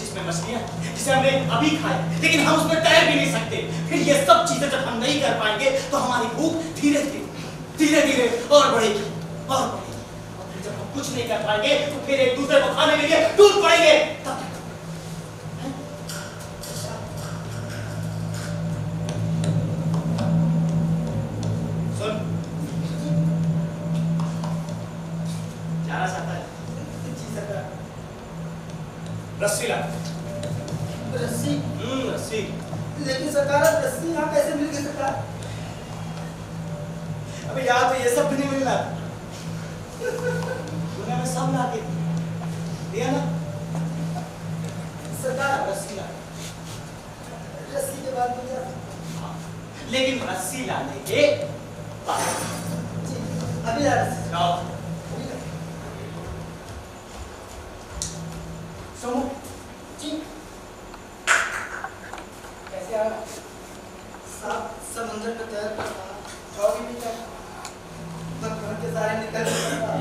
जिसमें मछलियां जिसे हमने अभी खाया लेकिन हम उसमें तैर भी नहीं सकते। फिर ये सब चीजें जब हम नहीं कर पाएंगे तो हमारी भूख धीरे धीरे और बढ़ेगी और फिर जब हम कुछ नहीं कर पाएंगे तो फिर एक दूसरे को खाने के लिए टूट पड़ेंगे। तब सुन जाना चाहता है? जी सरकार। रस्सी ला। रस्सी? रस्सी। लेकिन सरकार अब रस्सी यहाँ कैसे मिल गई सरकार? अबे यार तो ये सब भी नहीं मिलना। दुनिया में सब ला के दिया ना। सरकार रस्सी ला। रस्सी के बाद मुझे लेकिन रस्सी लाने के बाद जी अभी ला रस्सी। जाओ। सोमू जी कैसे आ रहा? साहब समुद्र पे तैर कर जाओगे भी क्या? मैं घर के सारे निकल गया।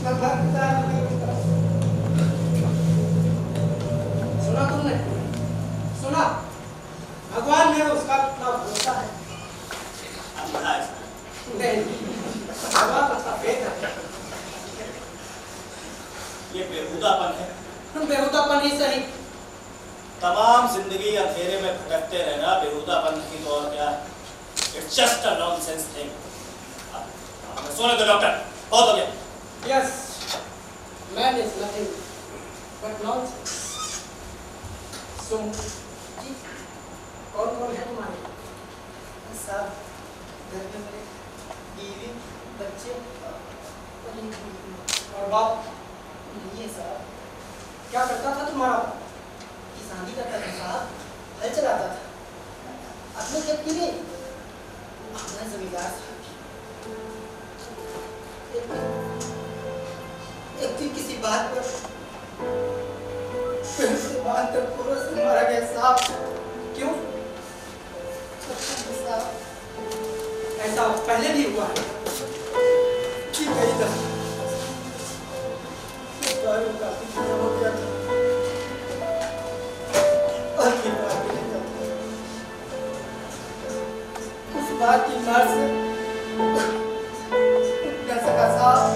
मैं घर के सारे निकल गया। सुना तुमने? सुना? भगवान में उसका कितना भरोसा है। अंधा है। नहीं, भगवान उसका फेथ है। ये बेहुदापन है। बेहुदापन ही सही। तमाम जिंदगी अंधेरे में भटकते रहना बेहुदापन नहीं तो और क्या? It's just a nonsense thing. सोने दो डॉक्टर, बहुत हो गया। Yes, man is nothing but nonsense. So, जी कौन कौन है तुम्हारे? साहब घर में मेरे बीवी बच्चे और एक बीवी और बाप ये साहब क्या करता था तुम्हारा? किसानी करता था साहब, हल चलाता था। अपने जब की अपना जमींदार था। एक दिन किसी बात पर फिर से बात कर पूरा से मारा गया साहब। क्यों? साहब ऐसा पहले भी हुआ है? कि कई दफा दारू काफी खत्म हो गया था और ये बात भी नहीं करता। उस बात की मार से उठ न सका साहब।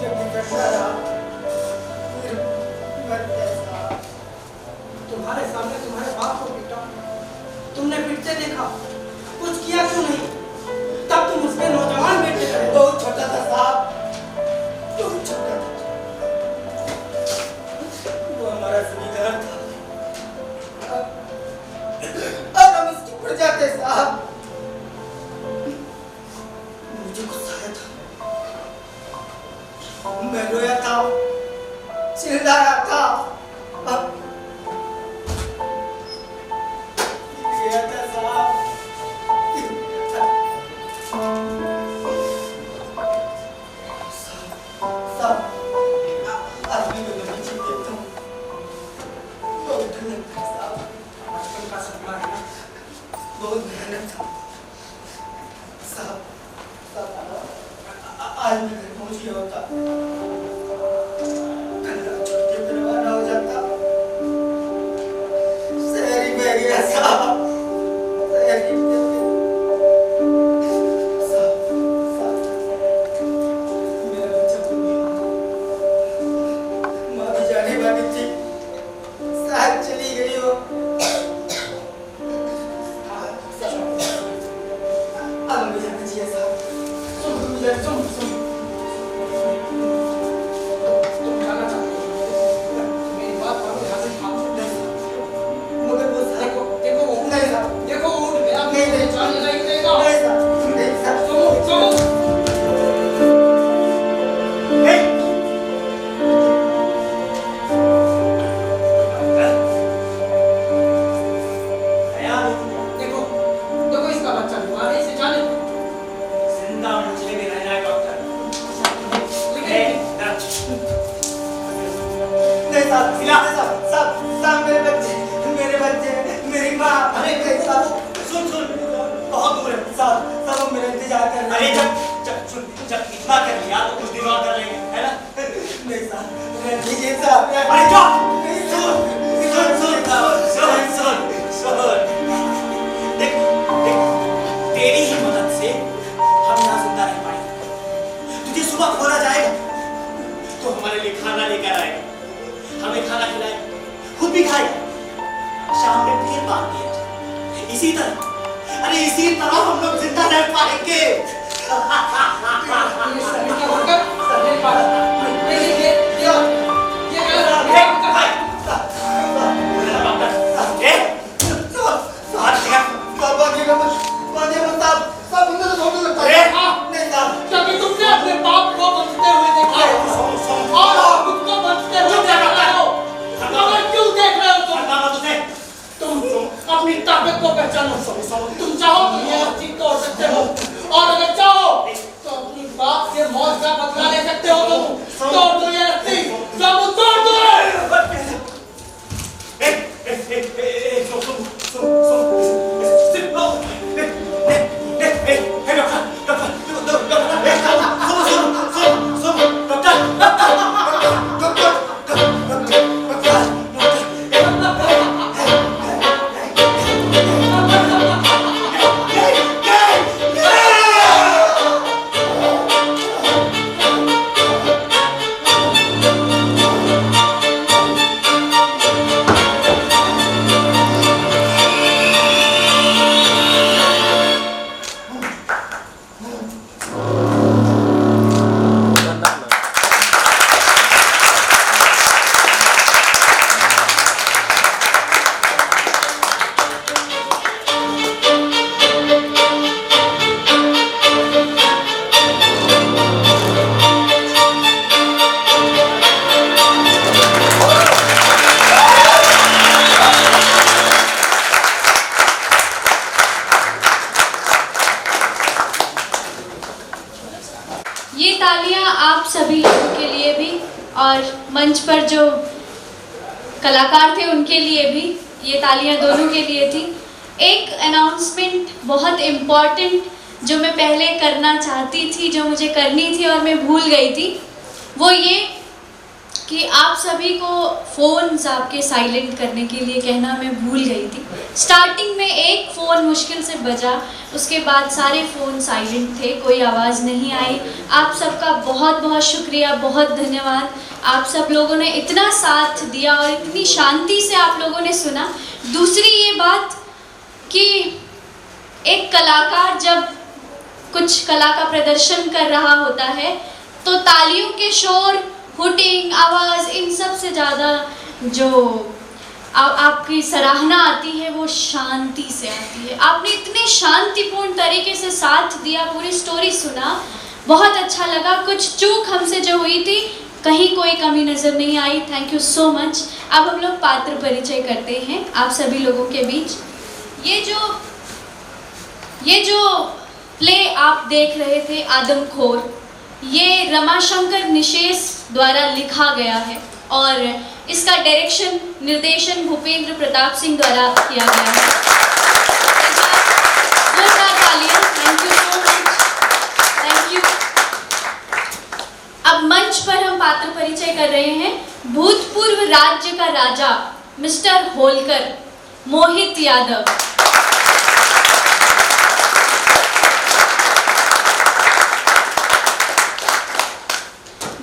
जब निकलता रहा फिर मर गया साहब। तुम्हारे सामने तुम्हारे बाप को पीटा, था, कुछ किया क्यों नहीं? तब तुम उसके नौजवान बेटे थे। बहुत छोटा था साहब, बहुत छोटा था। वो हमारा जिम्मेदार था और हम उसकी प्रजा थे साहब। मुझे गुस्सा आया था, मैं रोया था, चिल्लाया था, गया था साहब। आदमी को मैं पीछे देखता हूँ, बहुत भयानक था साहब। बचपन का सपना है ना? बहुत भयानक था साहब। आज मैं घर पहुंच गया होता, कल रात छुट्टी पर रवाना हो जाता, शहर ही बह गया साहब, शहर ही बह गया। साहब, मेरा बच्चा तो माँ भी जाने वाली थी, साथ चली गई हो। अब मुझे जाना चाहिए साहब। तुम जाना चाहते हो? मेरी बात मानो, यहाँ से भागो। मगर वो साहब देखो वो नहीं साहब, देखो वो उठ गया। नहीं जाने नहीं देगा। नहीं साहब, नहीं साहब। सुनो देखो देखो इसका बच्चा बीमार है, इसे जाने दो। जिंदा मुझे भी रहना है डॉक्टर। नहीं साहब, नहीं साहब, साहब मेरे बच्चे, मेरी माँ। अरे नहीं साहब, सुन बहुत दूर है साहब हम मेरा इंतजार कर रहे अरे हैं। जब इतना कर लिया तो कुछ दिन और कर लेंगे, है ना? नहीं साहब, रहने दीजिए साहब। अरे क्या? नहीं सुन देख तेरी ही मदद से हम यहाँ जिंदा रह पाएंगे। तुझे सुबह खोला जाएगा तो हमारे लिए खाना लेकर आएगा, हमें खाना खिलाएगा, खुद भी खाएगा, शाम में फिर बात किया जाए। इसी तरह हम लोग जिंदा रह पाएंगे। ये सभी क्या होकर मेरे पास ये तभी तुमने अपने बाप को बचते हुए देखा और आप खुद को बचते हुए देख रहे हो। मगर क्यों देख रहे हो तुम अपनी ताकत को पहचानो। तुम चाहो तो ये चीज तोड़ सकते हो और अगर चाहो तो अपनी बाप के मौत का बदला ले सकते हो। तुम तोड़ दो ये रस्सी, सब तोड़ दो। ये तालियां आप सभी लोगों के लिए भी और मंच पर जो कलाकार थे उनके लिए भी, ये तालियां दोनों के लिए थी। एक अनाउंसमेंट बहुत इम्पॉर्टेंट जो मैं पहले करना चाहती थी, जो मुझे करनी थी और मैं भूल गई थी, वो ये कि आप सभी को फ़ोन्स आपके साइलेंट करने के लिए कहना मैं भूल गई थी। स्टार्टिंग में एक फ़ोन मुश्किल से बजा, उसके बाद सारे फ़ोन साइलेंट थे, कोई आवाज़ नहीं आई। आप सबका बहुत बहुत शुक्रिया, बहुत धन्यवाद। आप सब लोगों ने इतना साथ दिया और इतनी शांति से आप लोगों ने सुना। दूसरी ये बात कि एक कलाकार जब कुछ कला का प्रदर्शन कर रहा होता है तो तालियों के शोर, हुटिंग, आवाज़, इन सब से ज़्यादा जो आपकी सराहना आती है वो शांति से आती है। आपने इतने शांतिपूर्ण तरीके से साथ दिया, पूरी स्टोरी सुना, बहुत अच्छा लगा। कुछ चूक हमसे जो हुई थी, कहीं कोई कमी नज़र नहीं आई। Thank you so much. अब हम लोग पात्र परिचय करते हैं आप सभी लोगों के बीच। ये जो प्ले आप देख रहे थे आदमखोर, ये रमाशंकर निशेष द्वारा लिखा गया है और इसका डायरेक्शन, निर्देशन भूपेंद्र प्रताप सिंह द्वारा किया गया है। Thank you so much, thank you. अब मंच पर हम पात्र परिचय कर रहे हैं। भूतपूर्व राज्य का राजा mister Holkar, Mohit Yadav.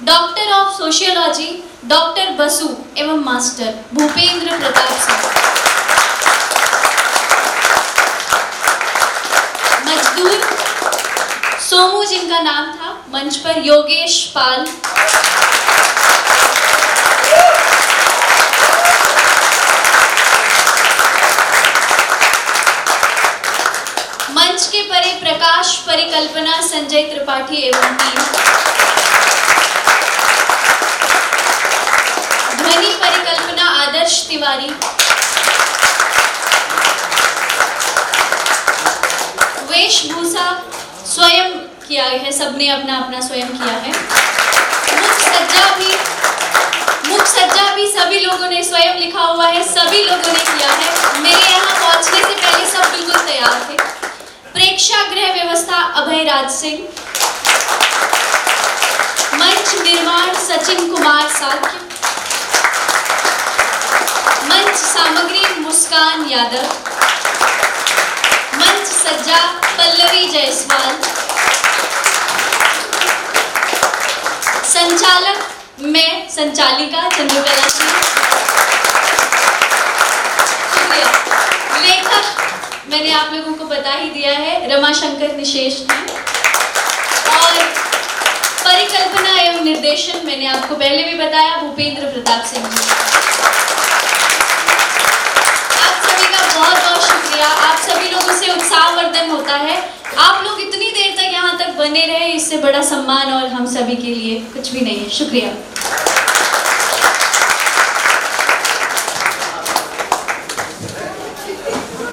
Doctor of sociology doctor Basu एवं मास्टर भूपेंद्र प्रताप सिंह। मजदूर सोमू जिनका नाम था, मंच पर योगेश पाल। मंच के परे प्रकाश परिकल्पना संजय त्रिपाठी एवं टीम। ध्वनि परिकल्पना आदर्श तिवारी। वेशभूषा स्वयं किया है, सबने अपना अपना स्वयं किया है। मुख सज्जा भी सभी लोगों ने स्वयं लिखा हुआ है, सभी लोगों ने किया है। मेरे यहाँ पहुँचने से पहले सब बिल्कुल तैयार थे। प्रेक्षागृह व्यवस्था अभय राज सिंह। मंच निर्माण सचिन कुमार साक्य। मंच सामग्री मुस्कान यादव। मंच सज्जा पल्लवी जायसवाल। संचालक मैं, संचालिका चंद्रकला सिंह। शुक्रिया। लेखक मैंने आप लोगों को बता ही दिया है, रमाशंकर निशेष हैं। और परिकल्पना एवं निर्देशन मैंने आपको पहले भी बताया, भूपेंद्र प्रताप सिंह जी। आप सभी का बहुत बहुत शुक्रिया। आप सभी लोगों से उत्साहवर्धन होता है। आप लोग इतनी देर तक यहाँ तक बने रहे, इससे बड़ा सम्मान और हम सभी के लिए कुछ भी नहीं है। शुक्रिया।